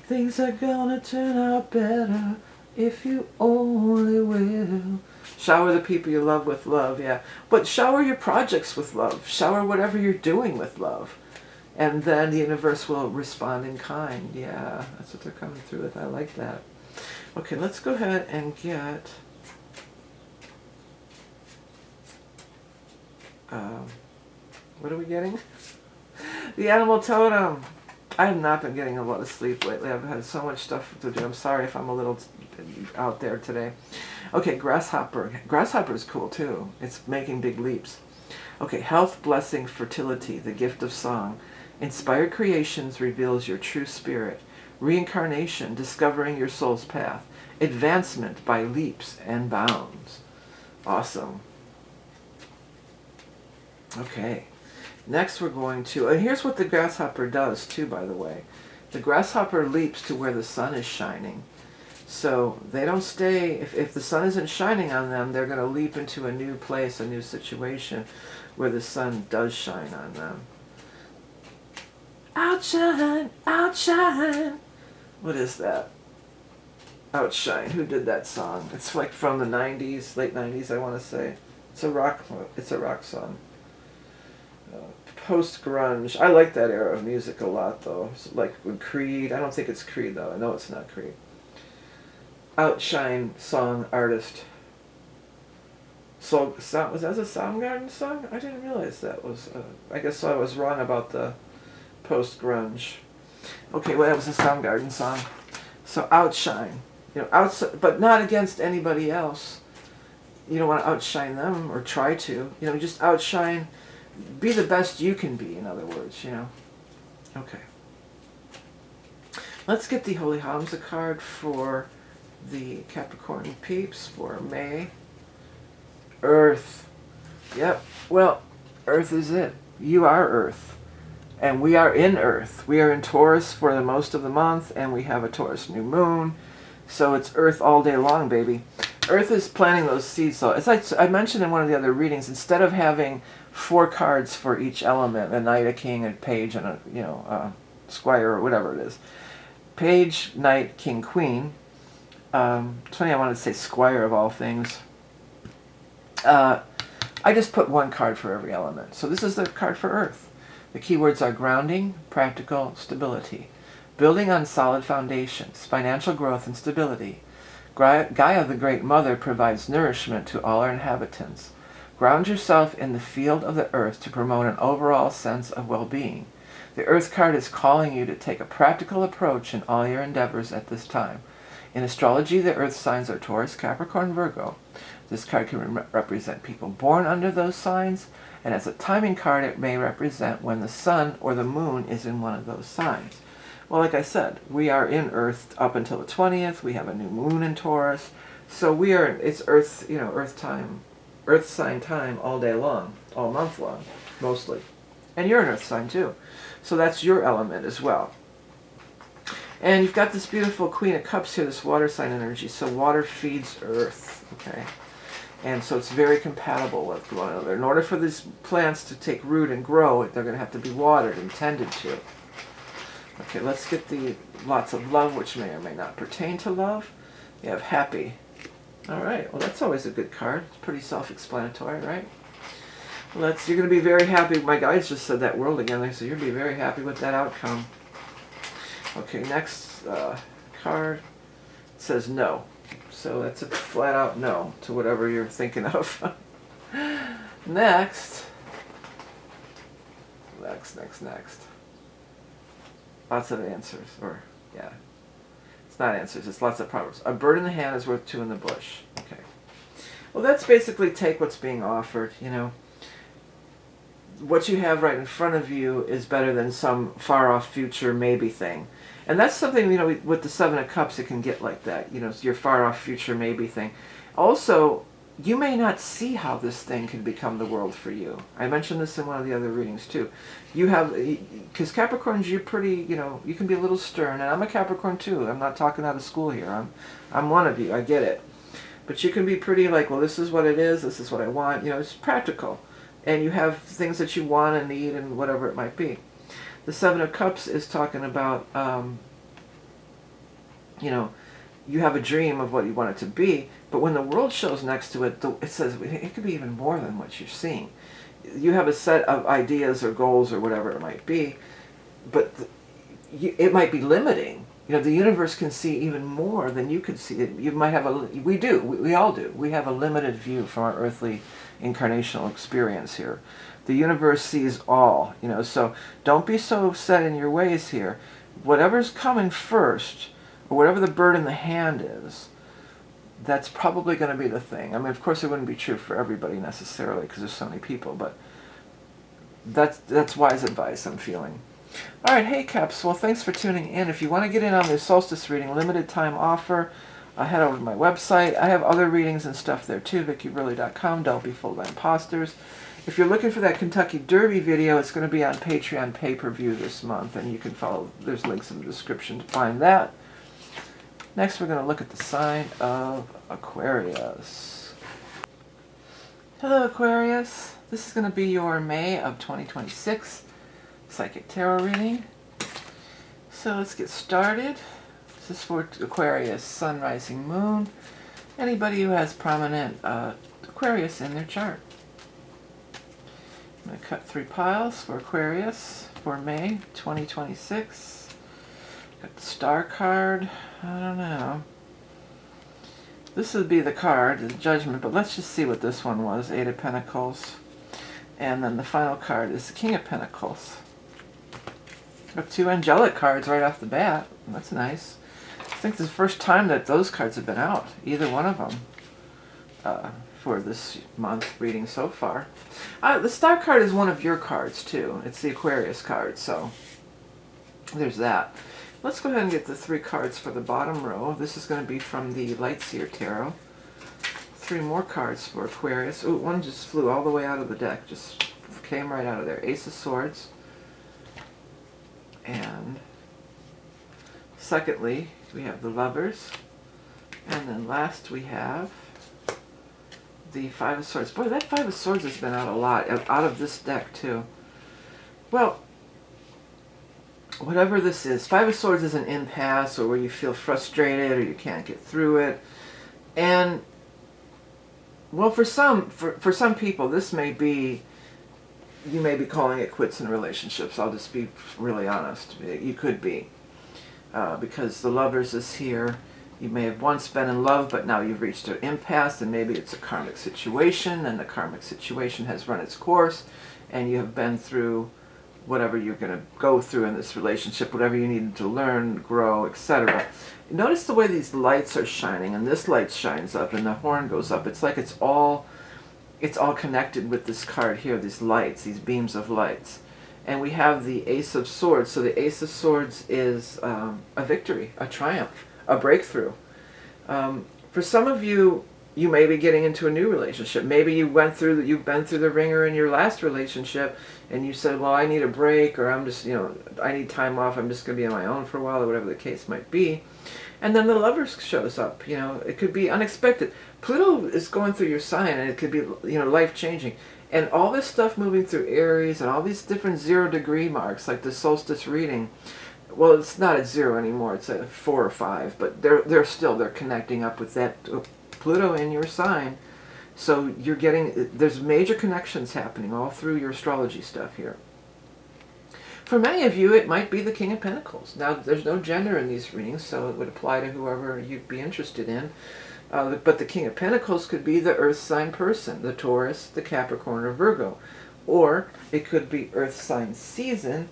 Things are going to turn out better if you only will. Shower the people you love with love, yeah. But shower your projects with love. Shower whatever you're doing with love. And then the universe will respond in kind. Yeah, that's what they're coming through with. I like that. Okay, let's go ahead and get... what are we getting? The animal totem. I have not been getting a lot of sleep lately. I've had so much stuff to do. I'm sorry if I'm a little out there today. Okay, grasshopper. Grasshopper is cool too. It's making big leaps. Okay, health, blessing, fertility, the gift of song. Inspired creations reveals your true spirit. Reincarnation, discovering your soul's path. Advancement by leaps and bounds. Awesome. Okay, next we're going to, and here's what the grasshopper does too, by the way. The grasshopper leaps to where the sun is shining. So they don't stay, if the sun isn't shining on them, they're going to leap into a new place, a new situation where the sun does shine on them. Outshine, outshine. What is that? Outshine. Who did that song? It's like from the 90s, late 90s, I want to say. It's a rock song. Post-grunge. I like that era of music a lot, though. It's like with Creed. I don't think it's Creed, though. I know it's not Creed. Outshine song artist. So, was that a Soundgarden song? I didn't realize that was... I guess I was wrong about the post-grunge. Okay, well, that was a Soundgarden song. So, outshine. But not against anybody else. You don't want to outshine them or try to. Just outshine... Be the best you can be, in other words, Okay. Let's get the Holy HAMSA card for the Capricorn peeps for May. Earth. Yep. Well, Earth is it. You are Earth. And we are in Earth. We are in Taurus for the most of the month, and we have a Taurus new moon. So it's Earth all day long, baby. Earth is planting those seeds. So as I mentioned in one of the other readings, instead of having 4 cards for each element, a knight, a king, a page, and a squire, or whatever it is. Page, knight, king, queen. It's funny I wanted to say squire of all things. I just put 1 card for every element. So this is the card for Earth. The keywords are grounding, practical, stability. Building on solid foundations, financial growth and stability. Gaia, the Great Mother, provides nourishment to all our inhabitants. Ground yourself in the field of the earth to promote an overall sense of well-being. The Earth card is calling you to take a practical approach in all your endeavors at this time. In astrology, the Earth signs are Taurus, Capricorn, Virgo. This card can represent people born under those signs, and as a timing card, it may represent when the sun or the moon is in one of those signs. Well, like I said, we are in Earth up until the 20th. We have a new moon in Taurus. So it's Earth, Earth time. Earth sign time all day long, all month long, mostly. And you're an Earth sign too. So that's your element as well. And you've got this beautiful Queen of Cups here, this water sign energy. So water feeds Earth, okay? And so it's very compatible with one another. In order for these plants to take root and grow, they're going to have to be watered and tended to. Okay, let's get the lots of love, which may or may not pertain to love. You have happy. All right, well, that's always a good card. It's pretty self-explanatory, right? Well, you're going to be very happy. My guides just said that world again. They said you're going to be very happy with that outcome. Okay, next card says no. So that's a flat-out no to whatever you're thinking of. Next. Lots of answers, It's not answers, it's lots of proverbs. A bird in the hand is worth 2 in the bush. Okay. Well, that's basically take what's being offered, what you have right in front of you is better than some far off future maybe thing. And that's something, you know, with the Seven of Cups, it can get like that, you know, it's your far off future maybe thing. Also, you may not see how this thing can become the world for you. I mentioned this in one of the other readings too. You have, because Capricorns, you're pretty, you know, you can be a little stern, and I'm a Capricorn too. I'm not talking out of school here. I'm one of you. I get it. But you can be pretty like, well, this is what it is. This is what I want. You know, it's practical. And you have things that you want and need and whatever it might be. The Seven of Cups is talking about, you know, you have a dream of what you want it to be, but when the world shows next to it, it says it could be even more than what you're seeing. You have a set of ideas or goals or whatever it might be, but it might be limiting. You know, the universe can see even more than you can see. You might have we all do. We have a limited view from our earthly incarnational experience here. The universe sees all, you know, so don't be so set in your ways here. Whatever's coming first, or whatever the bird in the hand is, that's probably going to be the thing. I mean, of course, it wouldn't be true for everybody necessarily because there's so many people, but that's wise advice I'm feeling. All right, hey Caps, well, thanks for tuning in. If you want to get in on the solstice reading, limited time offer, head over to my website. I have other readings and stuff there too, VickyBurley.com. Don't be fooled by imposters. If you're looking for that Kentucky Derby video, it's going to be on Patreon pay-per-view this month, and you can follow, there's links in the description to find that. Next, we're going to look at the sign of Aquarius. Hello, Aquarius. This is going to be your May of 2026 Psychic Tarot reading. So let's get started. This is for Aquarius, Sun, Rising, Moon. Anybody who has prominent Aquarius in their chart. I'm going to cut 3 piles for Aquarius for May 2026. Got the Star card. I don't know. This would be the card, the Judgment, but let's just see what this one was. 8 of Pentacles. And then the final card is the King of Pentacles. Got 2 angelic cards right off the bat. That's nice. I think this is the first time that those cards have been out, either one of them, for this month reading so far. The Star card is one of your cards too. It's the Aquarius card, so there's that. Let's go ahead and get the 3 cards for the bottom row. This is going to be from the Lightseer Tarot. 3 more cards for Aquarius. Ooh, one just flew all the way out of the deck. Just came right out of there. Ace of Swords. And secondly, we have the Lovers. And then last we have the 5 of Swords. Boy, that 5 of Swords has been out a lot. Out of this deck, too. Well, whatever this is, 5 of Swords is an impasse, or where you feel frustrated or you can't get through it. And, well, for some people, this may be, you may be calling it quits in relationships. I'll just be really honest. You could be. Because the Lovers is here. You may have once been in love, but now you've reached an impasse, and maybe it's a karmic situation, and the karmic situation has run its course, and you have been through whatever you're going to go through in this relationship, whatever you needed to learn, grow, etc. Notice the way these lights are shining, and this light shines up, and the horn goes up. It's like it's all connected with this card here, these lights, these beams of lights. And we have the Ace of Swords. So the Ace of Swords is a victory, a triumph, a breakthrough. For some of you, you may be getting into a new relationship. Maybe you've been through the ringer in your last relationship, and you said, well, I need a break, or I'm just, I need time off, I'm just going to be on my own for a while, or whatever the case might be. And then the Lovers shows up. It could be unexpected. Pluto is going through your sign, and it could be, life-changing. And all this stuff moving through Aries, and all these different 0-degree marks, like the solstice reading, well, it's not at 0 anymore, it's at 4 or 5, but they're connecting up with that Pluto in your sign. So you're getting, there's major connections happening all through your astrology stuff here. For many of you, it might be the King of Pentacles. Now, there's no gender in these readings, so it would apply to whoever you'd be interested in. But the King of Pentacles could be the Earth sign person, the Taurus, the Capricorn, or Virgo. Or it could be Earth sign season,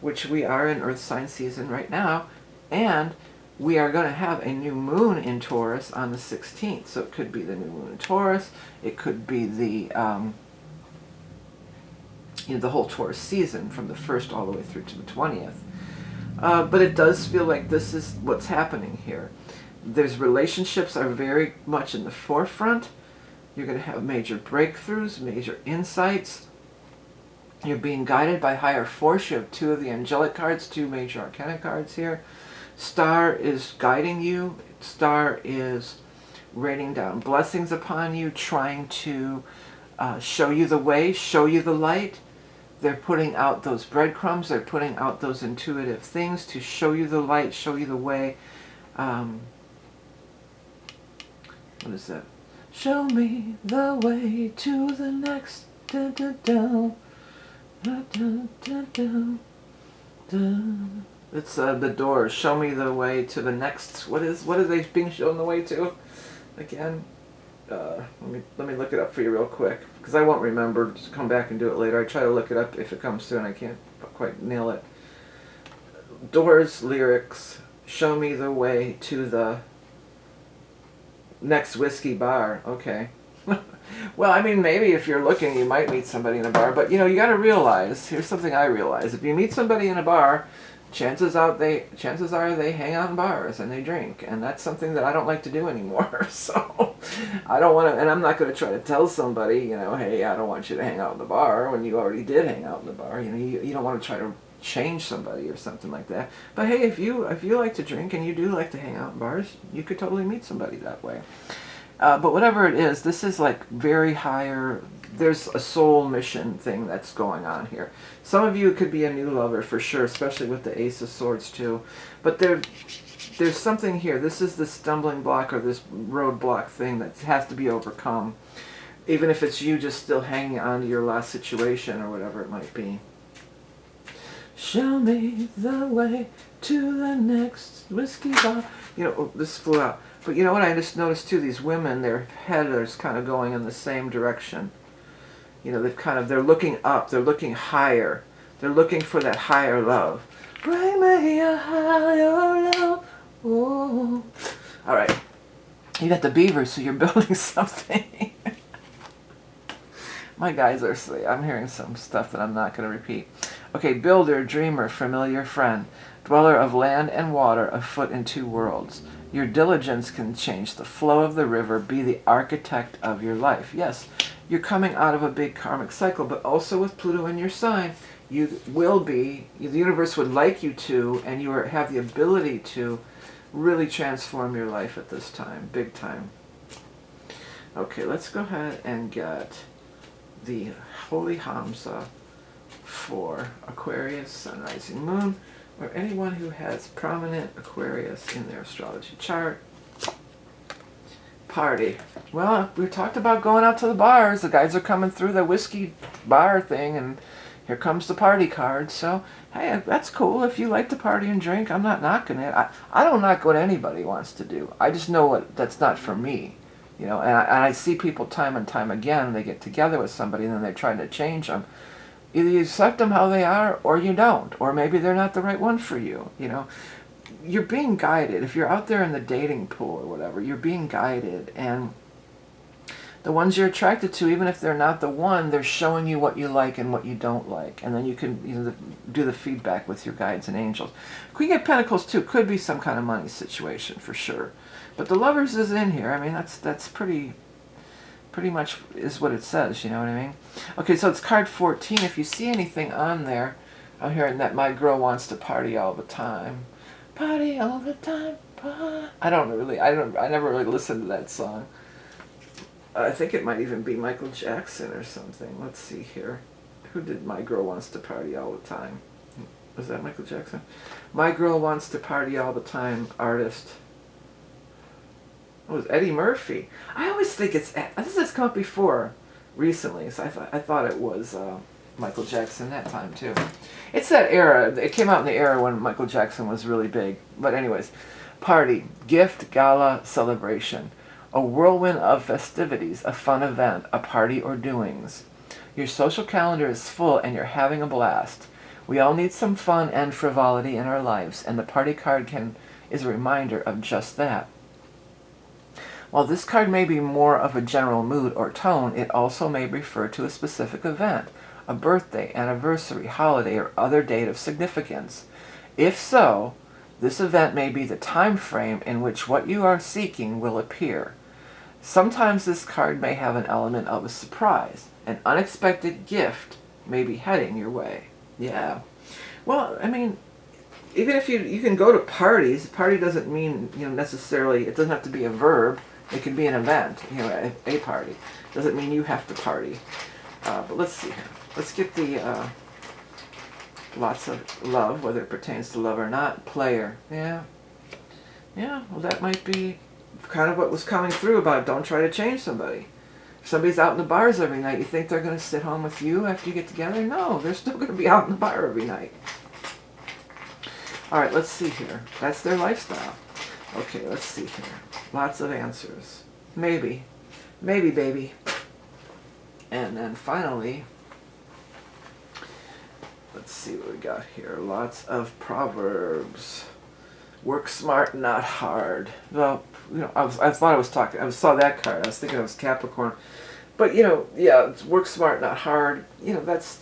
which we are in Earth sign season right now, and we are going to have a new moon in Taurus on the 16th. So it could be the new moon in Taurus, it could be the the whole Taurus season from the 1st all the way through to the 20th. But it does feel like this is what's happening here. There's relationships are very much in the forefront. You're going to have major breakthroughs, major insights. You're being guided by higher force. You have 2 of the angelic cards, 2 major arcana cards here. Star is guiding you. Star is raining down blessings upon you, trying to show you the way, show you the light. They're putting out those breadcrumbs. They're putting out those intuitive things to show you the light, show you the way. What is that? Show me the way to the next. Da, da, da, da, da, da, da. It's the Doors. Show me the way to the next. What is they being shown the way to? Again, let me look it up for you real quick, because I won't remember. Just come back and do it later. I try to look it up if it comes through and I can't quite nail it. Doors lyrics. Show me the way to the next whiskey bar. Okay. Well, I mean, maybe if you're looking, you might meet somebody in a bar, but you know, you got to realize, here's something I realize. If you meet somebody in a bar, chances are they hang out in bars and they drink, and that's something that I don't like to do anymore. So I don't want to, and I'm not going to try to tell somebody, you know, hey, I don't want you to hang out in the bar when you already did hang out in the bar. You know, you don't want to try to change somebody or something like that. But hey, if you like to drink and you do like to hang out in bars, you could totally meet somebody that way. But whatever it is, this is like very higher. There's a soul mission thing that's going on here. Some of you could be a new lover for sure, especially with the Ace of Swords too. But there's something here. This is the stumbling block or this roadblock thing that has to be overcome. Even if it's you just still hanging on to your last situation or whatever it might be. Show me the way to the next whiskey bar. You know, oh, this flew out. But you know what, I just noticed too, these women, their head is kind of going in the same direction. You know, they're looking up, they're looking higher. They're looking for that higher love. Bring me a higher love. Oh. All right. You got the beavers, so you're building something. My guys are asleep. I'm hearing some stuff that I'm not going to repeat. Okay, builder, dreamer, familiar friend, dweller of land and water, afoot in 2 worlds. Your diligence can change the flow of the river, be the architect of your life. Yes, you're coming out of a big karmic cycle, but also with Pluto in your sign, you will be, the universe would like you to, and you have the ability to really transform your life at this time, big time. Okay, let's go ahead and get the Holy HAMSA for Aquarius, Sun, Rising, Moon, or anyone who has prominent Aquarius in their astrology chart. Party. Well, we talked about going out to the bars. The guys are coming through the whiskey bar thing, and here comes the party card. So, hey, that's cool. If you like to party and drink, I'm not knocking it. I don't knock what anybody wants to do. I just know that's not for me. You know, and I see people time and time again, they get together with somebody and then they're trying to change them. Either you accept them how they are or you don't. Or maybe they're not the right one for you, you know. You're being guided. If you're out there in the dating pool or whatever, you're being guided. And the ones you're attracted to, even if they're not the one, they're showing you what you like and what you don't like. And then you can do the feedback with your guides and angels. Queen of Pentacles, too, could be some kind of money situation for sure. But the Lovers is in here. I mean, that's pretty much is what it says, you know what I mean? Okay, so it's card 14. If you see anything on there, I'm hearing that my girl wants to party all the time. Party all the time. I never really listened to that song. I think it might even be Michael Jackson or something. Let's see here. Who did My Girl Wants to Party All the Time? Was that Michael Jackson? My Girl Wants to Party All the Time artist. It was Eddie Murphy. I always think this has come up before recently, so I thought it was Michael Jackson that time too. It's that era. It came out in the era when Michael Jackson was really big. But anyways, party, gift, gala, celebration. A whirlwind of festivities, a fun event, a party or doings. Your social calendar is full and you're having a blast. We all need some fun and frivolity in our lives, and the party card is a reminder of just that. While this card may be more of a general mood or tone, it also may refer to a specific event, a birthday, anniversary, holiday, or other date of significance. If so, this event may be the time frame in which what you are seeking will appear. Sometimes this card may have an element of a surprise. An unexpected gift may be heading your way. Yeah. Well, I mean, even if you can go to parties, party doesn't mean, necessarily, it doesn't have to be a verb. It can be an event, a party. Doesn't mean you have to party. But let's see here. Let's get the lots of love, whether it pertains to love or not. Player. Yeah. Yeah, well, that might be kind of what was coming through about don't try to change somebody. If somebody's out in the bars every night, you think they're going to sit home with you after you get together? No, they're still going to be out in the bar every night. All right, let's see here. That's their lifestyle. Okay, let's see here. Lots of answers. Maybe. Maybe, baby. And then finally, let's see what we got here. Lots of proverbs. Work smart, not hard. Well, I thought I was talking, I saw that card. I was thinking it was Capricorn. But, yeah, it's work smart, not hard. That's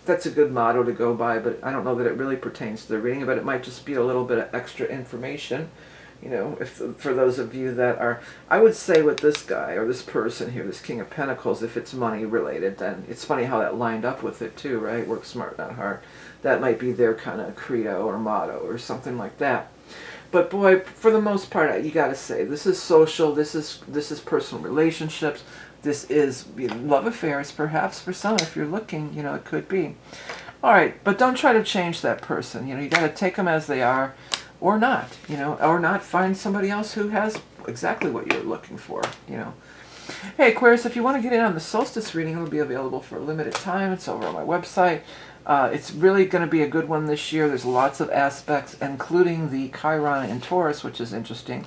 a good motto to go by, but I don't know that it really pertains to the reading, but it might just be a little bit of extra information, for those of you that are, I would say with this guy, or this person here, this King of Pentacles, if it's money related, then it's funny how that lined up with it too, right? Work smart, not hard. That might be their kind of credo or motto or something like that. But boy, for the most part, you got to say, this is social, this is personal relationships, this is love affairs, perhaps for some, if you're looking, it could be. All right, but don't try to change that person. You got to take them as they are, or not, or not find somebody else who has exactly what you're looking for, Hey, Aquarius, if you want to get in on the solstice reading, it'll be available for a limited time. It's over on my website. It's really going to be a good one this year. There's lots of aspects, including the Chiron in Taurus, which is interesting.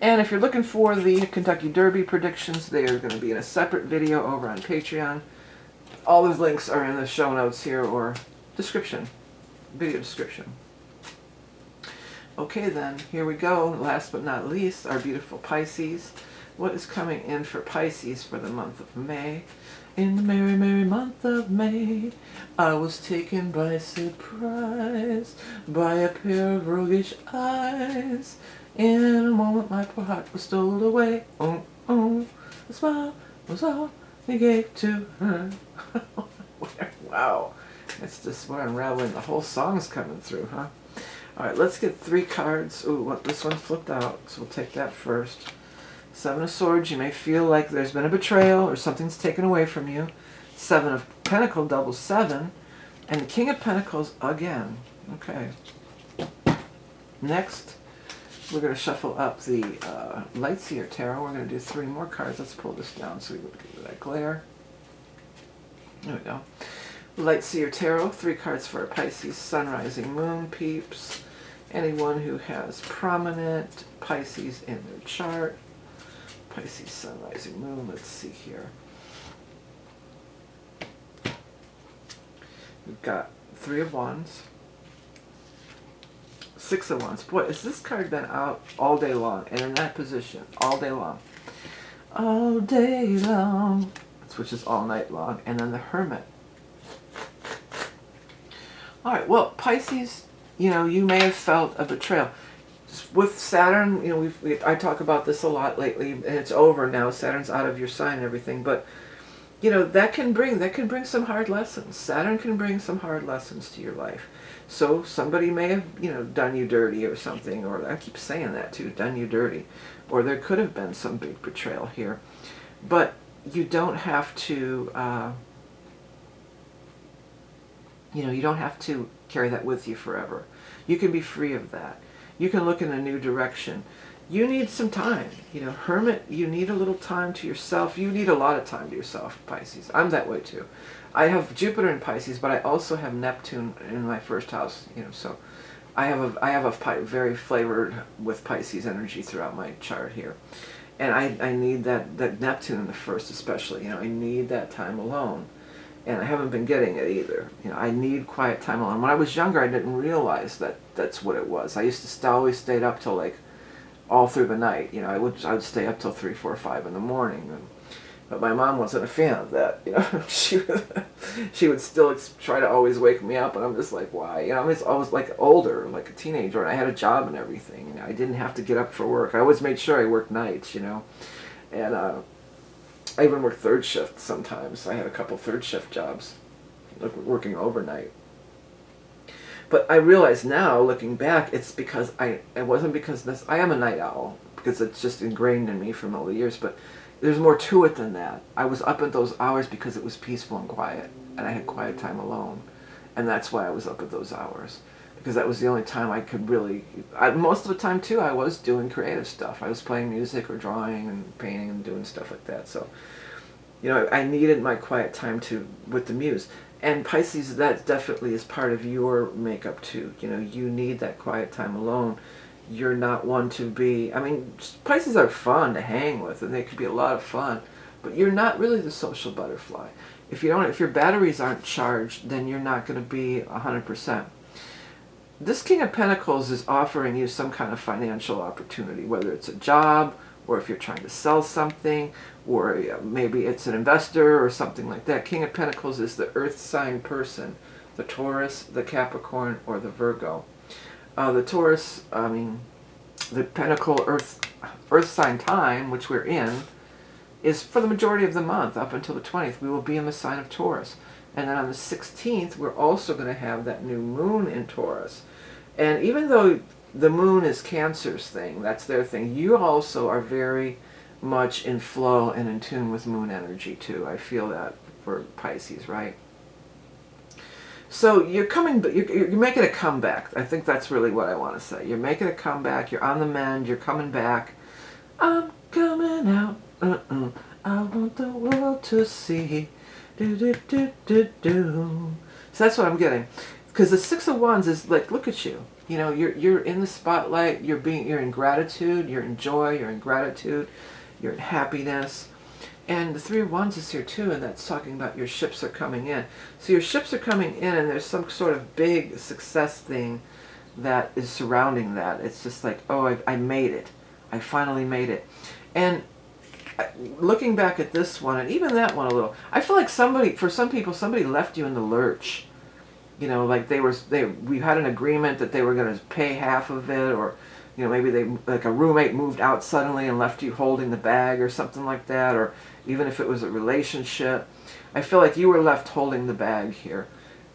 And if you're looking for the Kentucky Derby predictions, they are going to be in a separate video over on Patreon. All those links are in the show notes here or description, video description. Okay then, here we go. Last but not least, our beautiful Pisces. What is coming in for Pisces for the month of May? In the merry, merry month of May, I was taken by surprise by a pair of roguish eyes. In a moment my poor heart was stole away. Oh, oh, the smile was all he gave to her. Wow, it's just we're unraveling. The whole song's coming through, huh? All right, let's get 3 cards. Ooh, this one flipped out, so we'll take that first. 7 of Swords, you may feel like there's been a betrayal or something's taken away from you. 7 of Pentacles, double 7. And the King of Pentacles again. Okay. Next, we're going to shuffle up the Lightseer Tarot. We're going to do 3 more cards. Let's pull this down so we can get that glare. There we go. Lightseer Tarot, 3 cards for a Pisces Sun, Rising, Moon peeps. Anyone who has prominent Pisces in their chart. Pisces Sun, Rising, Moon. Let's see here. We've got 3 of Wands. 6 of Wands. Boy, has this card been out all day long and in that position all day long. All day long. Which is all night long. And then the Hermit. Alright, well, Pisces, you may have felt a betrayal. With Saturn, I talk about this a lot lately, and it's over now. Saturn's out of your sign and everything, but that can bring some hard lessons. Saturn can bring some hard lessons to your life. So somebody may have done you dirty or something, or I keep saying that too, done you dirty, or there could have been some big betrayal here, but you don't have to. You don't have to carry that with you forever. You can be free of that. You can look in a new direction. You need some time. Hermit, you need a little time to yourself. You need a lot of time to yourself, Pisces. I'm that way too. I have Jupiter in Pisces, but I also have Neptune in my first house, so I have a very flavored with Pisces energy throughout my chart here. And I need that Neptune in the first especially. I need that time alone. And I haven't been getting it either. I need quiet time alone. When I was younger, I didn't realize that that's what it was. I used to always stay up till all through the night. I would stay up till 3, 4, 5 in the morning. But my mom wasn't a fan of that, you know. She would still try to always wake me up, and I'm just like, why? You know, I was like older, like a teenager, and I had a job and everything. You know, I didn't have to get up for work. I always made sure I worked nights, you know. And I even worked third shift sometimes. I had a couple third shift jobs, like working overnight. But I realize now, looking back, it's because it wasn't because this. I am a night owl because it's just ingrained in me from all the years. But there's more to it than that. I was up at those hours because it was peaceful and quiet, and I had quiet time alone, and that's why I was up at those hours, because that was the only time I could really. Most of the time too, I was doing creative stuff. I was playing music or drawing and painting and doing stuff like that. So, you know, I needed my quiet time with the muse. And Pisces, that definitely is part of your makeup too. You know, you need that quiet time alone. You're not one to be, I mean, Pisces are fun to hang with, and they could be a lot of fun, but you're not really the social butterfly. If your batteries aren't charged, then you're not going to be 100%. This King of Pentacles is offering you some kind of financial opportunity, whether it's a job, or if you're trying to sell something, or maybe it's an investor or something like that. King of Pentacles is the earth sign person, the Taurus, the Capricorn, or the Virgo. The Taurus, I mean, the Pentacle earth sign time, which we're in, is for the majority of the month, up until the 20th. We will be in the sign of Taurus. And then on the 16th, we're also going to have that new moon in Taurus. And even though the moon is Cancer's thing, that's their thing, you also are very much in flow and in tune with moon energy too. I feel that for Pisces, right? So you're making a comeback. I think that's really what I want to say. You're making a comeback. You're on the mend. You're coming back. I'm coming out. I want the world to see. Do do do do do. So that's what I'm getting. Because the Six of Wands is like, look at you. You know, you're in the spotlight. You're in gratitude. You're in joy. You're in gratitude. You're in happiness. And the Three of Wands is here too, and that's talking about your ships are coming in. So your ships are coming in, and there's some sort of big success thing that is surrounding that. It's just like, oh, I made it. I finally made it. And looking back at this one, and even that one a little, I feel like for some people, somebody left you in the lurch. You know, like we had an agreement that they were going to pay half of it, or, you know, maybe like a roommate moved out suddenly and left you holding the bag or something like that, or even if it was a relationship. I feel like you were left holding the bag here,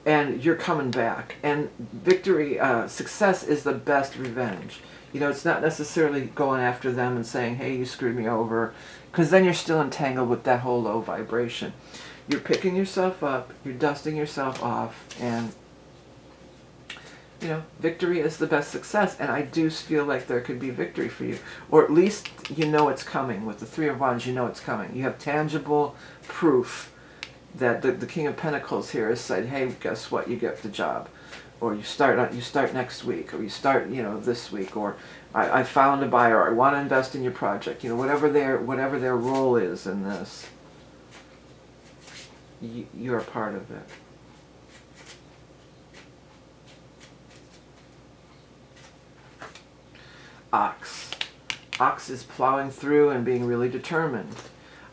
and you're coming back. And victory, success is the best revenge. You know, it's not necessarily going after them and saying, hey, you screwed me over, because then you're still entangled with that whole low vibration. You're picking yourself up, you're dusting yourself off, and, you know, victory is the best success. And I do feel like there could be victory for you. Or at least you know it's coming. With the Three of Wands, you know it's coming. You have tangible proof that the King of Pentacles here has said, hey, guess what? You get the job. Or you start next week. Or you start, you know, this week. Or I found a buyer. Or I want to invest in your project. You know, whatever their role is in this, you're a part of it. Ox. Ox is plowing through and being really determined.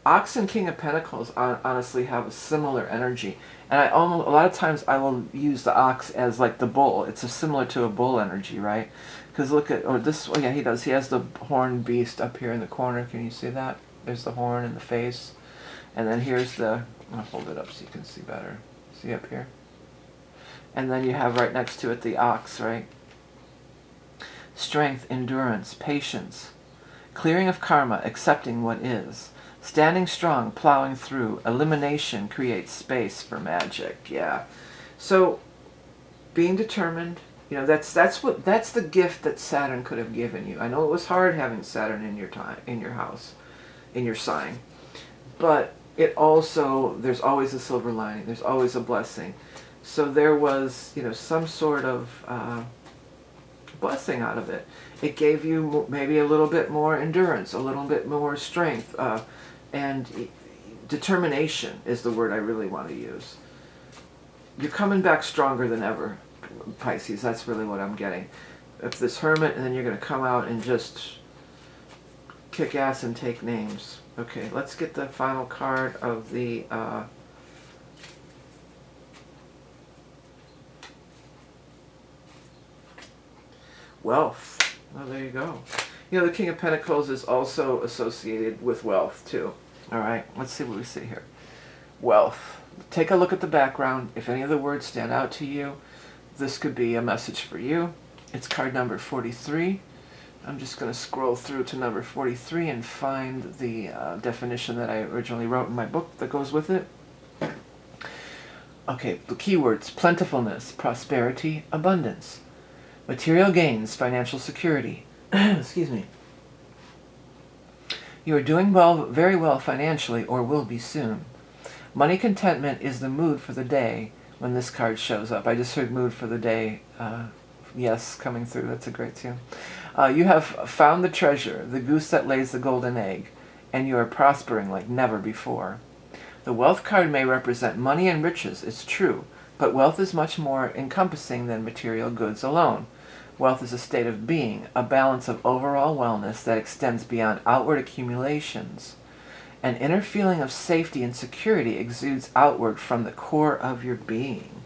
Ox and King of Pentacles honestly have a similar energy. And a lot of times I will use the ox as like the bull. It's similar to a bull energy, right? Because look at, oh yeah, he does. He has the horned beast up here in the corner. Can you see that? There's the horn in the face. And then here's I'll hold it up so you can see better. See up here? And then you have right next to it the ox, right? Strength, endurance, patience, clearing of karma, accepting what is, standing strong, plowing through, elimination creates space for magic. Yeah. So being determined, you know, that's the gift that Saturn could have given you. I know it was hard having Saturn in your house, in your sign, but it also, there's always a silver lining. There's always a blessing. So there was, you know, some sort of blessing out of it. It gave you maybe a little bit more endurance, a little bit more strength, and determination is the word I really want to use. You're coming back stronger than ever, Pisces. That's really what I'm getting. If this Hermit, and then you're going to come out and just kick ass and take names. Okay, let's get the final card of the wealth. Oh, there you go. You know, the King of Pentacles is also associated with wealth, too. All right, let's see what we see here. Wealth. Take a look at the background. If any of the words stand out to you, this could be a message for you. It's card number 43. I'm just going to scroll through to number 43 and find the definition that I originally wrote in my book that goes with it. Okay, the keywords: plentifulness, prosperity, abundance, material gains, financial security. Excuse me. You are doing well, very well financially, or will be soon. Money contentment is the mood for the day when this card shows up. I just heard mood for the day. Yes, coming through. That's a great tune. You have found the treasure, the goose that lays the golden egg, and you are prospering like never before. The wealth card may represent money and riches, it's true, but wealth is much more encompassing than material goods alone. Wealth is a state of being, a balance of overall wellness that extends beyond outward accumulations. An inner feeling of safety and security exudes outward from the core of your being.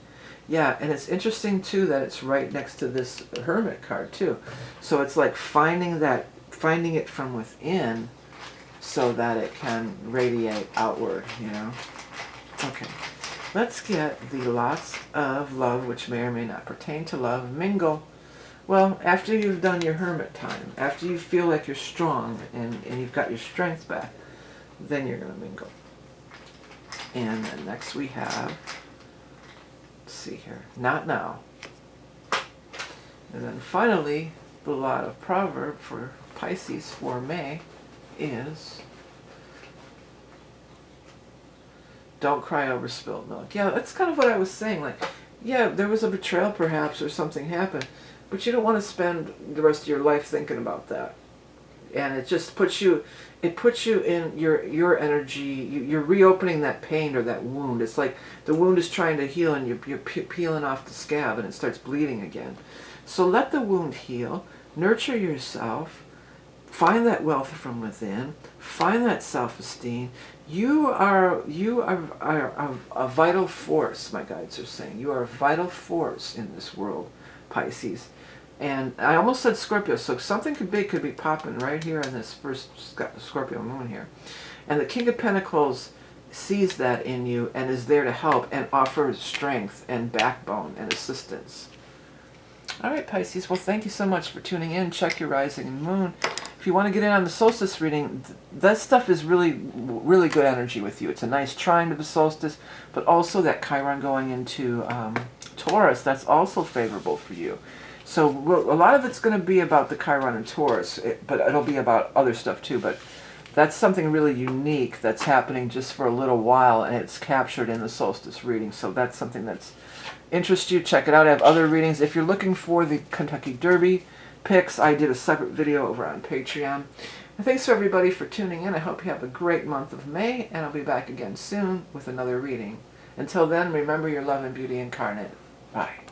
Yeah, and it's interesting too that it's right next to this Hermit card too. So it's like finding it from within so that it can radiate outward, you know. Okay, let's get the lots of love, which may or may not pertain to love, mingle. Well, after you've done your hermit time, after you feel like you're strong and you've got your strength back, then you're going to mingle. And then next we have, let's see here, not now. And then finally, the lot of proverb for Pisces for May is, don't cry over spilled milk. Yeah, that's kind of what I was saying. Like, yeah, there was a betrayal perhaps or something happened, but you don't want to spend the rest of your life thinking about that. And it just puts you, in your energy, you're reopening that pain or that wound. It's like the wound is trying to heal and you're peeling off the scab and it starts bleeding again. So let the wound heal, nurture yourself, find that wealth from within, find that self-esteem. You are a vital force, my guides are saying. You are a vital force in this world, Pisces. And I almost said Scorpio, so something big could be popping right here on this first Scorpio moon here. And the King of Pentacles sees that in you and is there to help and offer strength and backbone and assistance. All right, Pisces, well, thank you so much for tuning in. Check your rising and moon. If you want to get in on the solstice reading, that stuff is really good energy with you. It's a nice trine to the solstice, but also that Chiron going into Taurus, that's also favorable for you. So a lot of it's going to be about the Chiron and Taurus, but it'll be about other stuff too. But that's something really unique that's happening just for a little while, and it's captured in the solstice reading. So that's something that's interests you. Check it out. I have other readings. If you're looking for the Kentucky Derby picks, I did a separate video over on Patreon. And thanks for everybody for tuning in. I hope you have a great month of May, and I'll be back again soon with another reading. Until then, remember your love and beauty incarnate. Bye.